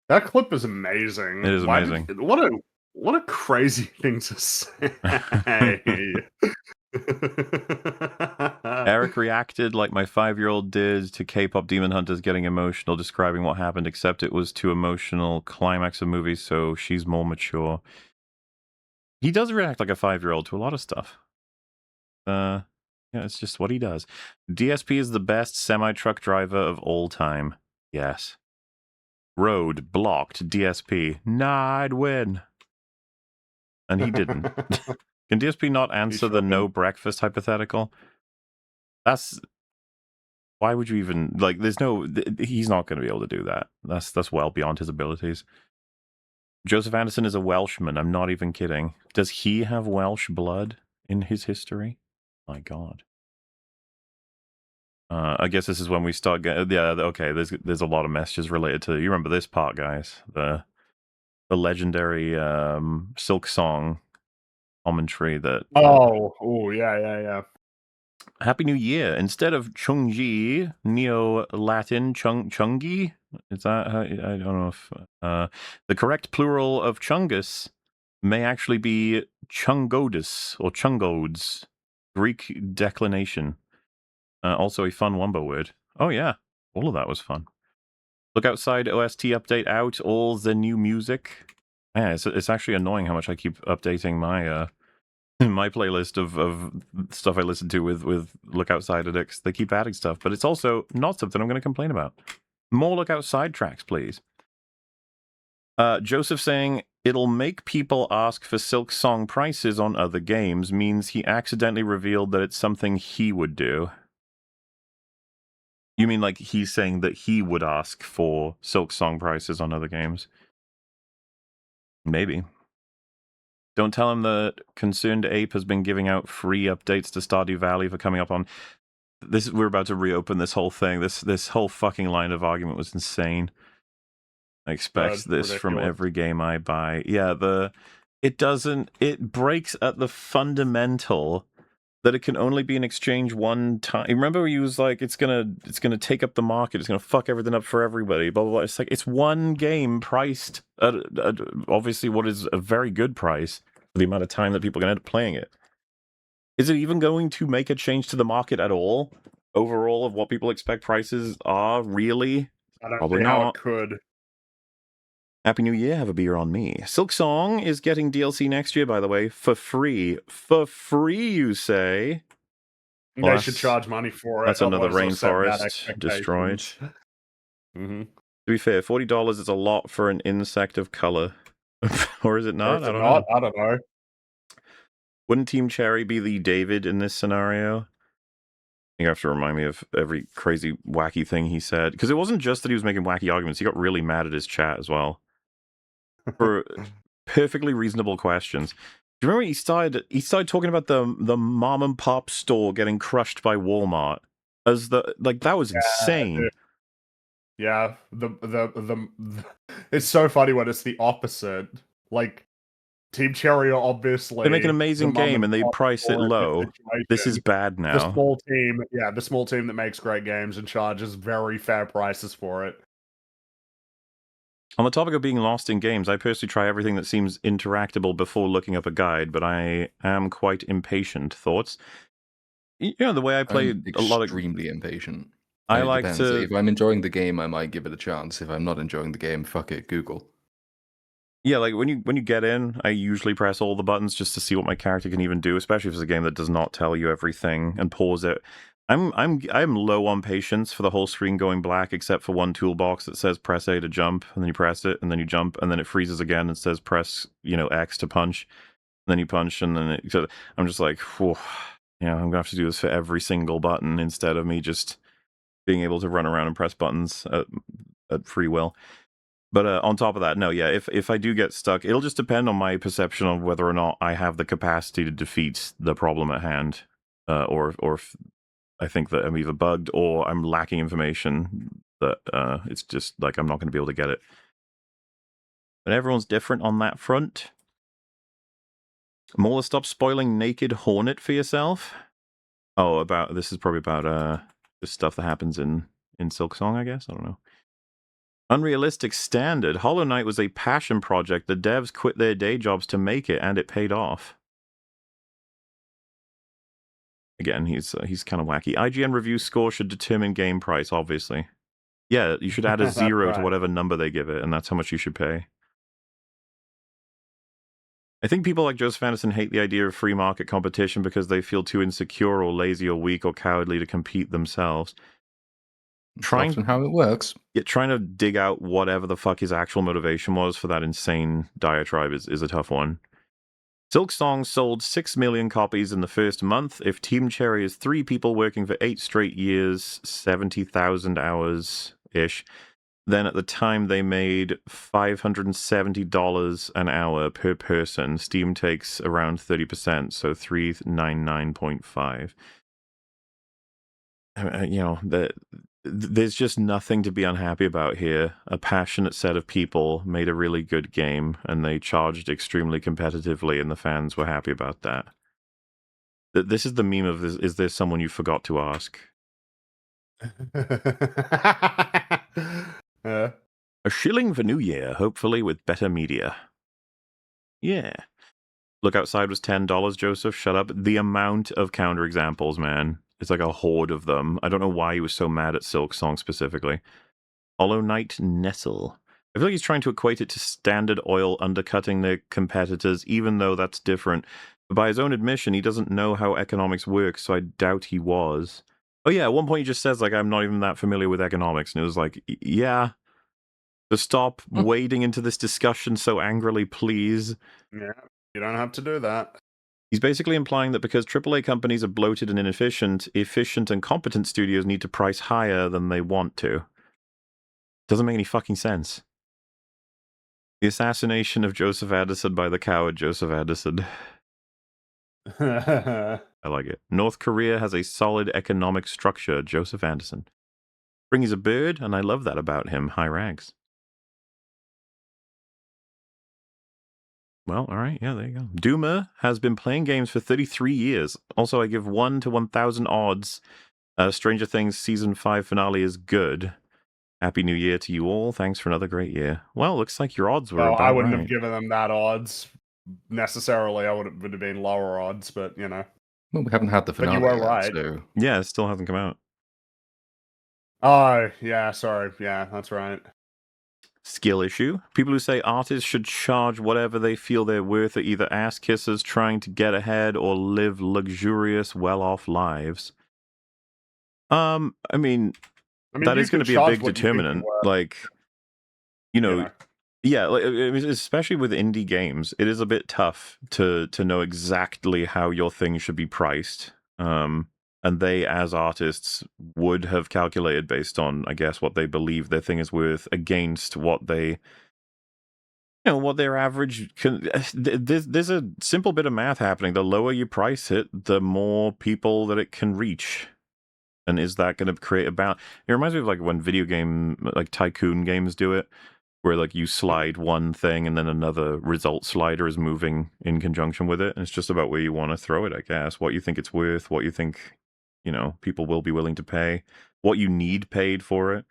That clip is amazing. It is amazing. What a crazy thing to say. Eric reacted like my 5-year-old did to K-pop Demon Hunters getting emotional, describing what happened, except it was too emotional climax of movie, so she's more mature. He does react like a 5-year-old to a lot of stuff. Yeah, it's just what he does. DSP is the best semi-truck driver of all time. Yes. Road blocked DSP. Nah, I'd win. And he didn't. Can DSP not answer the no breakfast hypothetical? That's... Why would you even... Like, there's no... He's not going to be able to do that. That's well beyond his abilities. Joseph Anderson is a Welshman. I'm not even kidding. Does he have Welsh blood in his history? My God. I guess this is when we start getting... Yeah, okay, there's a lot of messages related to... You remember this part, guys. The legendary Silk Song commentary that... yeah. Happy New Year. Instead of Chungji, Neo-Latin Chungi? Is that how... I don't know if... the correct plural of Chungus may actually be Chungodus or Chungodes. Greek declination. Also a fun Wumbo word. Oh yeah, all of that was fun. Look outside, OST update out, all the new music. Yeah, it's actually annoying how much I keep updating my my playlist of stuff I listen to with Look Outside addicts. They keep adding stuff, but it's also not something I'm going to complain about. More Look Outside tracks, please. Joseph saying, it'll make people ask for Silk Song prices on other games means he accidentally revealed that it's something he would do. You mean like he's saying that he would ask for Silk Song prices on other games? Maybe. Don't tell him that Concerned Ape has been giving out free updates to Stardew Valley for coming up on... We're about to reopen this whole thing. This whole fucking line of argument was insane. I expect this ridiculous. From every game I buy. Yeah, it breaks at the fundamental that it can only be in exchange one time. Remember, he was like, it's gonna take up the market. It's gonna fuck everything up for everybody. Blah blah blah. It's like it's one game priced at obviously what is a very good price for the amount of time that people are gonna end up playing it. Is it even going to make a change to the market at all? Overall, of what people expect prices are, really? I don't Probably see how not. it could. Happy New Year, have a beer on me. Silksong is getting DLC next year, by the way, for free. For free, you say? Well, They should charge money for it. that's another otherwise they'll set bad rainforest destroyed. expectations. Mhm. To be fair, $40 is a lot for an insect of color. Or is it Or not? is I it don't not? know. I don't know. Wouldn't Team Cherry be the David in this scenario? You have to remind me of every crazy, wacky thing he said. Because it wasn't just that he was making wacky arguments. He got really mad at his chat as well. For perfectly reasonable questions. Do you remember he started talking about the mom and pop store getting crushed by Walmart? As that was insane. Yeah, it's so funny when it's the opposite. Like, Team Cherry are obviously They make an amazing the mum game and they pop price it store in low. This is situation. bad The now. small team, the small team that makes great games and charges very fair prices for it. On the topic of being lost in games, I personally try everything that seems interactable before looking up a guide, but I am quite impatient. Thoughts? You know, the way I play I'm a lot of... extremely impatient. I It like depends. to... If I'm enjoying the game, I might give it a chance. If I'm not enjoying the game, fuck it, Google. Yeah, like when you get in, I usually press all the buttons just to see what my character can even do, especially if it's a game that does not tell you everything, and pause it. I'm low on patience for the whole screen going black, except for one toolbox that says press A to jump, and then you press it, and then you jump, and then it freezes again and says press X to punch, and then you punch, and then so I'm just like, whew, I'm gonna have to do this for every single button instead of me just being able to run around and press buttons at free will. But on top of that, no, yeah, if I do get stuck, it'll just depend on my perception of whether or not I have the capacity to defeat the problem at hand, or if I think that I'm either bugged or I'm lacking information that it's just like I'm not going to be able to get it. But everyone's different on that front. Mola, stop spoiling Naked Hornet for yourself. Oh, this is probably about just stuff that happens in Silksong, I guess. I don't know. Unrealistic standard. Hollow Knight was a passion project. The devs quit their day jobs to make it, and it paid off. Again, he's kind of wacky. IGN review score should determine game price, obviously. Yeah, you should add a 0 to whatever number they give it, and that's how much you should pay. I think people like Joseph Anderson hate the idea of free market competition because they feel too insecure or lazy or weak or cowardly to compete themselves. That's often how it works. Yeah, trying to dig out whatever the fuck his actual motivation was for that insane diatribe is a tough one. Silksong sold 6 million copies in the first month. If Team Cherry is 3 people working for 8 straight years, 70,000 hours-ish, then at the time they made $570 an hour per person. Steam takes around 30%, so $399.5. There's just nothing to be unhappy about here. A passionate set of people made a really good game, and they charged extremely competitively, and the fans were happy about that. This is the meme of this. Is there someone you forgot to ask? A shilling for New Year, hopefully with better media. Yeah. Look Outside was $10, Joseph. Shut up. The amount of counterexamples, man. It's like a horde of them. I don't know why he was so mad at Silksong specifically. Hollow Knight Nestle. I feel like he's trying to equate it to Standard Oil undercutting their competitors, even though that's different. But by his own admission, he doesn't know how economics works, so I doubt he was. Oh yeah, at one point he just says, like, I'm not even that familiar with economics. And it was like, yeah. So stop wading into this discussion so angrily, please. Yeah, you don't have to do that. He's basically implying that because AAA companies are bloated and inefficient, efficient and competent studios need to price higher than they want to. Doesn't make any fucking sense. The assassination of Joseph Addison by the coward Joseph Addison. I like it. North Korea has a solid economic structure, Joseph Anderson. Spring is a bird, and I love that about him. High rags. Well, all right. Yeah, there you go. Duma has been playing games for 33 years. Also, I give 1 to 1,000 odds. Stranger Things Season 5 finale is good. Happy New Year to you all. Thanks for another great year. Well, looks like your odds were Oh, I about wouldn't have right. given them that odds necessarily. I would have been lower odds, but you know. Well, we haven't had the But you finale were yet, right. so Yeah, it still hasn't come out. Oh, yeah, sorry. Yeah, that's right. Skill issue. People who say artists should charge whatever they feel they're worth are either ass kissers trying to get ahead or live luxurious, well-off lives. I mean, I mean, that you is going can to be a charge big what you think you're determinant. worth, Like, you know. yeah, like, especially with indie games, it is a bit tough to know exactly how your thing should be priced. And they, as artists, would have calculated based on, I guess, what they believe their thing is worth against what they, what their average. There's a simple bit of math happening. The lower you price it, the more people that it can reach. And is that going to create a balance? It reminds me of like when video game, like tycoon games do it, where like you slide one thing and then another result slider is moving in conjunction with it. And it's just about where you want to throw it, I guess. What you think it's worth, what you think, people will be willing to pay, what you need paid for it.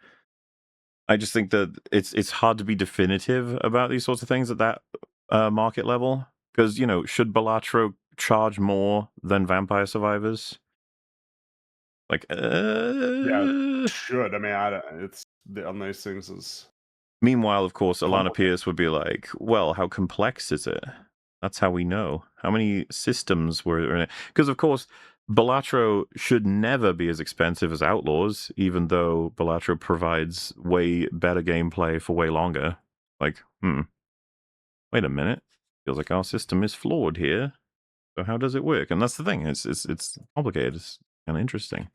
I just think that it's hard to be definitive about these sorts of things at that market level. Because, should Balatro charge more than Vampire Survivors? Like, Yeah, should. I mean, it's on those things is Meanwhile, of course, Alana complicated. Pierce would be like, well, how complex is it? That's how we know. How many systems were in it? Because, of course, Balatro should never be as expensive as Outlaws, even though Balatro provides way better gameplay for way longer. Like, wait a minute. Feels like our system is flawed here. So how does it work? And that's the thing. It's complicated. It's kind of interesting.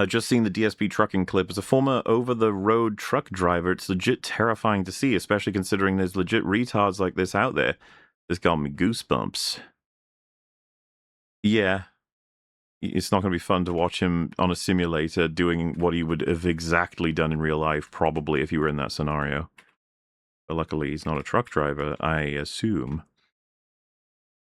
Just seeing the DSP trucking clip. As a former over-the-road truck driver, it's legit terrifying to see, especially considering there's legit retards like this out there. This got me goosebumps. Yeah, it's not going to be fun to watch him on a simulator doing what he would have exactly done in real life, probably, if he were in that scenario. But luckily, he's not a truck driver, I assume.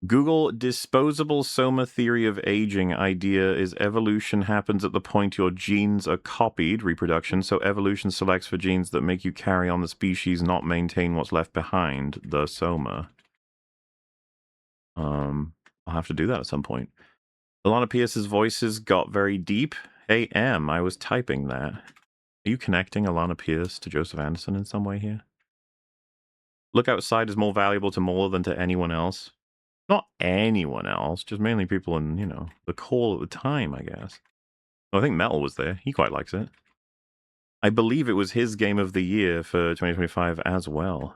Google disposable soma theory of aging idea is evolution happens at the point your genes are copied, reproduction, so evolution selects for genes that make you carry on the species, not maintain what's left behind, the soma. I'll have to do that at some point. Alana Pierce's voices got very deep. Hey, I was typing that. Are you connecting Alana Pierce to Joseph Anderson in some way here? Look outside is more valuable to more than to anyone else. Not anyone else, just mainly people in, the call at the time, I guess. I think Metal was there. He quite likes it. I believe it was his game of the year for 2025 as well.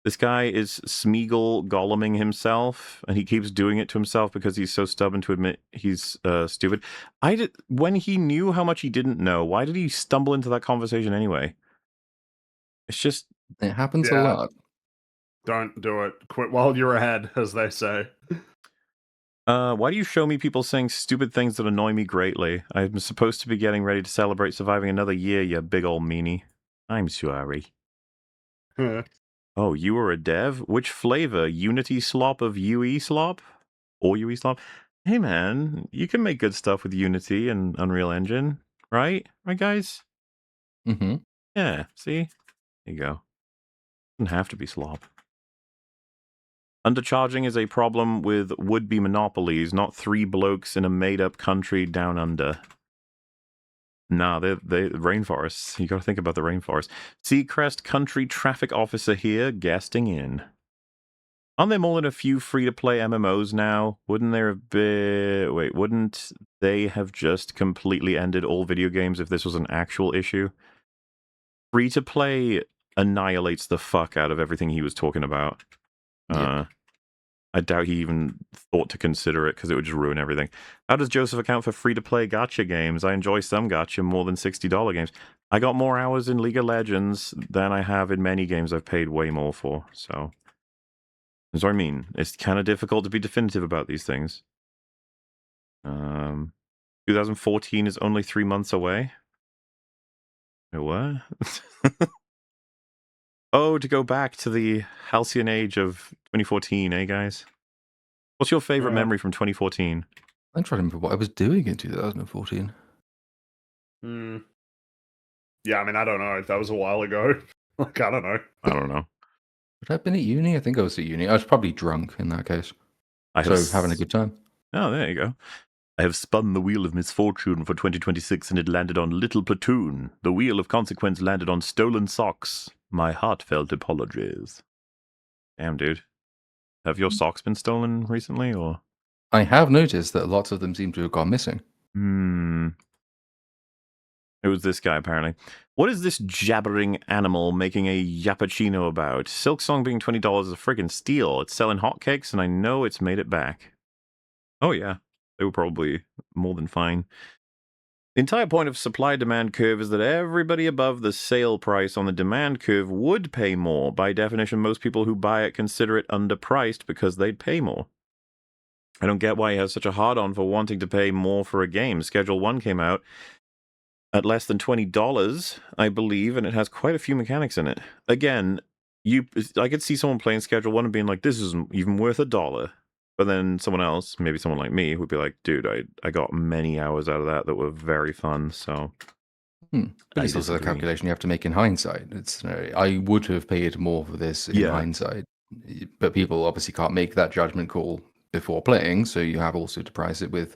This guy is Smeagol Golluming himself, and he keeps doing it to himself because he's so stubborn to admit he's stupid. When he knew how much he didn't know, why did he stumble into that conversation anyway? It's just... it happens a Yeah. lot. Don't do it. Quit while you're ahead, as they say. Why do you show me people saying stupid things that annoy me greatly? I'm supposed to be getting ready to celebrate surviving another year, you big old meanie. I'm sorry. Oh, you were a dev? Which flavor? Unity slop of UE slop? Or UE slop? Hey man, you can make good stuff with Unity and Unreal Engine, right? Right, guys? Mm-hmm. Yeah, see? There you go. Doesn't have to be slop. Undercharging is a problem with would-be monopolies, not three blokes in a made-up country down under. Nah, they're rainforests. You gotta think about the rainforest. Seacrest Country Traffic Officer here, guesting in. Aren't there more than a few free-to-play MMOs now? Wouldn't they have just completely ended all video games if this was an actual issue? Free-to-play annihilates the fuck out of everything he was talking about. Yeah. I doubt he even thought to consider it because it would just ruin everything. How does Joseph account for free-to-play gacha games? I enjoy some gacha more than $60 games. I got more hours in League of Legends than I have in many games I've paid way more for, so... That's what I mean. It's kind of difficult to be definitive about these things. 2014 is only 3 months away. Wait, what? Oh, to go back to the halcyon age of 2014, eh, guys? What's your favorite Yeah. memory from 2014? I'm trying to remember what I was doing in 2014. Hmm. Yeah, I mean, I don't know. That was a while ago. Like, I don't know. I don't know. Would I have been at uni? I think I was at uni. I was probably drunk in that case. I have So having a good time. Oh, there you go. I have spun the wheel of misfortune for 2026 and it landed on Little Platoon. The wheel of consequence landed on stolen socks. My heartfelt apologies. Damn, dude. Have your socks been stolen recently, or? I have noticed that lots of them seem to have gone missing. It was this guy, apparently. What is this jabbering animal making a yappuccino about? Silksong being $20 is a friggin' steal. It's selling hotcakes, and I know it's made it back. Oh, yeah. They were probably more than fine. The entire point of supply-demand curve is that everybody above the sale price on the demand curve would pay more. By definition, most people who buy it consider it underpriced because they'd pay more. I don't get why he has such a hard-on for wanting to pay more for a game. Schedule 1 came out at less than $20, I believe, and it has quite a few mechanics in it. Again, I could see someone playing Schedule 1 and being like, this isn't even worth $1. But then someone else, maybe someone like me, would be like, dude, I got many hours out of that were very fun, so... But I it's also a disagree. calculation you have to make in hindsight. It's I would have paid more for this in Yeah. hindsight, but people obviously can't make that judgment call before playing, so you have also to price it with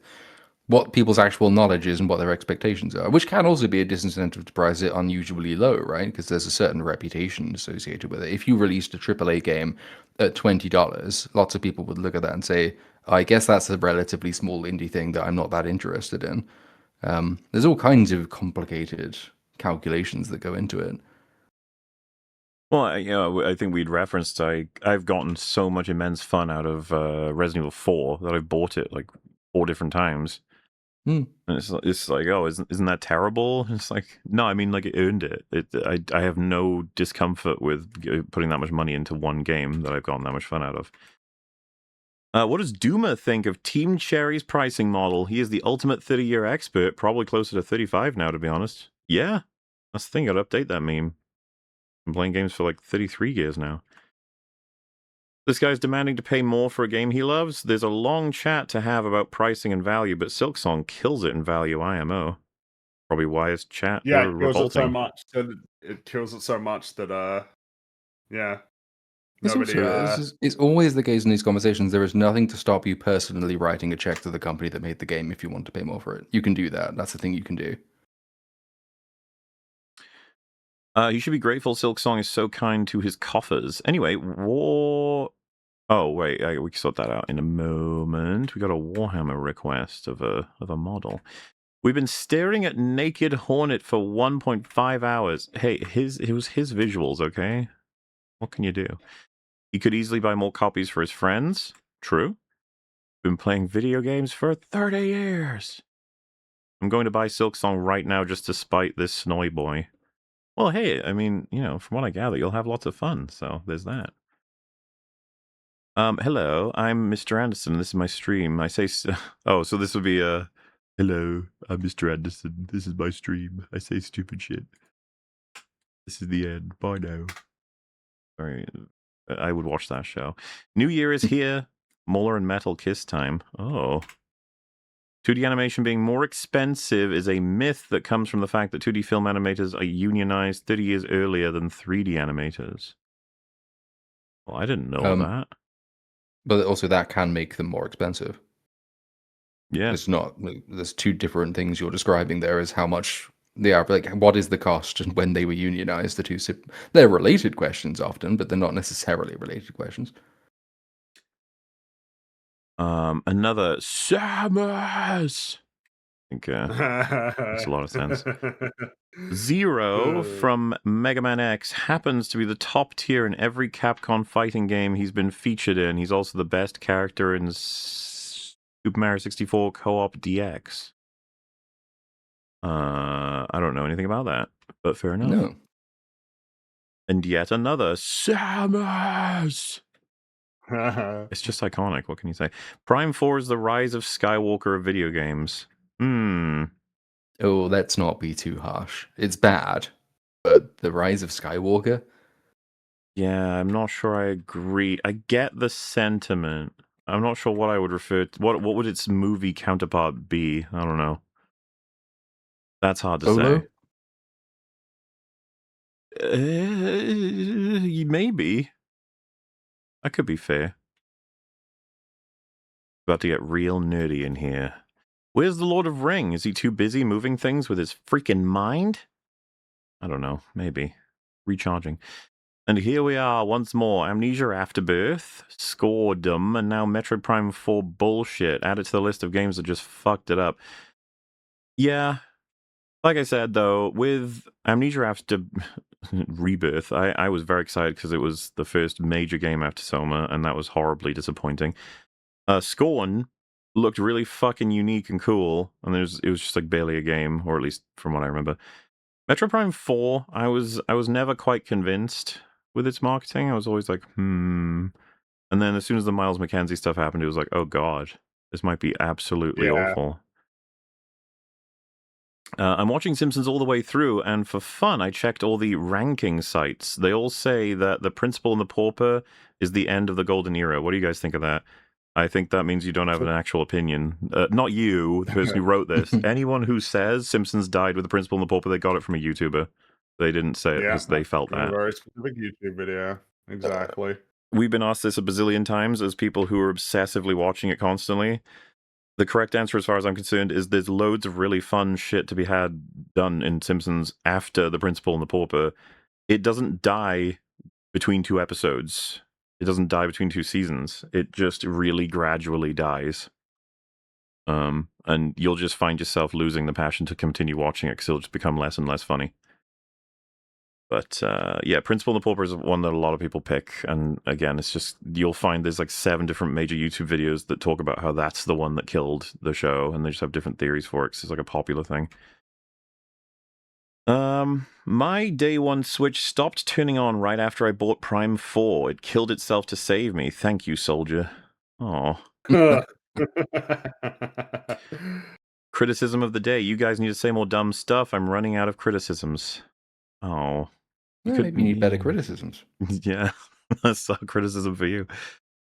what people's actual knowledge is and what their expectations are, which can also be a disincentive to price it unusually low, right? Because there's a certain reputation associated with it. If you released a AAA game at $20, lots of people would look at that and say, I guess that's a relatively small indie thing that I'm not that interested in. There's all kinds of complicated calculations that go into it. Well, I think we'd referenced I've gotten so much immense fun out of Resident Evil 4 that I've bought it like 4 different times. And it's like, oh, isn't that terrible? It's like, no, I mean, like, it earned it. I have no discomfort with putting that much money into one game that I've gotten that much fun out of. What does Duma think of Team Cherry's pricing model? He is the ultimate 30-year expert, probably closer to 35 now, to be honest. Yeah, that's the thing. I'd update that meme. I'm playing games for like 33 years now. This guy's demanding to pay more for a game he loves. There's a long chat to have about pricing and value, but Silksong kills it in value IMO. Probably why his chat Yeah, were it kills it so revolting. much that yeah. It's Nobody also it's always the case in these conversations. There is nothing to stop you personally writing a check to the company that made the game if you want to pay more for it. You can do that. That's the thing you can do. You should be grateful Silksong is so kind to his coffers. Anyway, war... Oh, wait, we can sort that out in a moment. We got a Warhammer request of a model. We've been staring at Naked Hornet for 1.5 hours. Hey, it was his visuals, okay? What can you do? He could easily buy more copies for his friends. True. Been playing video games for 30 years. I'm going to buy Silksong right now just to spite this snowy boy. Well, hey, I mean, from what I gather, you'll have lots of fun, so there's that. Hello, I'm Mr. Anderson. This is my stream. I say, oh, so this would be hello, I'm Mr. Anderson. This is my stream. I say stupid shit. This is the end. Bye now. Sorry, I would watch that show. New Year is here. Molar and Metal kiss time. Oh. 2D animation being more expensive is a myth that comes from the fact that 2D film animators are unionized 30 years earlier than 3D animators. Well, I didn't know that. But also that can make them more expensive. Yeah. It's not. There's two different things you're describing there is how much they are, like what is the cost and when they were unionized. They're related questions often, but they're not necessarily related questions. Another Samus. I think makes a lot of sense. Zero from Mega Man X happens to be the top tier in every Capcom fighting game he's been featured in. He's also the best character in Super Mario 64 Co-op DX. I don't know anything about that, but fair enough. No. And yet another Samus. It's just iconic. What can you say? Prime 4 is the rise of Skywalker of video games. Oh, let's not be too harsh. It's bad, but the rise of Skywalker. Yeah, I'm not sure I agree. I get the sentiment. I'm not sure what I would refer to. What would its movie counterpart be? I don't know. That's hard to Solo? say. Maybe. That could be fair. About to get real nerdy in here. Where's the Lord of Ring? Is he too busy moving things with his freaking mind? I don't know. Maybe. Recharging. And here we are once more. Amnesia Afterbirth, Scoredom, and now Metroid Prime 4 bullshit. Added to the list of games that just fucked it up. Yeah. Like I said, though, with Amnesia After Rebirth, I was very excited because it was the first major game after Soma, and that was horribly disappointing. Scorn looked really fucking unique and cool, and it was just like barely a game, or at least from what I remember. Metro Prime 4, I was never quite convinced with its marketing. I was always like, And then as soon as the Miles McKenzie stuff happened, it was like, oh god, this might be absolutely awful. I'm watching Simpsons all the way through, and for fun, I checked all the ranking sites. They all say that The Principal and the Pauper is the end of the golden era. What do you guys think of that? I think that means you don't have an actual opinion. Not you, the person who wrote this. Anyone who says Simpsons died with The Principal and the Pauper, they got it from a YouTuber. They didn't say it because they felt from a that. very specific YouTube video. Exactly. We've been asked this a bazillion times as people who are obsessively watching it constantly. The correct answer, as far as I'm concerned, is there's loads of really fun shit to be done in Simpsons after The Principal and the Pauper. It doesn't die between two episodes. It doesn't die between two seasons. It just really gradually dies. And you'll just find yourself losing the passion to continue watching it because it'll just become less and less funny. But yeah, Principal and the Pauper is one that a lot of people pick. And again, it's just, you'll find there's like 7 different major YouTube videos that talk about how that's the one that killed the show. And they just have different theories for it because it's like a popular thing. My day one Switch stopped turning on right after I bought Prime 4. It killed itself to save me. Thank you, soldier. Oh. Criticism of the day. You guys need to say more dumb stuff. I'm running out of criticisms. Oh. Maybe you need better criticisms. Yeah, that's a criticism for you.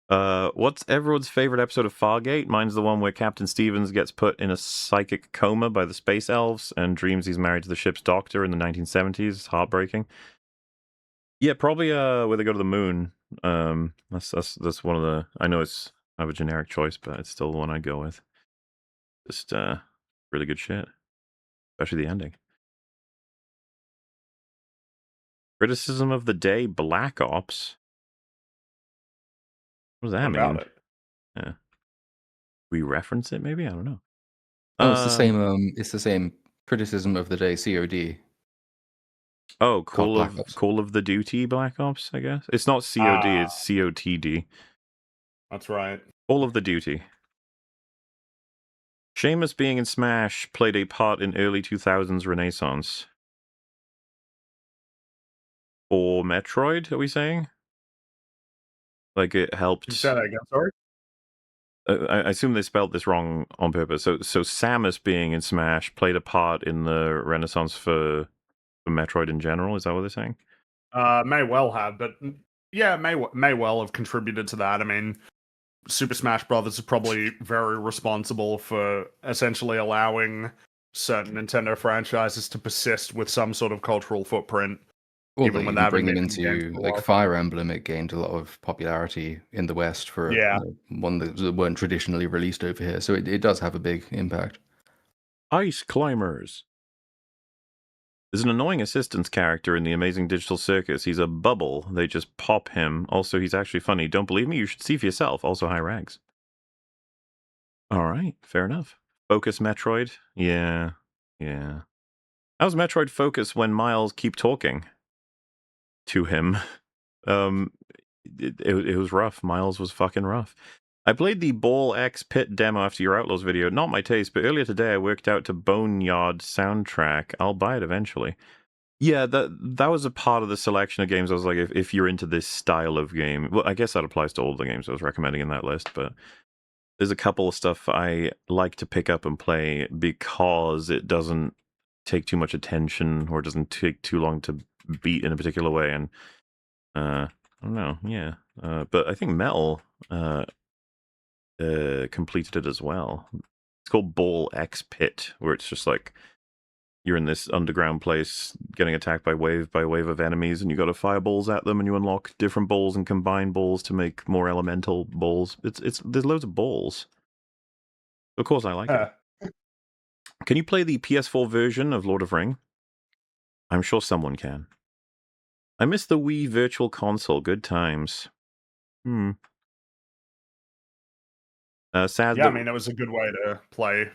What's everyone's favorite episode of Fargate? Mine's the one where Captain Stevens gets put in a psychic coma by the space elves and dreams he's married to the ship's doctor in the 1970s. It's heartbreaking. Yeah, probably where they go to the moon. That's one of the. I know it's I have a generic choice, but it's still the one I'd go with. Just really good shit, especially the ending. Criticism of the day: Black Ops. What does that mean? About it. Yeah. We reference it, maybe? I don't know. Oh, it's the same. It's the same criticism of the day. COD. Oh, Call of the Duty Black Ops. I guess it's not COD. It's COTD. That's right. Call of the Duty. Seamus being in Smash played a part in early 2000s Renaissance. Or Metroid, are we saying? Like it helped. You said that again, sorry? I assume they spelled this wrong on purpose. So Samus being in Smash played a part in the Renaissance for Metroid in general. Is that what they're saying? May well have, but yeah, may well have contributed to that. I mean, Super Smash Brothers is probably very responsible for essentially allowing certain Nintendo franchises to persist with some sort of cultural footprint. Well, even when they bring them haven't been in into games for a like while. Fire Emblem, it gained a lot of popularity in the West for one that weren't traditionally released over here. So it does have a big impact. Ice Climbers. There's an annoying assistance character in the Amazing Digital Circus. He's a bubble. They just pop him. Also, he's actually funny. Don't believe me? You should see for yourself. Also, high rags. All right, fair enough. Focus Metroid? Yeah. How's Metroid Focus when Miles keep talking to him? It was rough. Miles was fucking rough. I played the Ball X Pit demo after your Outlaws video. Not my taste, but earlier today I worked out to Boneyard soundtrack. I'll buy it eventually. Yeah, that was a part of the selection of games. I was like, if you're into this style of game, well, I guess that applies to all the games I was recommending in that list, but there's a couple of stuff I like to pick up and play because it doesn't take too much attention or doesn't take too long to beat in a particular way. And I don't know. Yeah. But I think Metal completed it as well. It's called Ball X Pit, where it's just like you're in this underground place getting attacked by wave of enemies, and you got to fire balls at them, and you unlock different balls and combine balls to make more elemental balls. It's there's loads of balls. Of course, I like it. Can you play the PS4 version of Lord of Ring? I'm sure someone can. I miss the Wii Virtual Console. Good times. Sad Yeah, I that... mean, it was a good way to play,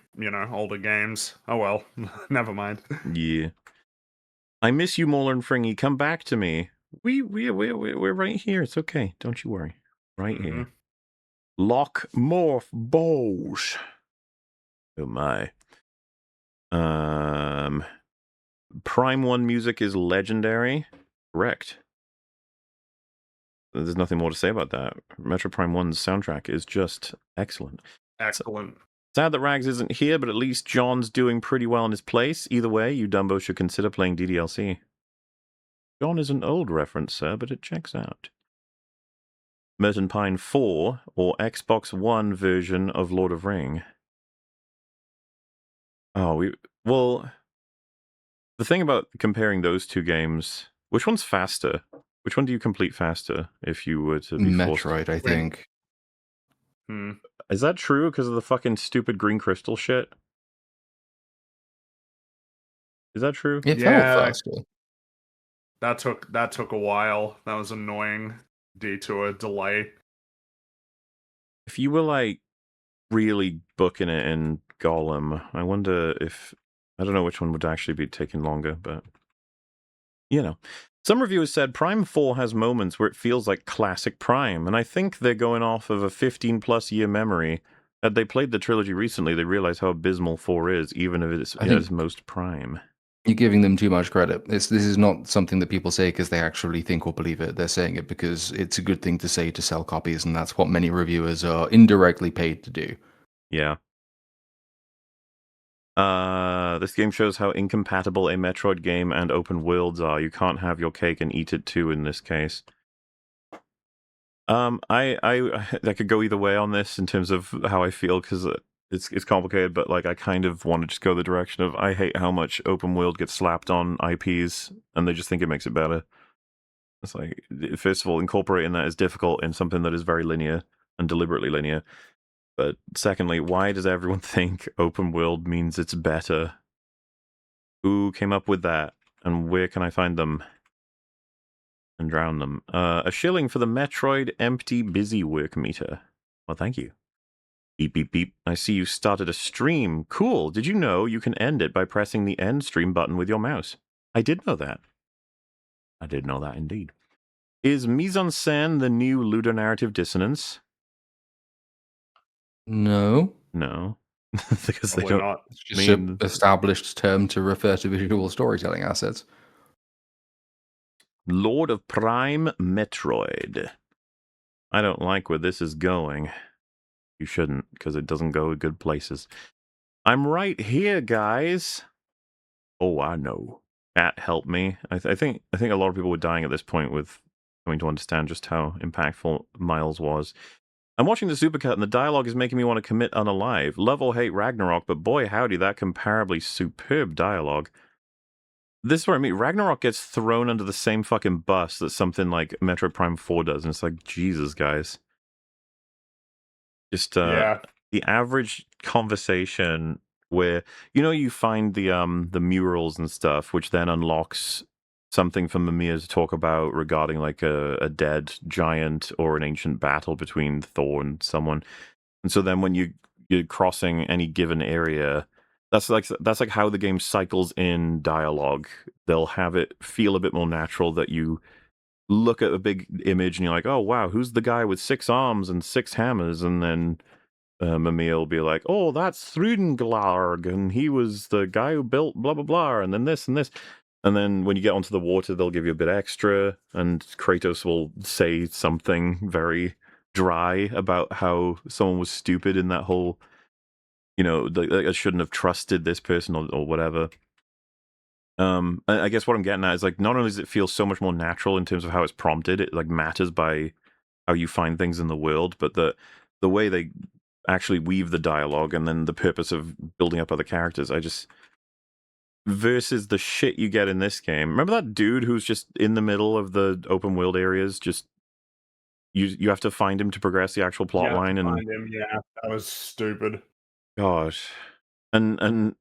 older games. Oh well, never mind. Yeah. I miss you, Molar and Fringy. Come back to me. We're right here. It's okay. Don't you worry. Right here. Lock morph bows. Oh my. Prime 1 music is legendary. Correct. There's nothing more to say about that. Metro Prime 1's soundtrack is just excellent. Excellent. Sad that Rags isn't here, but at least John's doing pretty well in his place. Either way, you Dumbo should consider playing DDLC. John is an old reference, sir, but it checks out. Merton Pine 4 or Xbox One version of Lord of Ring. Well, the thing about comparing those two games, which one's faster? Which one do you complete faster if you were to be Metroid, I think. Is that true because of the fucking stupid green crystal shit? Is that true? It felt faster. That took a while. That was annoying. Detour delay. If you were like really booking it in Gollum, I wonder if I don't know which one would actually be taking longer, but some reviewers said Prime 4 has moments where it feels like classic Prime, and I think they're going off of a 15+ year memory. Had they played the trilogy recently, they realize how abysmal 4 is, even if it's at its most Prime. You're giving them too much credit. This is not something that people say because they actually think or believe it. They're saying it because it's a good thing to say to sell copies, and that's what many reviewers are indirectly paid to do. Yeah. This game shows how incompatible a Metroid game and open worlds are. You can't have your cake and eat it too in this case. I could go either way on this in terms of how I feel, because it's complicated, but like I kind of want to just go the direction of I hate how much open world gets slapped on IPs and they just think it makes it better. It's like, first of all, incorporating that is difficult in something that is very linear and deliberately linear. But secondly, why does everyone think open world means it's better? Who came up with that? And where can I find them? And drown them. A shilling for the Metroid empty busy work meter. Well, thank you. Beep, beep, beep. I see you started a stream. Cool. Did you know you can end it by pressing the end stream button with your mouse? I did know that. I did know that indeed. Is mise en scène the new ludonarrative dissonance? No. No. Because Probably they don't not. It's just an established term to refer to visual storytelling assets. Lord of Prime Metroid. I don't like where this is going. You shouldn't, because it doesn't go to good places. I'm right here, guys. Oh, I know. At help me. I think a lot of people were dying at this point with coming to understand just how impactful Miles was. I'm watching the supercut, and the dialogue is making me want to commit unalive. Love or hate Ragnarok, but boy howdy, that comparably superb dialogue. This is what I mean. Ragnarok gets thrown under the same fucking bus that something like Metroid Prime 4 does, and it's like, Jesus, guys. Just the average conversation where you find the murals and stuff, which then unlocks something for Mimir to talk about regarding like a dead giant or an ancient battle between Thor and someone. And so then when you're crossing any given area, that's like how the game cycles in dialogue. They'll have it feel a bit more natural that you look at a big image and you're like, oh wow, who's the guy with 6 arms and 6 hammers? And then Mimir will be like, oh, that's Thrudenglarg, and he was the guy who built blah blah blah, and then this and this. And then when you get onto the water, they'll give you a bit extra, and Kratos will say something very dry about how someone was stupid in that whole, I shouldn't have trusted this person or whatever. I guess what I'm getting at is like not only does it feel so much more natural in terms of how it's prompted, it like matters by how you find things in the world, but the way they actually weave the dialogue and then the purpose of building up other characters, I just versus the shit you get in this game. Remember that dude who's just in the middle of the open world areas, just you have to find him to progress the actual plot You have to line, and find him. Yeah, that was stupid. gosh. And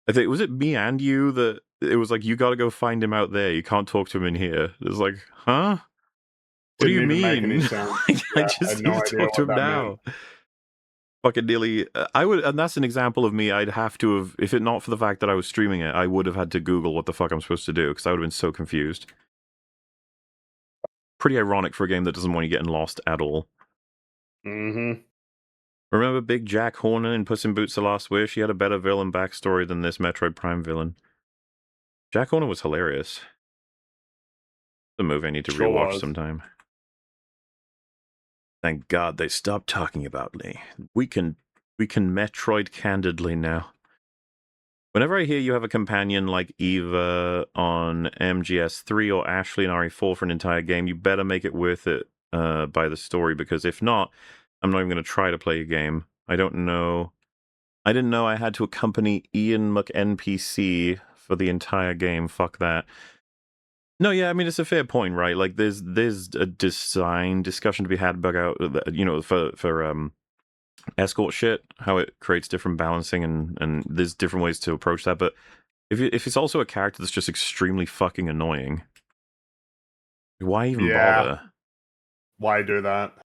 I think was it me and you that it was like you got to go find him out there. You can't talk to him in here. It's like, huh? What do Didn't you even make any mean? sense. I Yeah, I just had need no to idea talk to what him that meant. now. Fucking nearly. I would, and that's an example of me. I'd have to have, if it not for the fact that I was streaming it, I would have had to Google what the fuck I'm supposed to do because I would have been so confused. Pretty ironic for a game that doesn't want you getting lost at all. Mm-hmm. Remember Big Jack Horner in Puss in Boots: The Last Wish? He had a better villain backstory than this Metroid Prime villain. Jack Horner was hilarious. The movie I need to Sure rewatch was. sometime. Thank God they stopped talking about me. We can Metroid candidly now. Whenever I hear you have a companion like Eva on MGS3 or Ashley in RE4 for an entire game, you better make it worth it by the story, because if not, I'm not even going to try to play a game. I don't know. I didn't know I had to accompany Ian McNPC for the entire game. Fuck that. No, yeah, I mean it's a fair point, right? Like there's a design discussion to be had about for escort shit, how it creates different balancing and there's different ways to approach that. But if it's also a character that's just extremely fucking annoying, why even Yeah. bother? Why do that?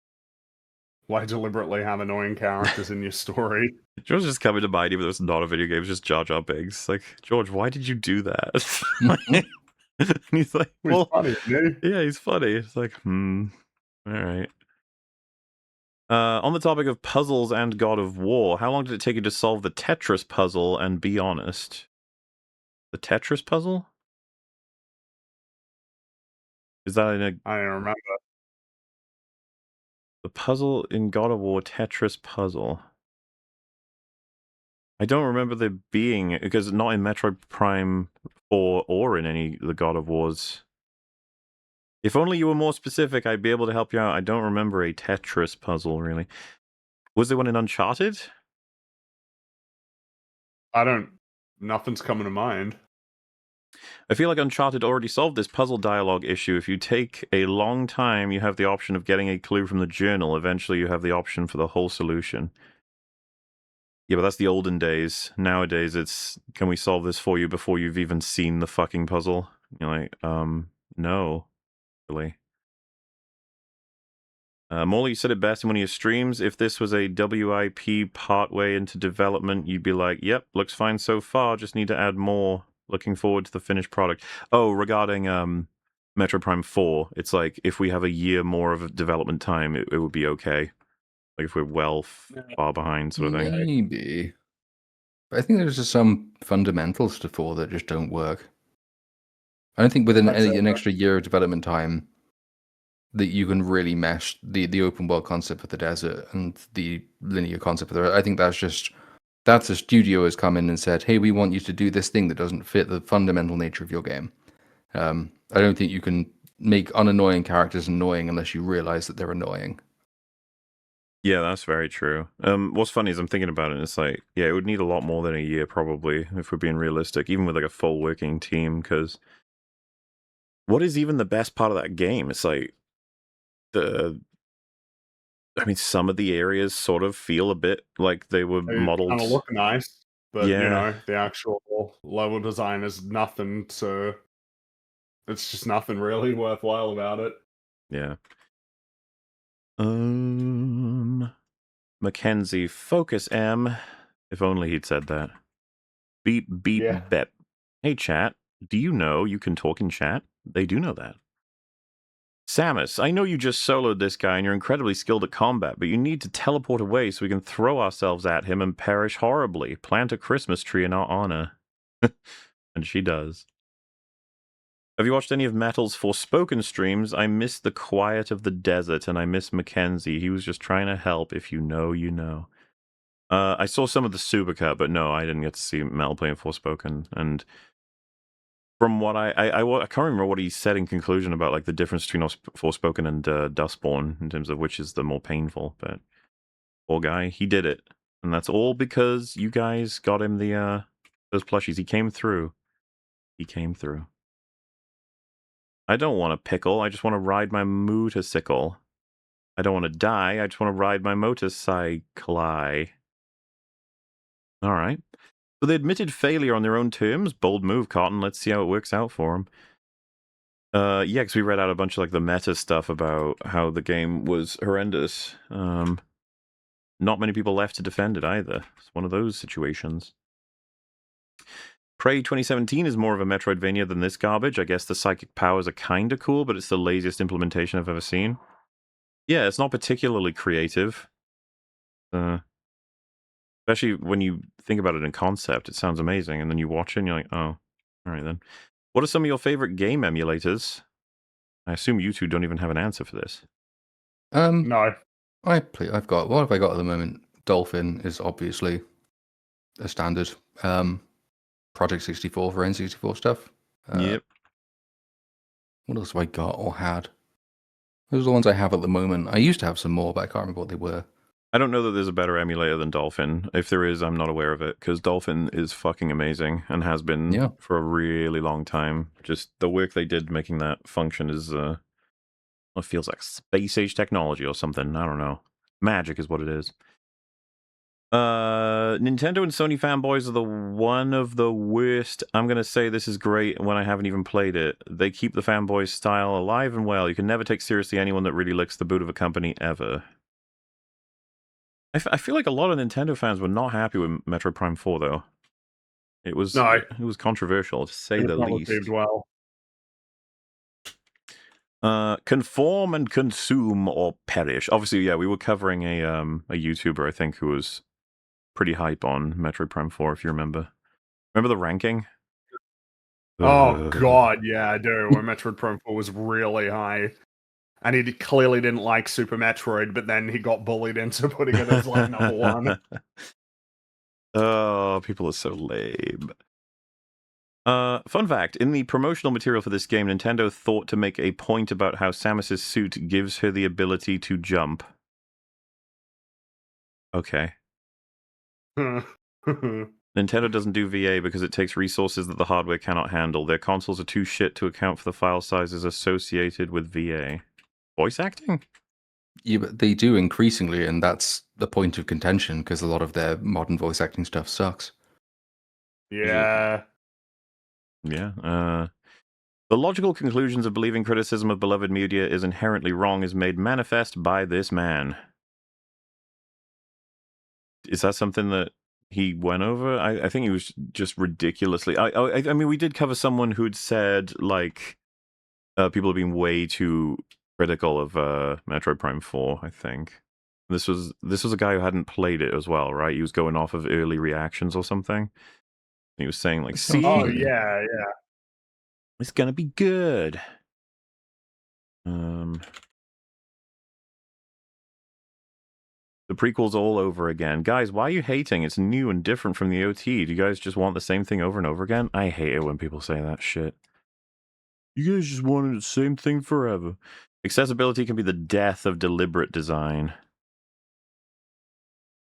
Why deliberately have annoying characters in your story? George just coming to mind, even though it's not a video game, it's just Jar Jar Binks. Like, George, why did you do that? And he's like, It's well, funny, isn't yeah, he's funny. It's like, all right. On the topic of puzzles and God of War, how long did it take you to solve the Tetris puzzle and be honest? The Tetris puzzle? Is that in I don't remember. the puzzle in God of War Tetris puzzle? I don't remember there being, because not in Metroid Prime 4 or in any of the God of Wars. If only you were more specific, I'd be able to help you out. I don't remember a Tetris puzzle, really. Was there one in Uncharted? Nothing's coming to mind. I feel like Uncharted already solved this puzzle dialogue issue. If you take a long time, you have the option of getting a clue from the journal. Eventually, you have the option for the whole solution. Yeah, but that's the olden days. Nowadays, it's, can we solve this for you before you've even seen the fucking puzzle? You're like, no, really. Morley said it best in one of your streams. If this was a WIP partway into development, you'd be like, yep, looks fine so far, just need to add more. Looking forward to the finished product. Oh, regarding Metro Prime 4, it's like if we have a year more of development time, it would be okay. Like if we're far behind, sort of thing. Maybe. But I think there's just some fundamentals to 4 that just don't work. I don't think with an extra year of development time that you can really mesh the open world concept of the desert and the linear concept of the. I think that's a studio has come in and said, hey, we want you to do this thing that doesn't fit the fundamental nature of your game. I don't think you can make unannoying characters annoying unless you realize that they're annoying. Yeah, that's very true. What's funny is I'm thinking about it, and it's like, yeah, it would need a lot more than a year probably, if we're being realistic, even with like a full working team, because what is even the best part of that game? It's like I mean, some of the areas sort of feel a bit like they were They modeled. kind of look nice, but Yeah. the actual level design is nothing. So it's just nothing really worthwhile about it. Yeah. Mackenzie, focus M. If only he'd said that. Beep, beep, Yeah. bep. Hey, chat. Do you know you can talk in chat? They do know that. Samus, I know you just soloed this guy and you're incredibly skilled at combat, but you need to teleport away so we can throw ourselves at him and perish horribly. Plant a Christmas tree in our honor. And she does. Have you watched any of Metal's Forspoken streams? I miss the quiet of the desert, and I miss Mackenzie. He was just trying to help. If you know, you know. I saw some of the Supercut, but no, I didn't get to see Metal playing Forspoken. And From what I can't remember what he said in conclusion about like the difference between Forspoken and Dustborn in terms of which is the more painful. But poor guy, he did it, and that's all because you guys got him the those plushies. He came through. He came through. I don't want a pickle. I just want to ride my motorcycle. I don't want to die. I just want to ride my motorcycle. All right. So they admitted failure on their own terms. Bold move, Cotton. Let's see how it works out for them. Yeah, because we read out a bunch of like the meta stuff about how the game was horrendous. Not many people left to defend it either. It's one of those situations. Prey 2017 is more of a Metroidvania than this garbage. I guess the psychic powers are kind of cool, but it's the laziest implementation I've ever seen. Yeah, it's not particularly creative. Especially when you think about it in concept, it sounds amazing, and then you watch it and you're like, oh, all right then. What are some of your favorite game emulators? I assume you two don't even have an answer for this. No. I've got, what have I got at the moment? Dolphin is obviously a standard. Project 64 for N64 stuff. Yep. What else have I got or had? Those are the ones I have at the moment. I used to have some more, but I can't remember what they were. I don't know that there's a better emulator than Dolphin. If there is, I'm not aware of it, because Dolphin is fucking amazing and has been for a really long time. Just the work they did making that function is, it feels like space age technology or something. I don't know. Magic is what it is. Nintendo and Sony fanboys are one of the worst. I'm going to say this is great when I haven't even played it. They keep the fanboy style alive and well. You can never take seriously anyone that really licks the boot of a company ever. I feel like a lot of Nintendo fans were not happy with Metroid Prime 4, though. It was controversial, to say the least. Received well. Conform and consume or perish. Obviously, yeah, we were covering a YouTuber, I think, who was pretty hype on Metroid Prime 4, if you remember. Remember the ranking? Oh, God, yeah, I do. When Metroid Prime 4 was really high. And he clearly didn't like Super Metroid, but then he got bullied into putting it as, like, number one. Oh, people are so lame. Fun fact, in the promotional material for this game, Nintendo thought to make a point about how Samus's suit gives her the ability to jump. Okay. Nintendo doesn't do VA because it takes resources that the hardware cannot handle. Their consoles are too shit to account for the file sizes associated with VA. Voice acting? Yeah, but they do increasingly, and that's the point of contention, because a lot of their modern voice acting stuff sucks. Yeah. Yeah. The logical conclusions of believing criticism of beloved media is inherently wrong is made manifest by this man. Is that something that he went over? I think he was just ridiculously... I mean, we did cover someone who'd said, like, people have been way too critical of Metroid Prime 4, I think. This was a guy who hadn't played it as well, right? He was going off of early reactions or something. He was saying, like, see? Oh, yeah. It's gonna be good. The prequel's all over again. Guys, why are you hating? It's new and different from the OT. Do you guys just want the same thing over and over again? I hate it when people say that shit. You guys just wanted the same thing forever. Accessibility can be the death of deliberate design.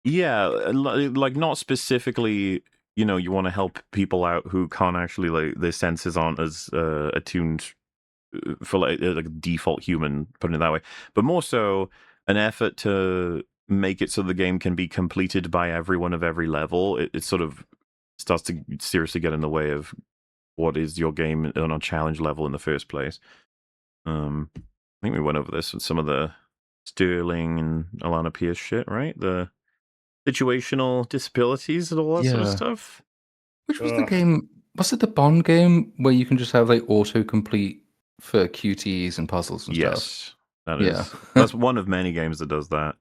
Yeah, like not specifically, you know, you want to help people out who can't actually, like, their senses aren't as attuned for like a default human, putting it that way, but more so an effort to make it so the game can be completed by everyone of every level. It sort of starts to seriously get in the way of what is your game on a challenge level in the first place. I think we went over this with some of the Sterling and Alana Pierce shit, right? The situational disabilities and all that sort of stuff. Which was the game? Was it the Bond game where you can just have like autocomplete for QTEs and puzzles and stuff? Yes, that is. That's one of many games that does that.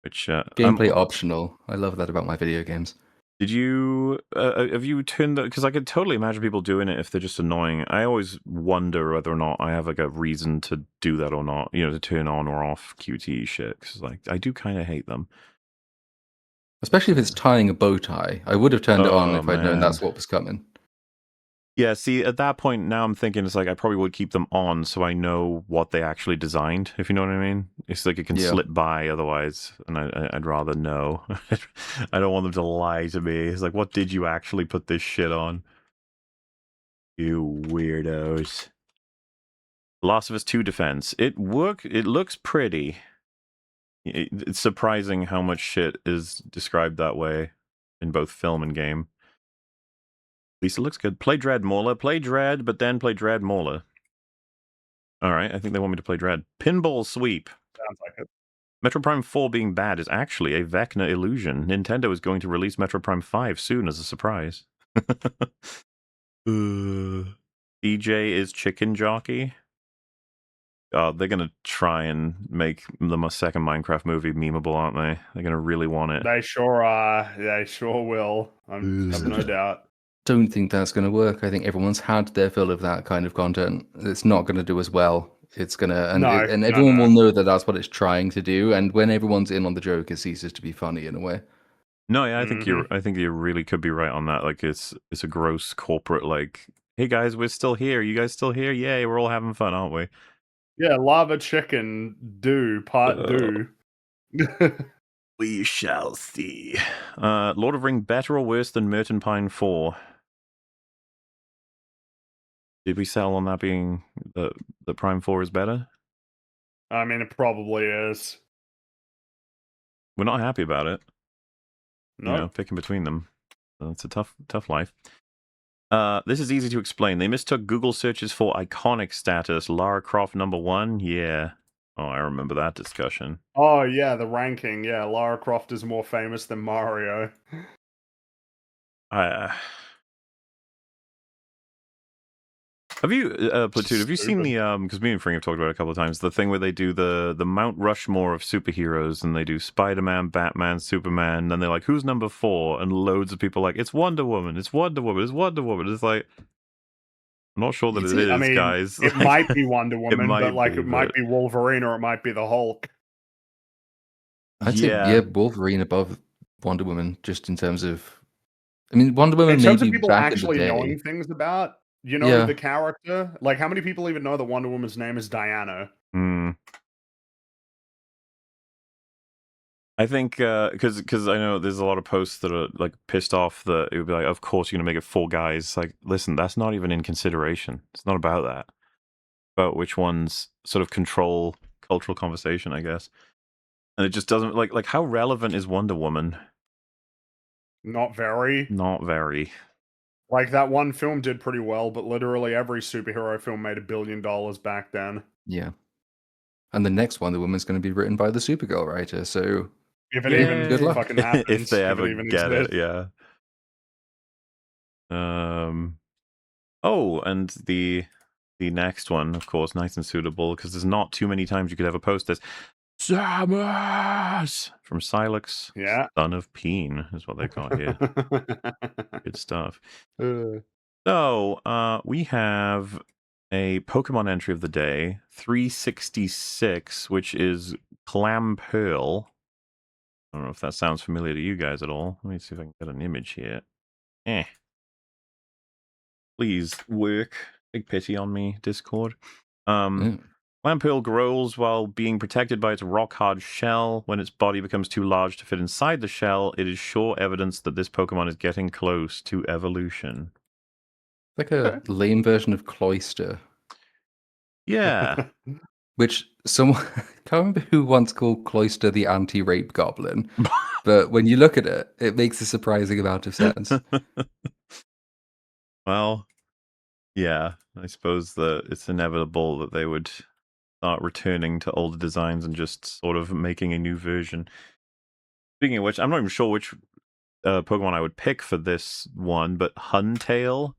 Which gameplay optional. I love that about my video games. Did you have you turned that? Because I could totally imagine people doing it if they're just annoying. I always wonder whether or not I have like a reason to do that or not. You know, to turn on or off QTE shit. Because like I do kind of hate them. Especially if it's tying a bow tie. I would have turned it on if I'd known that's what was coming. Yeah, see, at that point, now I'm thinking it's like I probably would keep them on so I know what they actually designed, if you know what I mean. It's like it can Yeah. slip by otherwise, and I'd rather know. I don't want them to lie to me. It's like, what did you actually put this shit on? You weirdos. Last of Us 2 defense. It looks pretty. It's surprising how much shit is described that way in both film and game. At least it looks good. Play Dread, Mauler. Play Dread, but then play Dread, Mauler. All right, I think they want me to play Dread. Pinball Sweep. Sounds like it. Metroid Prime 4 being bad is actually a Vecna illusion. Nintendo is going to release Metroid Prime 5 soon as a surprise. DJ is Chicken Jockey. They're going to try and make the second Minecraft movie memeable, aren't they? They're going to really want it. They sure are. They sure will. I have no doubt. Don't think that's going to work. I think everyone's had their fill of that kind of content. It's not going to do as well. It's going to, and, No, and no, everyone no. will know that that's what it's trying to do. And when everyone's in on the joke, it ceases to be funny in a way. No, yeah, I think you really could be right on that. Like it's a gross corporate like, hey guys, we're still here. You guys still here? Yay, we're all having fun, aren't we? Yeah, Lava Chicken do part do. We shall see. Lord of Ring better or worse than Merton Pine 4? Did we settle on that being the Prime 4 is better? I mean, it probably is. We're not happy about it. No. You know, picking between them. It's a tough life. This is easy to explain. They mistook Google searches for iconic status. Lara Croft #1? Yeah. Oh, I remember that discussion. Oh yeah, the ranking. Yeah, Lara Croft is more famous than Mario. Have you, Platoon, have you seen Stupid. the, because me and Fring have talked about it a couple of times, the thing where they do the Mount Rushmore of superheroes, and they do Spider-Man, Batman, Superman, and then they're like, who's number 4? And loads of people are like, it's Wonder Woman, it's Wonder Woman, it's Wonder Woman. It's like, I'm not sure that it is, I mean, guys. it Like, might be Wonder Woman, might but like be, it might but- be Wolverine or it might be the Hulk. I'd say, Yeah. yeah, Wolverine above Wonder Woman, just in terms of. I mean, Wonder Woman In terms of maybe people back actually in the day. knowing things about, you know, Yeah. the character. Like, how many people even know that Wonder Woman's name is Diana? I think because I know there's a lot of posts that are like pissed off that it would be like, of course you're gonna make it 4 guys. Like, listen, that's not even in consideration. It's not about that. About which ones sort of control cultural conversation, I guess. And it just doesn't like how relevant is Wonder Woman? Not very. Not very. Like, that one film did pretty well, but literally every superhero film made $1 billion back then. Yeah. And the next Wonder Woman's going to be written by the Supergirl writer, so If it Yay. even Good luck. fucking happens. If they ever even get exists. it, yeah. Oh, and the next one, of course, nice and suitable, because there's not too many times you could ever post this. Samus from Silex, Yeah. son of Peen, is what they call it here. Good stuff. Uh, So, we have a Pokemon entry of the day, 366, which is Clam Pearl. I don't know if that sounds familiar to you guys at all. Let me see if I can get an image here. Please work. Big pity on me, Discord. Clam Pearl grows while being protected by its rock-hard shell. When its body becomes too large to fit inside the shell, it is sure evidence that this Pokemon is getting close to evolution. like a lame version of Cloyster. Yeah. Which someone I can't remember who once called Cloyster the anti-rape goblin, but when you look at it, it makes a surprising amount of sense. Well, yeah, I suppose that it's inevitable that they would start returning to older designs and just sort of making a new version. Speaking of which, I'm not even sure which Pokemon I would pick for this one, but Huntail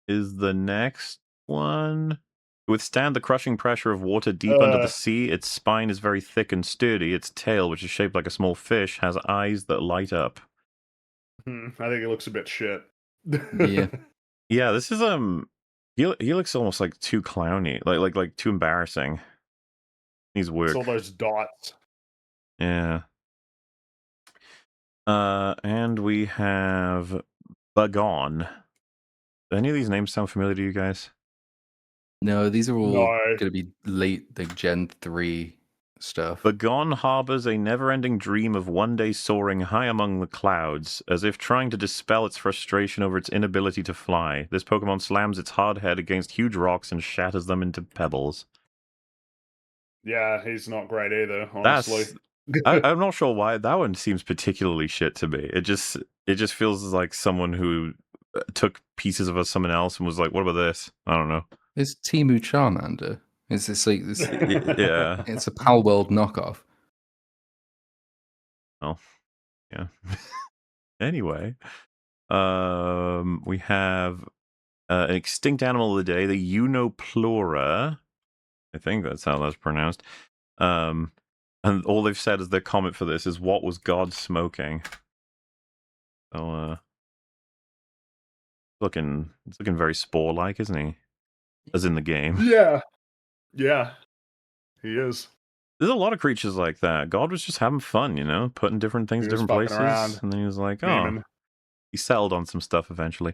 is the next one. To withstand the crushing pressure of water deep under the sea, its spine is very thick and sturdy. Its tail, which is shaped like a small fish, has eyes that light up. I think it looks a bit shit. Yeah. Yeah, this is he looks almost like too clowny, like too embarrassing. Needs work. It's all those dots. Yeah. And we have Bagon, any of these names sound familiar to you guys? No, these are all No. going to be late, like Gen 3 stuff. Bagon harbors a never-ending dream of one day soaring high among the clouds, as if trying to dispel its frustration over its inability to fly. This Pokemon slams its hard head against huge rocks and shatters them into pebbles. Yeah, he's not great either, honestly. I'm not sure why that one seems particularly shit to me. It just feels like someone who took pieces of someone else and was like, "What about this?" I don't know. It's Timu Charmander. It's this like this. Yeah. It's a Pal World knockoff. Well, yeah. Anyway, we have an extinct animal of the day, the Uniplora. I think that's how that's pronounced. And all they've said as their comment for this is, "What was God smoking?" So, it's looking very spore-like, isn't he? As in the game. Yeah. Yeah. He is. There's a lot of creatures like that. God was just having fun, you know, putting different things He was different fucking places, around, and then he was like, "Oh." Demon. He settled on some stuff eventually.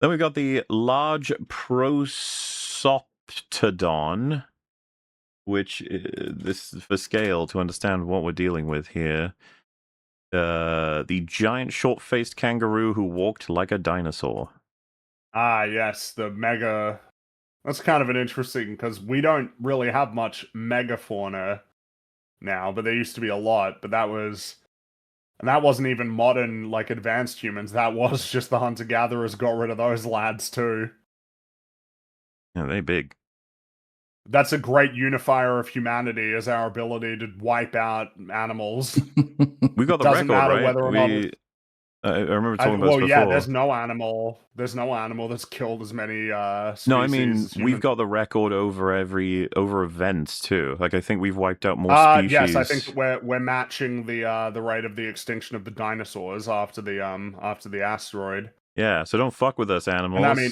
Then we got the large Prosoptodon, which this is for scale to understand what we're dealing with here. The giant short-faced kangaroo who walked like a dinosaur. Ah, yes, the mega. That's kind of an interesting, because we don't really have much megafauna now, but there used to be a lot. But that wasn't even modern, like advanced humans. That was just the hunter gatherers got rid of those lads too. Yeah, they big. That's a great unifier of humanity, is our ability to wipe out animals. We got the Doesn't record, matter right? whether or not it's- I remember talking about this before. yeah, there's no animal that's killed as many species. No, I mean, as we've humans. got the record over events too. Like, I think we've wiped out more species. Yes, I think we're matching the rate of the extinction of the dinosaurs after the asteroid. Yeah, so don't fuck with us, animals. And I mean,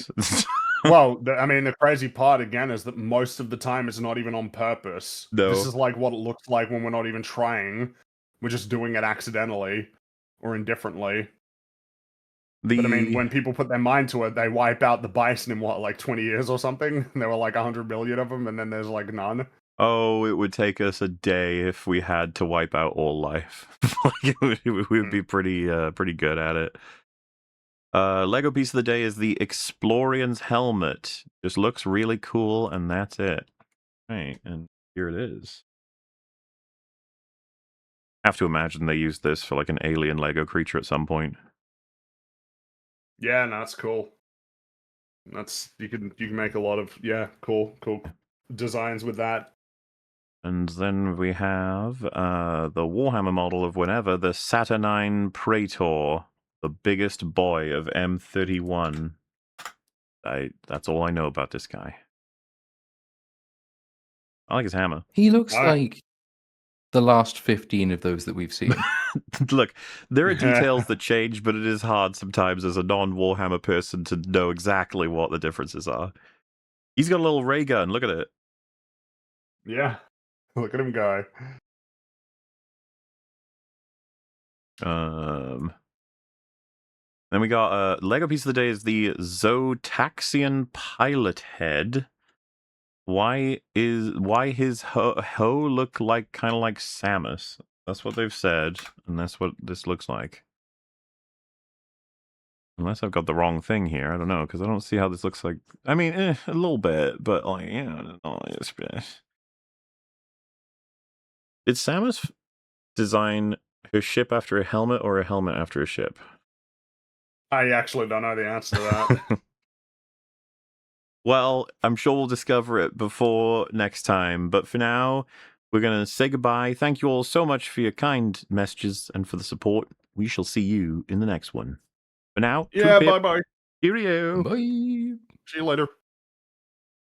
well, the crazy part again is that most of the time it's not even on purpose. No. This is like what it looks like when we're not even trying. We're just doing it accidentally or indifferently. But I mean, when people put their mind to it, they wipe out the bison in what, like 20 years or something? There were like 100 million of them, and then there's like none. Oh, it would take us a day if we had to wipe out all life. Like, we would be pretty good at it. Lego piece of the day is the Explorian's helmet. Just looks really cool, and that's it. Right, and here it is. I have to imagine they used this for like an alien Lego creature at some point. Yeah, no, that's cool. That's you can make a lot of cool designs with that. And then we have the Warhammer model of whenever, the Saturnine Praetor, the biggest boy of M31. That's all I know about this guy. I like his hammer. He looks Alright. like the last 15 of those that we've seen. Look, there are details that change, but it is hard sometimes as a non-Warhammer person to know exactly what the differences are. He's got a little ray gun. Look at it. Yeah. Look at him go. Then we got Lego piece of the day is the Zotaxian pilot head. Why his hoe look like kind of like Samus? That's what they've said, and that's what this looks like. Unless I've got the wrong thing here, I don't know, because I don't see how this looks like. I mean, a little bit, but like, yeah, it's bit. Did Samus design her ship after a helmet or a helmet after a ship? I actually don't know the answer to that. Well, I'm sure we'll discover it before next time, but for now, we're going to say goodbye. Thank you all so much for your kind messages and for the support. We shall see you in the next one. For now, Yeah, bye-bye. Cheerio. Bye. See you later.